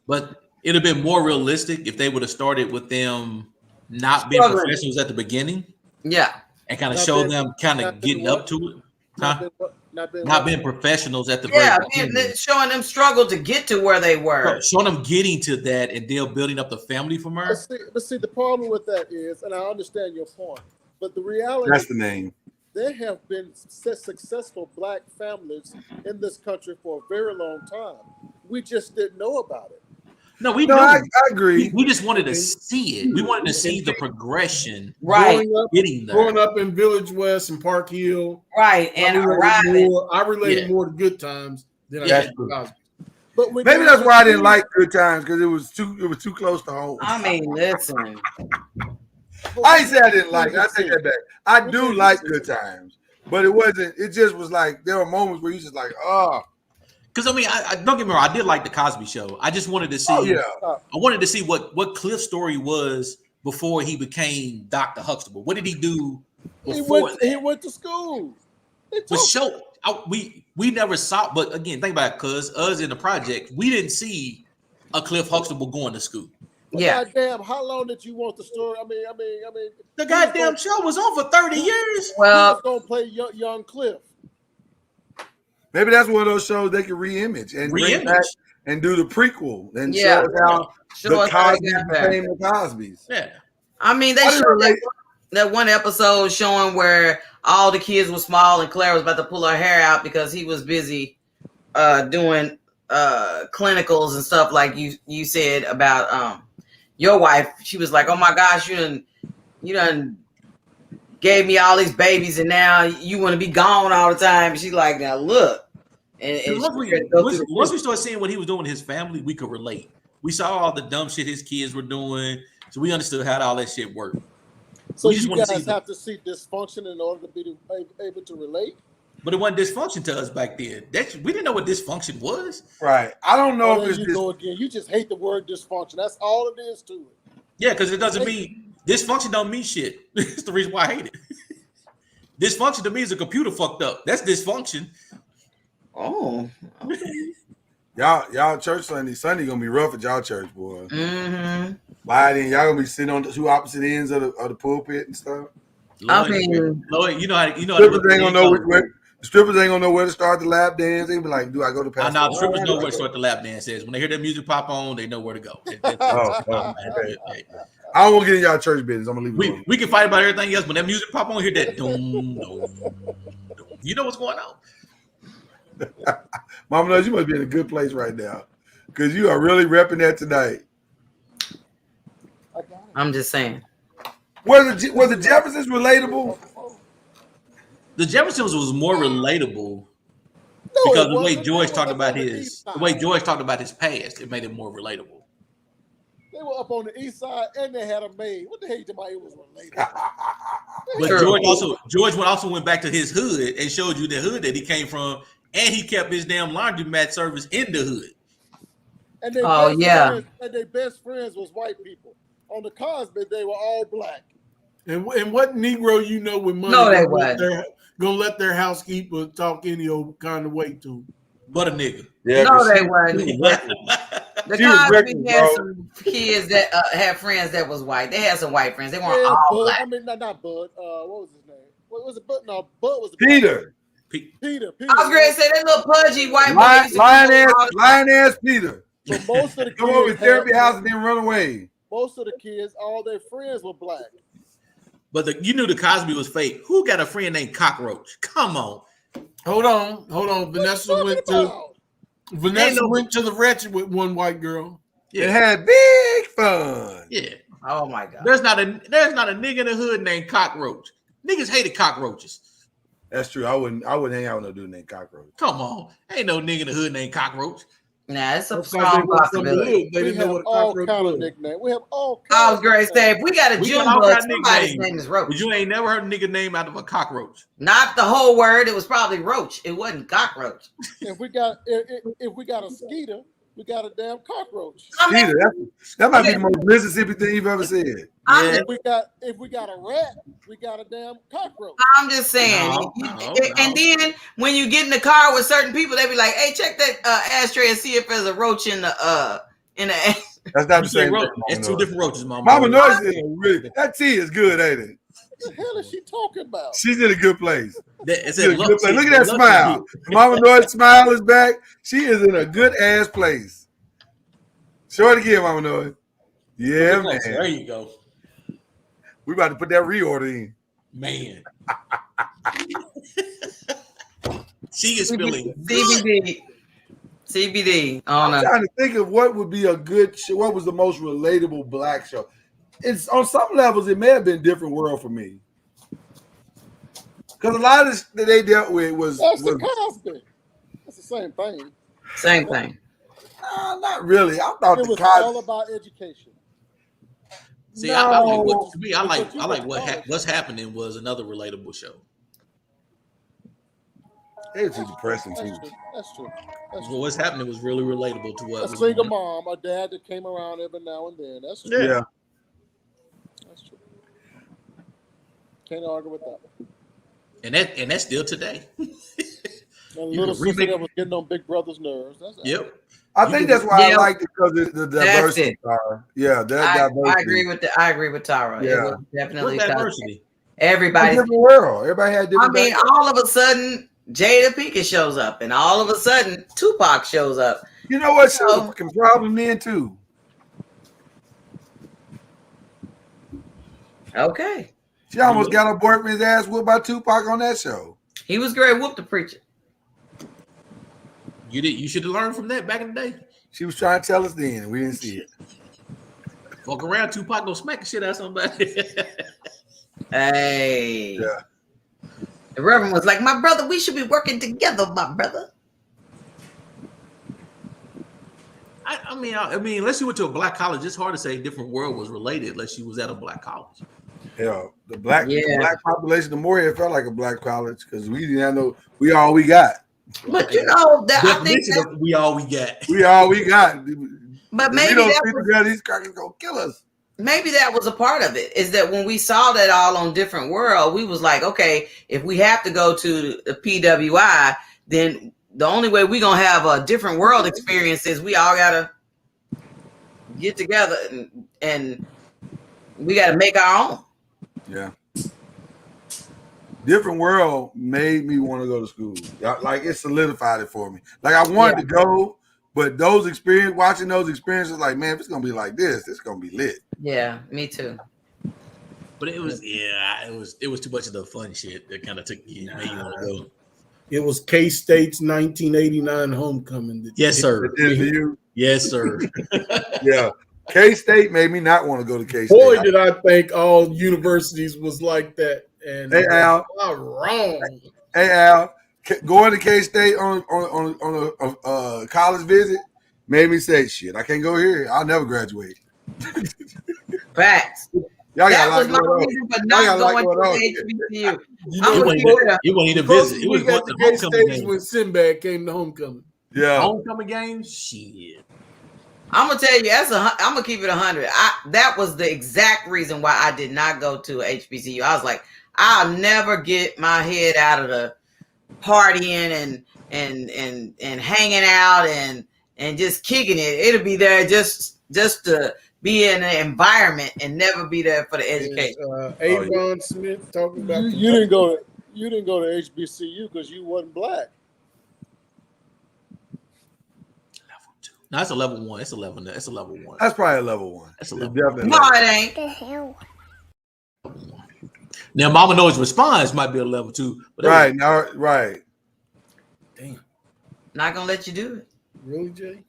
But it'd have been more realistic if they would have started with them not being professionals at the beginning. Yeah. And kind of show them kind of getting up to it. Huh? not being professionals at the yeah, very beginning. showing them struggle to get to where they were. Showing them getting to that and they're building up the family from her. But see, the problem with that is, and I understand your point, but the reality That's the name. There have been successful black families in this country for a very long time. We just didn't know about it. No, I agree. We just wanted to see it. We wanted to see the progression. Right. Growing up in Village West and Park Hill. Right. And I related more to Good Times than I did to Cosby. But maybe that's why I didn't like Good Times, because it was too close to home. I mean, listen. I ain't say I didn't like it. I take that back. I do like Good Times, but it wasn't. It just was like there were moments where you just like, oh. Because I mean, I don't get me wrong. I did like the Cosby Show. I just wanted to see. I wanted to see what Cliff's story was before he became Dr. Huxtable. What did he do before he went to school? We never saw. But again, think about it, cuz us in the project, we didn't see a Cliff Huxtable going to school. Yeah. Goddamn, how long did you want the story? I mean, the goddamn show was on for 30 years. Well, who's gonna play young Cliff? Maybe that's one of those shows they can re-image and bring back and do the prequel and show how the Cosbys became the Cosbys. Yeah. I mean, they showed that one episode showing where all the kids were small and Claire was about to pull her hair out because he was busy doing clinicals and stuff like you said about your wife. She was like, oh my gosh, you done gave me all these babies and now you want to be gone all the time. And she's like, now look. And once we started seeing what he was doing with his family, we could relate. We saw all the dumb shit his kids were doing, so we understood how all that shit worked. So you guys have to see dysfunction in order to be able to relate? But it wasn't dysfunction to us back then. We didn't know what dysfunction was. Right. I don't know if it's go again. You just hate the word dysfunction. That's all it is to it. Yeah, because it doesn't mean dysfunction don't mean shit. That's the reason why I hate it. Dysfunction to me is a computer fucked up. That's dysfunction. Oh. Y'all church Sunday gonna be rough at y'all church, boy. Mm-hmm. By then, y'all gonna be sitting on the two opposite ends of the pulpit and stuff. Lloyd, you know how strippers ain't gonna know the strippers ain't gonna know where to start the lap dance. They be like, "Do I go to Pastor?" No, the strippers know where to start the lap dance is. When they hear that music pop on, they know where to go. I don't want to get in y'all church business. I'm gonna leave it alone. We can fight about everything else, but that music pop on, hear that doom, doom. You know what's going on. Mama knows you must be in a good place right now because you are really repping that tonight. I'm just saying. Were the Jeffersons relatable? The Jeffersons was more relatable because the way George talked about his past, it made it more relatable. They were up on the east side and they had a maid. What the hell you talking about? It was relatable. But George also went back to his hood and showed you the hood that he came from, and he kept his damn laundromat service in the hood. And their best friends was white people. On the Cosby, they were all black. And what Negro you know with money? No, they wasn't. Gonna let their housekeeper talk any old kind of way to them. But a nigga. Yeah, no, they wasn't. The Cosby had some kids that had friends that was white. They had some white friends. They weren't all black. I mean, not Bud. What was his name? What was it? Bud? No, Bud was Peter. Peter. I was going to say that little pudgy white boy. Lion ass Peter. So most of the come over to therapy house and then run away. Most of the kids, all their friends were black. But you knew the Cosby was fake. Who got a friend named Cockroach? Come on. Hold on. Vanessa went to the Wretched with one white girl. Yeah. It had big fun. Yeah. Oh my God. There's not a nigga in the hood named Cockroach. Niggas hated cockroaches. That's true. I wouldn't hang out with no dude named Cockroach. Come on. Ain't no nigga in the hood named Cockroach. Nah, it's a strong possibility. They didn't know what a cockroach was. Nickname. We have all kinds. I was going to say, if we got a Junebug, somebody's name is Roach. But you ain't never heard a nigga name out of a cockroach. Not the whole word. It was probably Roach. It wasn't cockroach. If we got a skeeter, we got a damn cockroach. Skeeter, that might be the most Mississippi thing you've ever said. Yeah. If we got a rat, we got a damn cockroach. I'm just saying. And then when you get in the car with certain people, they be like, "Hey, check that ashtray and see if there's a roach in the." That's not the same. It's two different roaches, Mama. Mama knows it. Really, that tea is good, ain't it? the hell is she talking about? She's in a good place. It's She's in a good place. Look at that smile. Mama Noise smile is back. She is in a good ass place. Show it again, Mama Noise. Yeah, man. There you go. We about to put that reorder in. Man. She is feeling CBD. I'm trying to think of what would be a good show. What was the most relatable black show? It's on some levels, it may have been Different World for me. Because a lot of this that they dealt with was the Cosby. That's the same thing. Same thing. Not really. I thought it was Cosby all about education. See, I like what's happening was another relatable show. It's too depressing too. That's true. What's happening was really relatable to what a single mom, a dad that came around every now and then. That's true. Yeah. That's true. Can't argue with that. And that's still today. And little sister that was getting on Big Brother's nerves. Yep. I think that's why I liked it because the diversity. Yeah, I agree with Tara. Yeah. It was definitely diversity. Everybody. Different world. Everybody had different. All of a sudden, Jada Pinkett shows up, and all of a sudden, Tupac shows up. You know what? She was a fucking problem then too. Okay. She almost got her boyfriend's ass whooped by Tupac on that show. He was great. Whoop the preacher. You should have learned from that back in the day. She was trying to tell us then, and we didn't see it. Walk around, Tupac go smack the shit out of somebody. Hey. Yeah. The Reverend was like, my brother, we should be working together, my brother. I mean, unless you went to a black college, it's hard to say Different World was related unless you was at a black college. Yeah, the black population, the more it felt like a black college because we didn't have no, we all we got. But you know, I think we all we got. We all we got. But maybe these crackers gonna kill us. Maybe that was a part of it. Is that when we saw that all on Different World, we was like, okay, if we have to go to the PWI, then the only way we're gonna have a Different World experience is we all gotta get together and we gotta make our own. Yeah. Different World made me want to go to school. Like it solidified it for me. Like I wanted to go, but watching those experiences, like, man, if it's gonna be like this, it's gonna be lit. Yeah, me too. But it was too much of the fun shit that kind of made you want to go. It was K-State's 1989 homecoming. Yes, sir. Yes, sir. Yeah. K-State made me not want to go to K-State. Boy, did I think all universities was like that. And hey, Al. Wrong. Hey, Al. Going to K-State on a college visit made me say, shit, I can't go here. I'll never graduate. Facts. Y'all that got was my reason for not going to HBCU. He wasn't even visit. He was going to homecoming games. When Sinbad came to homecoming. Yeah. Homecoming games? Shit. I'm gonna tell you, I'm gonna keep it 100. That was the exact reason why I did not go to HBCU. I was like, I'll never get my head out of the partying and hanging out and just kicking it. It'll be there just to be in an environment and never be there for the education. Avon Smith talking about you didn't go to HBCU because you wasn't black. No, that's a level 1. It's a level 1. That's probably a level 1. That's a level 1. No, it ain't. The hell? Now, Mama Noise response might be a level 2. But right. Now, right. Damn. Not gonna let you do it. Really, Jay?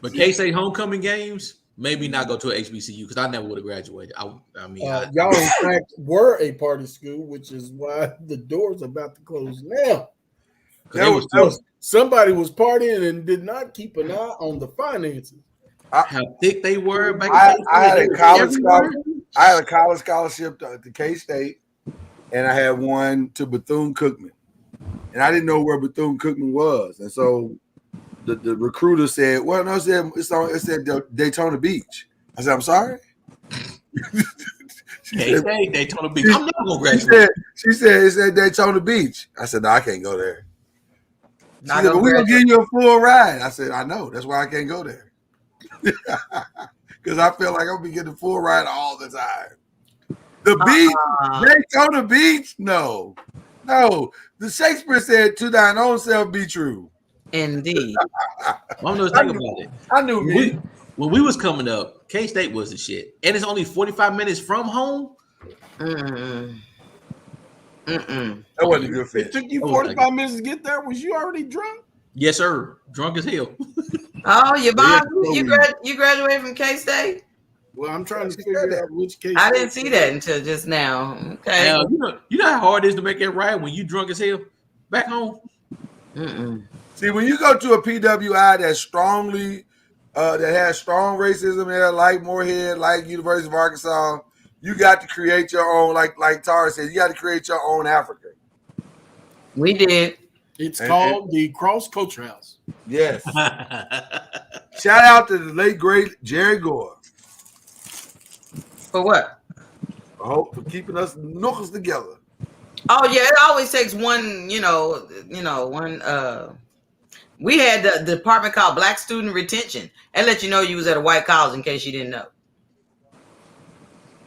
But K-State homecoming games, maybe not go to an HBCU because I never would have graduated. Y'all in fact were a party school, which is why the doors are about to close now. Somebody was partying and did not keep an eye on the finances. How thick they were back I had a college scholarship to K-State, and I had one to Bethune-Cookman. And I didn't know where Bethune-Cookman was. And so the recruiter said, well, no, it said Daytona Beach. I said, I'm sorry? K-State, Daytona Beach. I'm never going to graduate. She said, it said Daytona Beach. I said, no, I can't go there. She said, but we're going to give you a full ride. I said, I know. That's why I can't go there. Because I feel like I'm going to be getting a full ride all the time. The beach, Daytona Beach? No. The Shakespeare said, "To thine own self be true." Indeed. I'm just thinking about it. I knew me. When we was coming up, K-State was the shit, and it's only 45 minutes from home. That wasn't a good fit. It took you 45 minutes to get there. Was you already drunk? Yes, sir. Drunk as hell. Oh, you graduated from K-State? Well, I'm trying to figure out which K-State. I didn't see that until just now. Okay. You know how hard it is to make that ride when you drunk as hell back home. See, when you go to a PWI that's strongly that has strong racism there, like Moorhead, like University of Arkansas, you got to create your own. Like Tara said, you got to create your own Africa. We did. It's called the Cross Culture House. Yes. Shout out to the late great Jerry Gore. For what? I hope for keeping us knuckles together. Oh yeah, it always takes one. We had the department called Black Student Retention. That let you know you was at a white college in case you didn't know.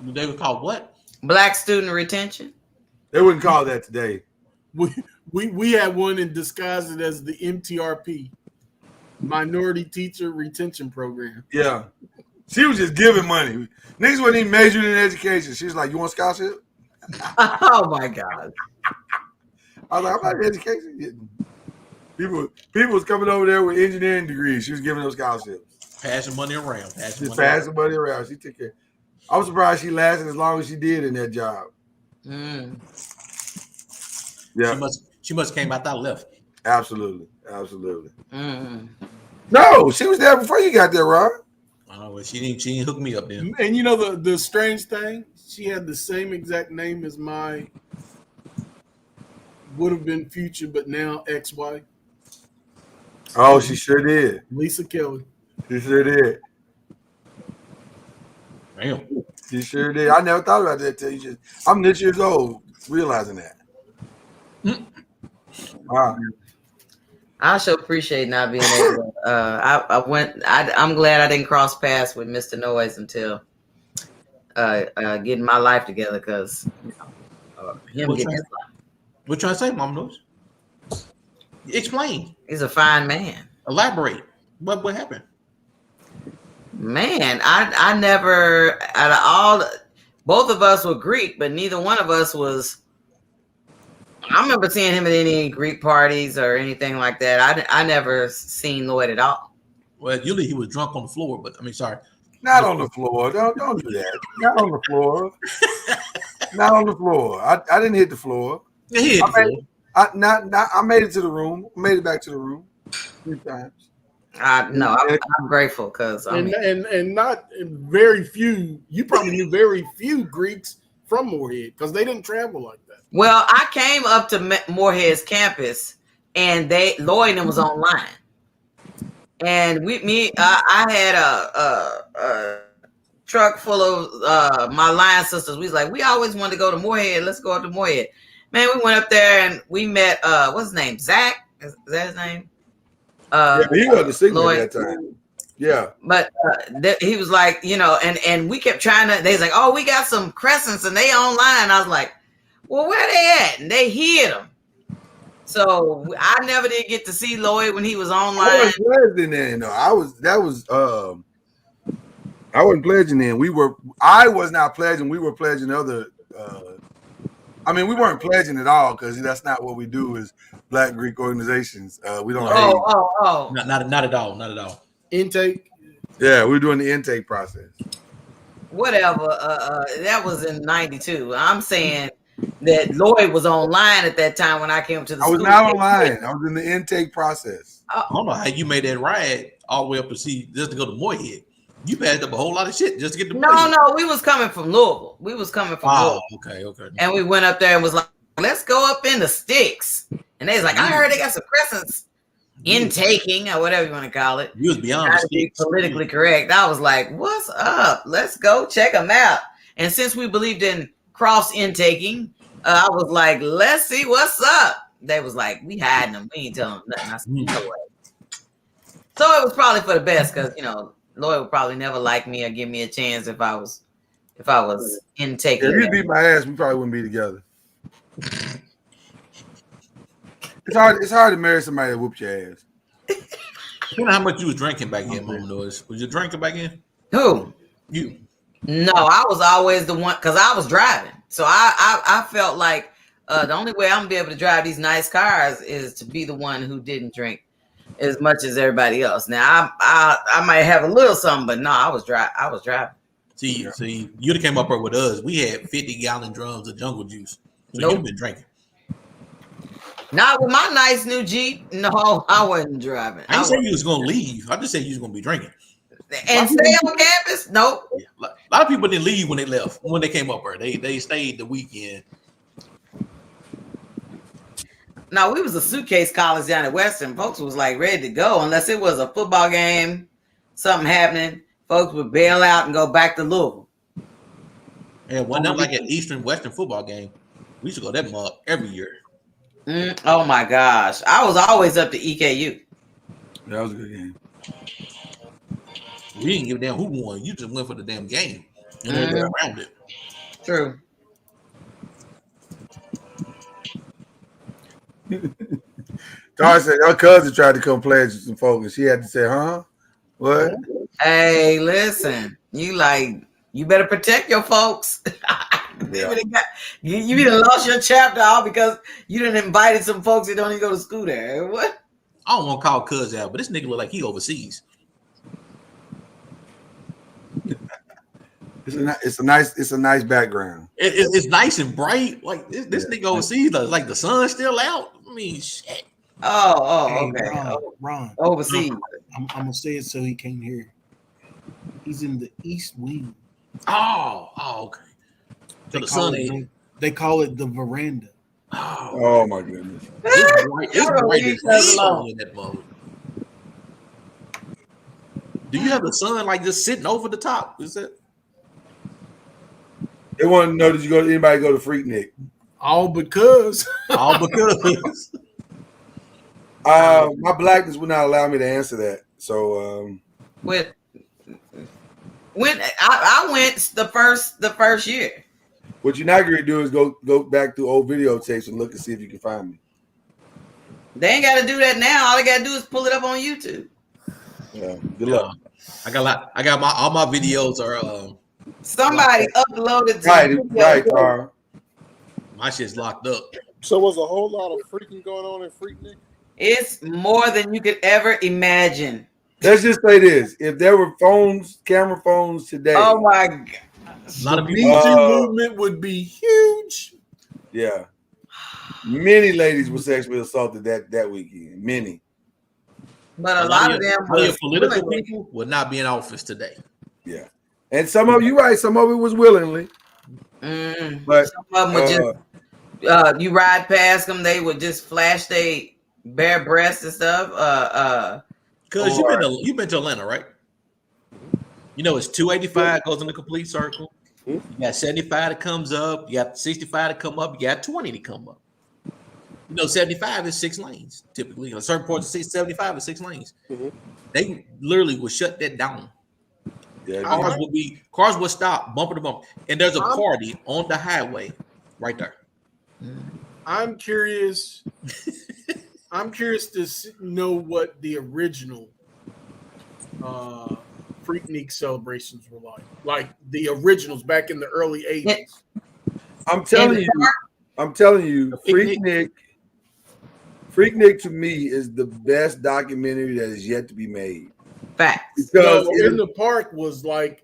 They were called what? Black Student Retention. They wouldn't call that today. We had one and disguised it as the MTRP, Minority Teacher Retention Program. Yeah. She was just giving money. Niggas wasn't even majoring in education. She was like, "You want scholarship?" Oh my God. I was like, "I'm not in education." People was coming over there with engineering degrees. She was giving them scholarships. Passing money around. Passing money around. She took care. I was surprised she lasted as long as she did in that job. Yeah. She must came out that left. Absolutely. No, she was there before you got there, Ron. Oh, well, she didn't hook me up then. And you know the strange thing, she had the same exact name as my would have been future, but now ex-wife. Oh, she sure did. Lisa Kelly. She sure did. Damn. She sure did. I never thought about that till I'm this years old, realizing that. Wow. I sure appreciate not being able to. I'm glad I didn't cross paths with Mr. Noise until getting my life together, because him getting his life. What you trying to say, Mom Noise? Explain. He's a fine man. Elaborate. What happened? Man, I never, out of all, both of us were Greek, but neither one of us was. I remember seeing him at any Greek parties or anything like that. I never seen Lloyd at all. Well, usually he was drunk on the floor, but I mean, sorry. Not on the floor. Don't do that. Not on the floor. Not on the floor. I didn't hit the floor. I made it to the room. I made it back to the room 3 times. No, I'm grateful because and not very few. You probably knew very few Greeks from Moorhead because they didn't travel like that. Well, I came up to Moorhead's campus, and Lloyd was online, and I had a truck full of my line sisters. We was like, we always wanted to go to Moorhead. Let's go up to Moorhead. Man, we went up there and we met what's his name? Zach? Is that his name? Yeah, he wasn't a singer at that time. Yeah. But he was like, and we kept trying to, they was like, oh, we got some crescents and they online. I was like, well, where they at? And they hid them. So I never did get to see Lloyd when he was online. I wasn't pledging then, though. I wasn't pledging then. I was not pledging. We were pledging other. We weren't pledging at all because that's not what we do as Black Greek organizations. We don't. Not at all. Intake. Yeah, we're doing the intake process. Whatever. That was in '92. I'm saying that Lloyd was online at that time when I came to the school. I was not online. I was in the intake process. I don't know how you made that ride all the way up to just to go to Moorhead. You passed up a whole lot of shit just to get to Moorhead. No, we was coming from Louisville. Louisville. Okay. And we went up there and was like, let's go up in the sticks. And they was like, I heard they got some crescents intaking or whatever you want to call it. You was beyond the sticks. Politically correct. I was like, what's up? Let's go check them out. And since we believed in cross intaking, I was like, let's see what's up. They was like, we hiding them. We ain't telling them nothing. I said, no way. So it was probably for the best because, Lloyd would probably never like me or give me a chance if I was if I was intaking. If you beat my ass, we probably wouldn't be together. It's hard to marry somebody that whoops your ass. You know how much you was drinking back then, Mama Noise? Was you drinking back then? Who? You. No, I was always the one because I was driving. So I felt like the only way I'm gonna be able to drive these nice cars is to be the one who didn't drink as much as everybody else. Now I might have a little something, but no, I was driving. See, you'd have came up here with us. We had 50-gallon drums of jungle juice. So Nope. you've been drinking. Not with my nice new Jeep. No, I wasn't driving. I didn't say you was gonna leave. I just said you was gonna be drinking. And stay on campus? Nope. Yeah. A lot of people didn't leave when they left. When they came up here, they stayed the weekend. No, we was a suitcase college down at Western. Folks was like ready to go unless it was a football game, something happening. Folks would bail out and go back to Louisville. And when not like an Eastern Western football game, we used to go that mug every year. Oh my gosh. I was always up to EKU. That was a good game. We didn't give a damn who won. You just went for the damn game. And then around it. True. Tara said her cousin tried to come play with some folks, and she had to say, "Huh? What?" Hey, listen. You better protect your folks. Yeah. You done lost your chapter all because you done invited some folks that don't even go to school there. What? I don't want to call cuz out, but this nigga look like he overseas. It's a nice background. It's nice and bright. Like this nigga overseas, like the sun's still out. I mean, shit. Oh, Hey, okay. Ron, Overseas. I'm gonna say it so he can't hear. He's in the East Wing. Oh, okay. So the sun ain't. They call it the veranda. Oh my goodness. It's bright as hell in that mode. Do you have the sun like just sitting over the top? Is it? They want to know, did anybody go to Freaknik? All because. My blackness would not allow me to answer that. So when I went the first year. What you're not going to do is go back through old videotapes and look and see if you can find me. They ain't got to do that now. All they got to do is pull it up on YouTube. Yeah, good luck. I got all my videos are somebody uploaded. Right, Carl. My shit's locked up. So was a whole lot of freaking going on in Freaknik? It's more than you could ever imagine. Let's just say this: if there were camera phones today, oh my god, a lot of the people. movement would be huge. Yeah, many ladies were sexually assaulted that weekend. Many, but a lot of them were political people would not be in office today. Yeah, and some of you right, some of it was willingly. But some of them would just you ride past them, they would just flash their bare breasts and stuff. Because you've been to Atlanta, right? You know, it's 285 goes in the complete circle. You got 75 that comes up. You got 65 to come up. You got 20 to come up. You know, 75 is 6 lanes typically. In a certain part of 75 is 6 lanes. They literally will shut that down. Yeah, cars would stop bumper to bumper, and there's a party on the highway right there. I'm curious. I'm curious to know what the original Freaknik celebrations were like the originals back in the early 80s. I'm telling you, Freaknik to me is the best documentary that is yet to be made. Facts. Because In the Park was like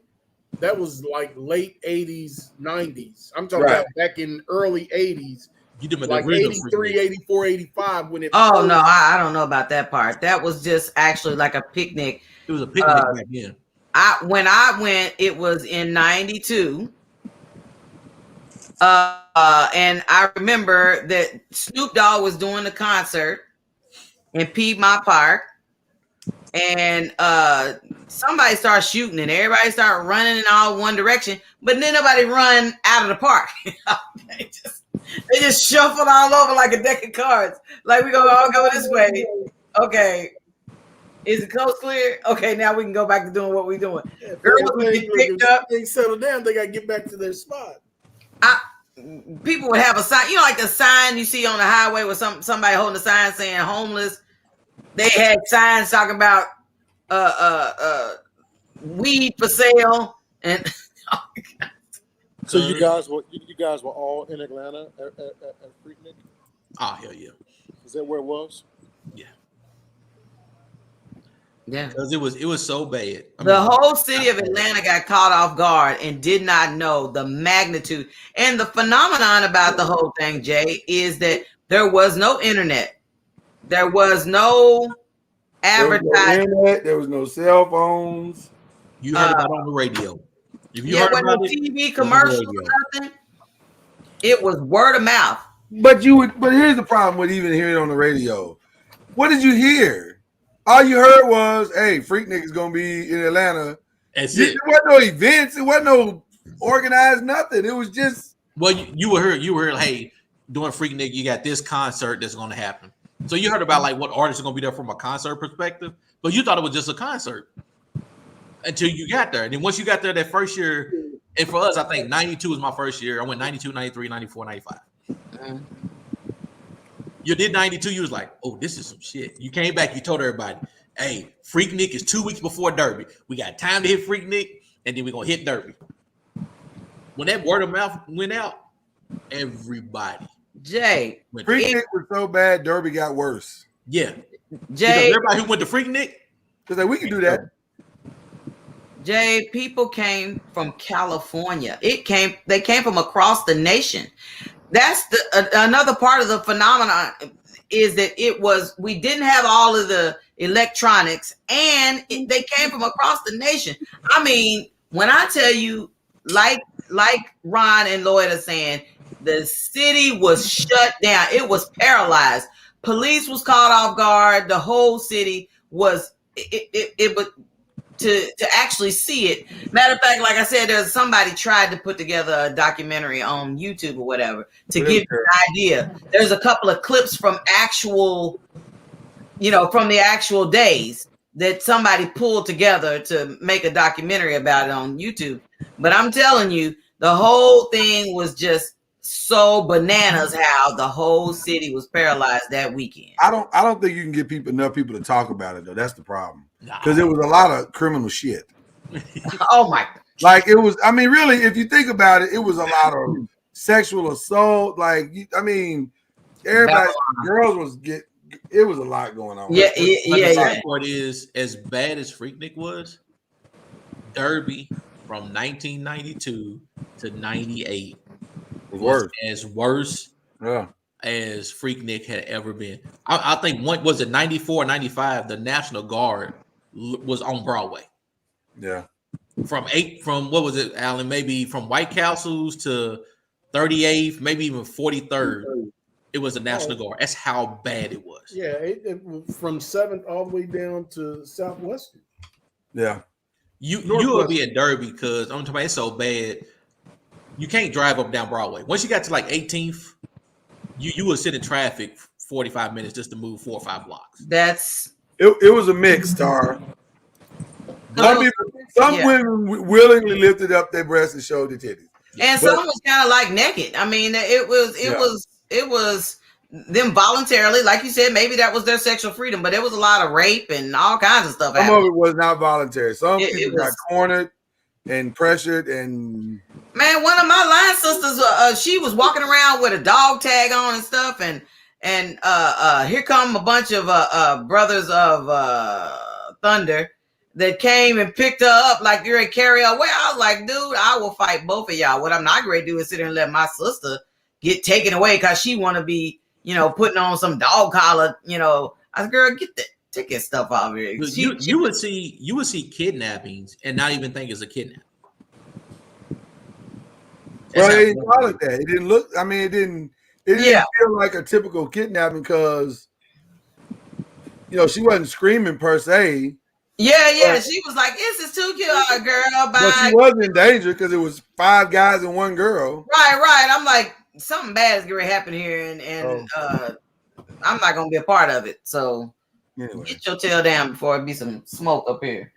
late 80s, 90s. I'm talking about back in early 80s. You did like 83, 84, 85 when it. Oh no, I don't know about that part. That was just actually like a picnic. It was a picnic back then. When I went, it was in '92. And I remember that Snoop Dogg was doing the concert in Piedmont Park, and somebody started shooting, and everybody started running in all one direction, but then nobody run out of the park. They just shuffled all over like a deck of cards. Like, we gonna all go this way. Okay. Is the coast clear? Okay, now we can go back to doing what we're doing. Girls would get picked up. They settle down. They got to get back to their spot. People would have a sign, like the sign you see on the highway with somebody holding a sign saying homeless. They had signs talking about weed for sale and. So you guys were all in Atlanta at Freaknik? Oh hell yeah! Is that where it was? Yeah. Yeah, because it was so bad. The whole city of Atlanta got caught off guard and did not know the magnitude. And the phenomenon about the whole thing, Jay, is that there was no internet. There was no advertising. There was no cell phones. You heard about it on the radio. If you Yeah, heard with no about it, TV commercials or nothing. It was word of mouth. But here's the problem with even hearing it on the radio. What did you hear? All you heard was, "Hey, Freaknik is gonna be in Atlanta." That's it. it. There wasn't no events. It wasn't no organized nothing. It was just. Well, you were heard. Hey, doing Freaknik, you got this concert that's going to happen. So you heard about like what artists are going to be there from a concert perspective, but you thought it was just a concert until you got there. And then once you got there that first year, and for us, I think 92 was my first year. I went 92, 93, 94, 95. You did 92, you was like, oh, this is some shit. You came back, you told everybody, hey, Freaknik is 2 weeks before Derby. We got time to hit Freaknik, and then we're going to hit Derby. When that word of mouth went out, everybody. Jay. Freaknik was so bad, Derby got worse. Yeah. Jay. Because everybody who went to Freaknik, because like, we can do that. Jay, people came from California. They came from across the nation. That's another part of the phenomenon is that we didn't have all of the electronics and they came from across the nation. I mean, when I tell you, like Ron and Lloyd are saying, the city was shut down. It was paralyzed. Police was caught off guard. The whole city was, it was, to actually see it. Matter of fact, like I said, there's somebody tried to put together a documentary on YouTube or whatever to give you an idea. There's a couple of clips from actual, from the actual days that somebody pulled together to make a documentary about it on YouTube. But I'm telling you, the whole thing was just so bananas how the whole city was paralyzed that weekend. I don't think you can get enough people to talk about it though. That's the problem. Because it was a lot of criminal shit. Oh my! Like it was. I mean, really, if you think about it, it was a lot of sexual assault. Like I mean, everybody, girls was get. It was a lot going on. Yeah. The sad part is, as bad as Freaknik was, Derby from 1992 to 98 was as worse as Freaknik had ever been. I think one was it 94, 95. The National Guard was on Broadway. Yeah. From what was it, Alan? Maybe from White Castles to 38th, maybe even 43rd. It was the National Guard. That's how bad it was. Yeah, it from 7th all the way down to Southwestern. Yeah. You will be in Derby because I'm talking about it's so bad. You can't drive up down Broadway. Once you got to like 18th, you would sit in traffic 45 minutes just to move 4 or 5 blocks. It was a mix, Star. Some women willingly lifted up their breasts and showed their titties, and some was kind of like naked. I mean, it was them voluntarily, like you said. Maybe that was their sexual freedom, but there was a lot of rape and all kinds of stuff. Some of it was not voluntary. Some people got cornered and pressured. And man, one of my line sisters, she was walking around with a dog tag on and stuff, and here come a bunch of brothers of Thunder that came and picked her up like you're a carry away. I was like, dude, I will fight both of y'all. What I'm not going to do is sit here and let my sister get taken away because she want to be, putting on some dog collar. I said, girl, take that stuff out of here. You would see kidnappings and not even think it's a kidnapping. Well, they didn't call it that. It didn't look. I mean, it didn't feel like a typical kidnapping because, she wasn't screaming per se. Yeah. She was like, "This is too cute, girl." But she wasn't in danger because it was 5 guys and 1 girl. Right. I'm like, something bad is going to happen here, and I'm not going to be a part of it. So, Anyway. Get your tail down before it be some smoke up here.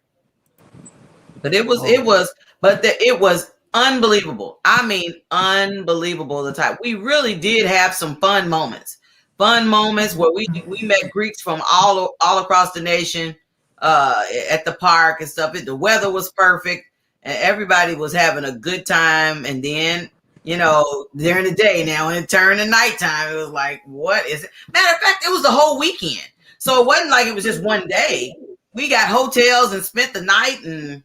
But it was unbelievable. I mean, unbelievable. The time we really did have some fun moments where we met Greeks from all across the nation at the park and stuff. The weather was perfect and everybody was having a good time. And then, you know, during the day now, when it turned to nighttime, it was like, what is it? Matter of fact, it was the whole weekend. So it wasn't like it was just one day. We got hotels and spent the night. And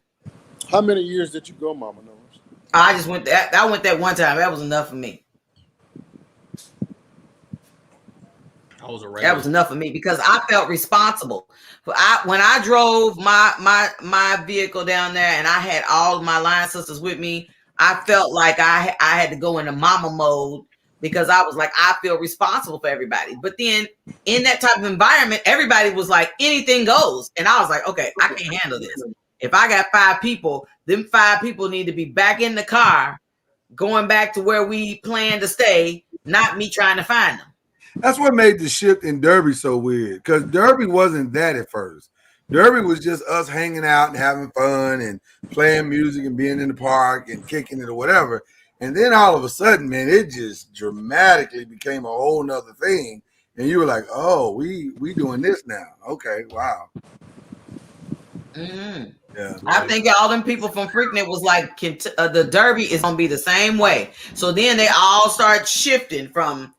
how many years did you go, Mama Knows? I just went that. I went that one time. That was enough for me. That was enough for me because I felt responsible. When I drove my vehicle down there and I had all of my line sisters with me, I felt like I had to go into mama mode because I was like, I feel responsible for everybody. But then in that type of environment, everybody was like, anything goes. And I was like, okay, I can't handle this. If I got 5 people, them 5 people need to be back in the car, going back to where we planned to stay, not me trying to find them. That's what made the shift in Derby so weird, because Derby wasn't that at first. Derby was just us hanging out and having fun and playing music and being in the park and kicking it or whatever. And then all of a sudden, man, it just dramatically became a whole nother thing. And you were like, oh, we doing this now. Okay, wow. Mm-hmm. Yeah, I think all them people from Freaknet was like, the Derby is going to be the same way. So then they all start shifting from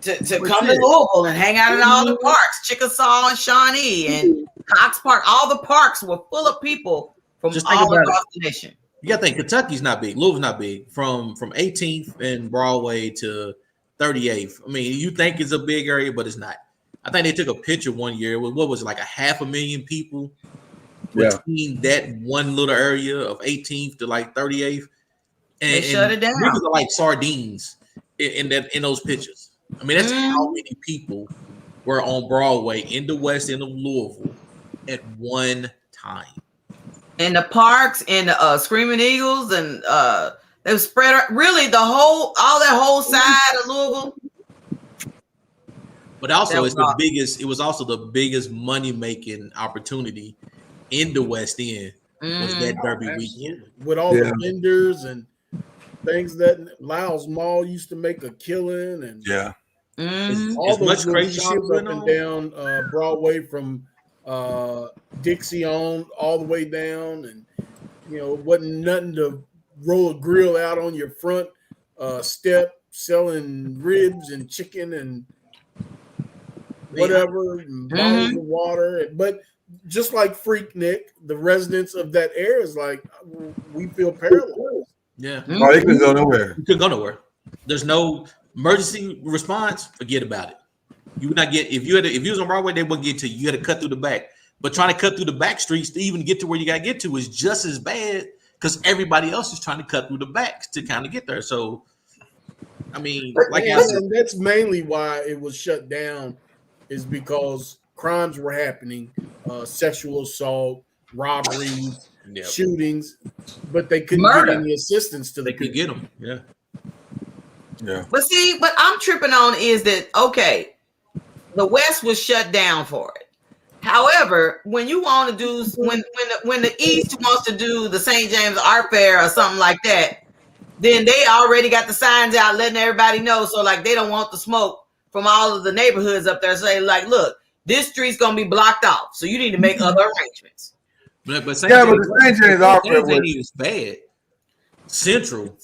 to come to Louisville and hang out in all the parks, Chickasaw and Shawnee and Cox Park. All the parks were full of people from all across the nation. You gotta think Kentucky's not big, Louisville's not big. From 18th and Broadway to 38th. I mean, you think it's a big area, but it's not. I think they took a picture one year with what was it, like 500,000 people between that one little area of 18th to like 38th. And they shut it down. Niggas are like sardines in those pictures. I mean, that's how many people were on Broadway in the west end of Louisville at one time. And the parks and the Screaming Eagles and they were spread really all that whole side of Louisville. But also it was also the biggest money-making opportunity in the West End was that Derby weekend. With all the vendors and things that Lyle's Mall used to make a killing, and all those much crazy shit up and down Broadway from Dixie on all the way down, and you know, wasn't nothing to roll a grill out on your front step selling ribs and chicken and whatever, and bottles of water. But just like Freaknik, the residents of that area is like, we feel paralyzed. Yeah. Oh, they couldn't go nowhere. You couldn't go nowhere. There's no emergency response. Forget about it. You would not get if you was on Broadway, they wouldn't get to you. You had to cut through the back. But trying to cut through the back streets to even get to where you got to get to is just as bad because everybody else is trying to cut through the backs to kind of get there. So, I mean, like I said, and that's mainly why it was shut down, is because crimes were happening, sexual assault, robberies, shootings, but they couldn't get any assistance to they could get them. Yeah. But see, what I'm tripping on is that okay, the West was shut down for it. However, when you want to do when the East wants to do the St. James Art Fair or something like that, then they already got the signs out letting everybody know. So like they don't want the smoke from all of the neighborhoods up there. Say like, look, this street's gonna be blocked off, so you need to make other arrangements. But St. James Art Fair ain't even bad. Central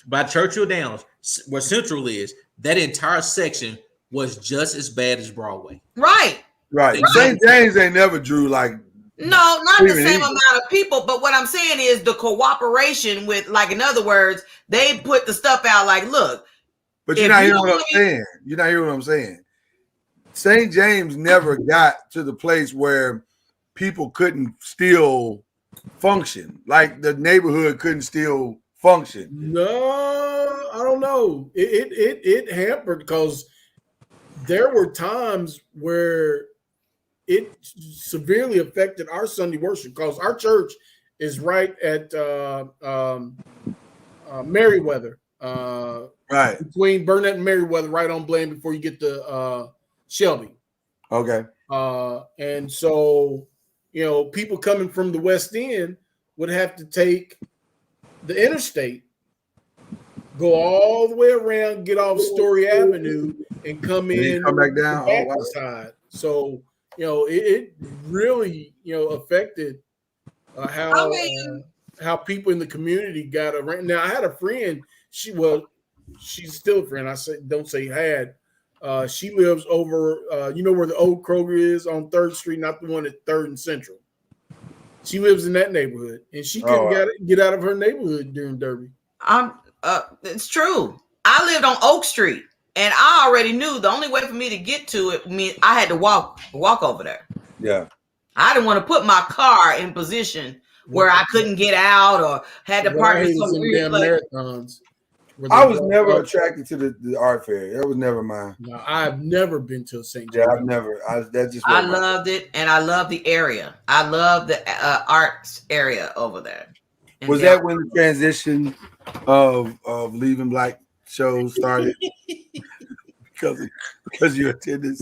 by Churchill Downs, where Central is, that entire section was just as bad as Broadway. Right. St. James ain't never drew like not the same amount of people, but what I'm saying is the cooperation with, like, in other words, they put the stuff out like, look. But you're not hearing what I'm saying. You're not hearing what I'm saying. St. James never got to the place where people couldn't still function, like the neighborhood couldn't still function. No, I don't know. It hampered because there were times where it severely affected our Sunday worship because our church is right at Merriweather, right between Burnett and Merriweather, right on Blaine before you get to Shelby. Okay. And so, people coming from the West End would have to take the interstate, go all the way around, get off Story Avenue, and come in come back down. the back side. So, it really, affected how people in the community got around. Now, I had a friend. She's still a friend. Don't say had. She lives over, where the old Kroger is on 3rd Street, not the one at 3rd and Central. She lives in that neighborhood, and she couldn't get out of her neighborhood during Derby. It's true. I lived on Oak Street, and I already knew the only way for me to get to it I had to walk over there. Yeah. I didn't want to put my car in position where I couldn't get out or had to park in some weird place. Marathons. I was never attracted to the art fair. That was never mine. No, I've never been to a St. Yeah, I've never. I loved it, and I love the area. I love the arts area over there. Was that when the transition of leaving black shows started? because you attended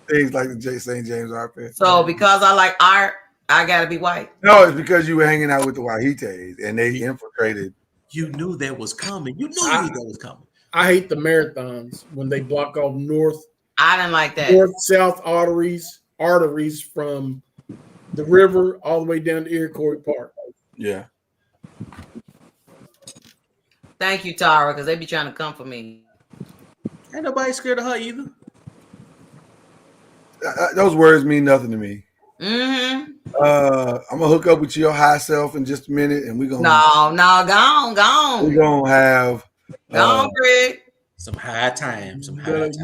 things like the St. James Art Fair. So because I like art, I gotta be white. No, it's because you were hanging out with the Wahites and they infiltrated. You knew that was coming. You knew that was coming. I hate the marathons when they block off north. I didn't like that. North-south arteries from the river all the way down to Iroquois Park. Yeah. Thank you, Tara, because they be trying to come for me. Ain't nobody scared of her either. Those words mean nothing to me. Mm-hmm. I'm gonna hook up with your high self in just a minute, and we're gonna go on. We're gonna have Greg. Some high time. You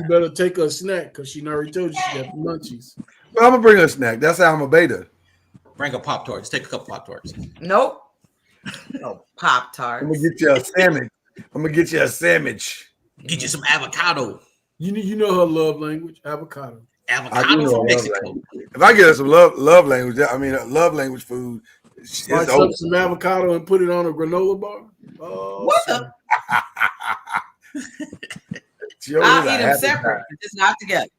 better take her a snack because she already told you she got the munchies. Well, I'm gonna bring her a snack. That's how I'm a beta. Bring a Pop-Tart. Just take a couple Pop-Tarts. Nope. No Pop-Tarts. I'm gonna get you a sandwich. Get you some avocado. You know her love language, avocado. Avocado from Mexico. If I get her some love language, love language food. Slice up some avocado and put it on a granola bar. Oh, what the? I'll eat them separate, just not together.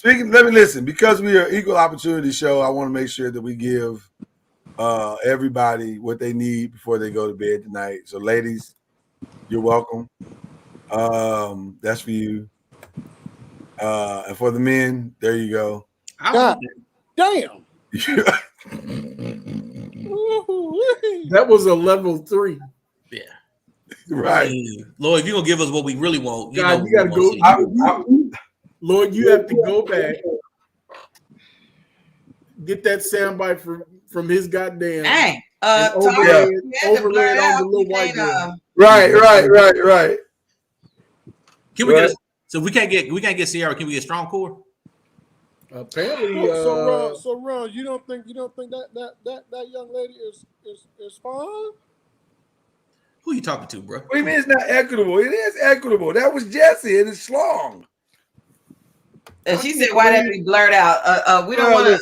Let me listen. Because we are an equal opportunity show, I want to make sure that we give everybody what they need before they go to bed tonight. So, ladies, you're welcome. That's for you. And for the men, there you go. God damn. That was a level 3. Yeah. Right. Lord, if you're gonna give us what we really want, you gotta go. Lord, you have to go back. Get that soundbite from his goddamn. Hey, overlay it on the little white girl. Right. Can we get so we can't get Sierra? Can we get strong core? Apparently, so Ron, you don't think that young lady is fine? Who you talking to, bro? What do you mean it's not equitable? It is equitable. That was Jesse and it's Schlong. And she said, "Why that be blurred out? We don't want to."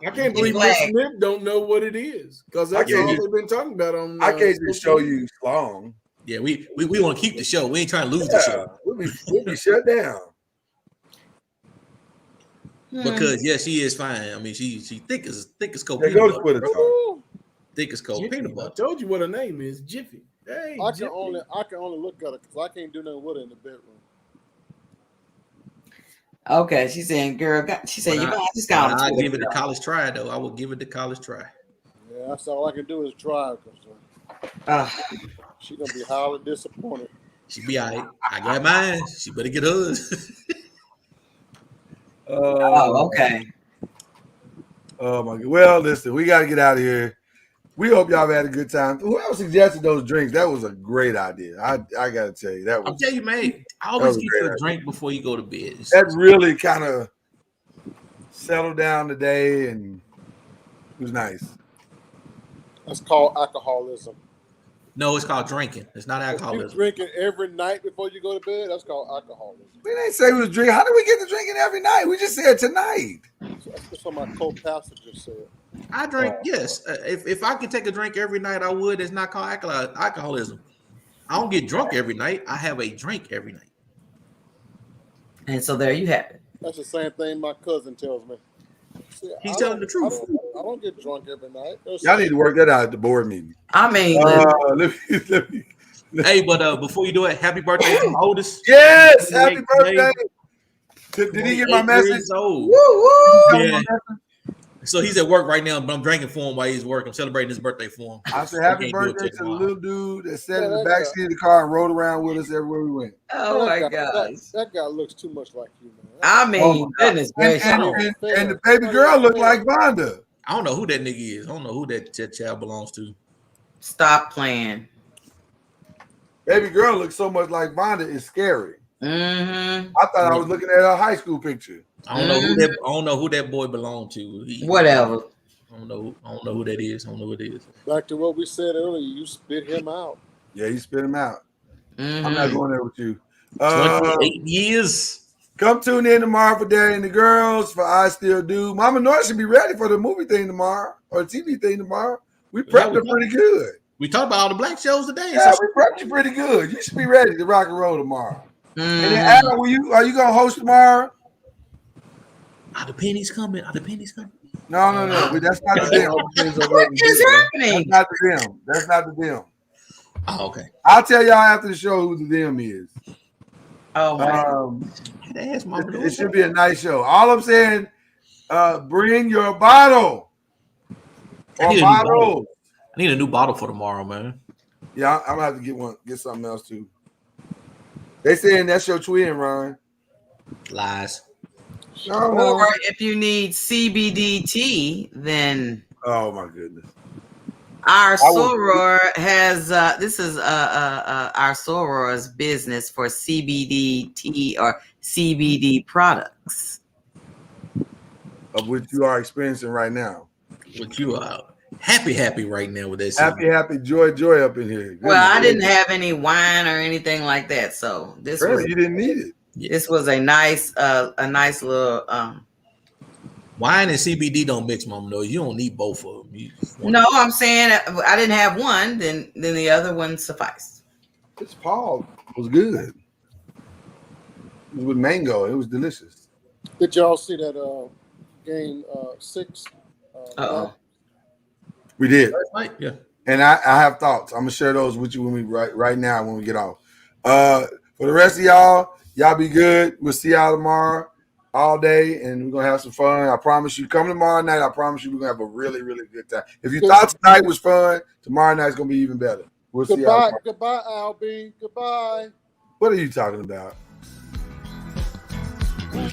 I can't believe Miss Smith don't know what it is because that's all they've been talking about on. I can't just show you Schlong. Yeah, we want to keep the show. We ain't trying to lose the show. We'll be shut down. Because she is fine. I mean, she thick as cold peanut butter. Thick as cold peanut butter. I told you what her name is, Jiffy. Hey, I can only look at her because I can't do nothing with her in the bedroom. Okay, she's saying, girl. She said, "You might just go." I'll give it a college try, though. I will give it the college try. Yeah, that's all I can do is try. She's gonna be highly disappointed. She be all right. I got mine. She better get hers. Okay. Oh my God. Well, listen, we got to get out of here. We hope y'all have had a good time. Whoever suggested those drinks, that was a great idea. I got to tell you that was. I'll tell you, man. I always get you a drink before you go to bed. That really kind of settled down the day, and it was nice. That's called alcoholism. No, it's called drinking. It's not alcoholism. You drinking every night before you go to bed. That's called alcoholism. We didn't say we was drinking. How did we get to drinking every night? We just said tonight. That's what my co-pastor just said. I drink, yes. If I could take a drink every night, I would. It's not called alcoholism. I don't get drunk every night. I have a drink every night. And so there you have it. That's the same thing my cousin tells me. See, He's telling the truth. I don't get drunk every night. Y'all need to work that out at the board meeting. I mean, let me. Hey, but before you do it, happy birthday to my oldest. Yes, happy birthday. Did he get my message? Woo, woo. Yeah. So he's at work right now, but I'm drinking for him while he's working. I'm celebrating his birthday for him. I said happy birthday to the little dude that sat in the backseat of the car and rode around with us everywhere we went. Oh my gosh. That guy looks too much like you, man. I mean, goodness gracious. And the baby girl looked like Vonda. I don't know who that nigga is. I don't know who that child belongs to. Stop playing. Baby girl looks so much like Vonda. It's scary. Mm-hmm. I thought I was looking at her high school picture. I don't know who that. I don't know who that boy belonged to. Whatever. I don't know who that is. I don't know who it is. Back to what we said earlier, you spit him out. Yeah, you spit him out. Mm-hmm. I'm not going there with you. 28 years. Come tune in tomorrow for Daddy and the Girls for I Still Do. Mama North should be ready for the movie thing tomorrow or the TV thing tomorrow. We prepped her pretty good. We talked about all the black shows today. Yeah, we prepped you pretty good. You should be ready to rock and roll tomorrow. Mm-hmm. And then Adam, are you gonna host tomorrow? Are the pennies coming? Are the pennies coming? No. That's not the them. What is happening? That's not the them. That's not the them. Oh, okay. I'll tell y'all after the show who the them is. Oh, it should be a nice show. All I'm saying, bring your bottle. Or bottles. I need a new bottle for tomorrow, man. Yeah, I'm gonna have to get something else too. They saying that's your twin, Ron. Lies. Or if you need CBD tea, then oh my goodness. Our soror has this is our soror's business for CBD tea or CBD products, of which you are experiencing right now. Which you are happy right now with this. Happy, joy up in here. Well, I didn't have any wine or anything like that, so this was you didn't need it. This was a nice little wine and CBD don't mix, Mom. No, you don't need both of them. No, I'm saying I didn't have one, then the other one sufficed. This Paul was good. It was with mango. It was delicious. Did y'all see that game 6? We did. Yeah. And I have thoughts. I'm gonna share those with you when we right now when we get off. For the rest of y'all be good. We'll see y'all tomorrow all day, and we're gonna have some fun. I promise you. Come tomorrow night. I promise you, we're gonna have a really, really good time. If you thought tonight was fun, tomorrow night's gonna be even better. We'll see y'all. Goodbye, Albie. Goodbye. What are you talking about? We're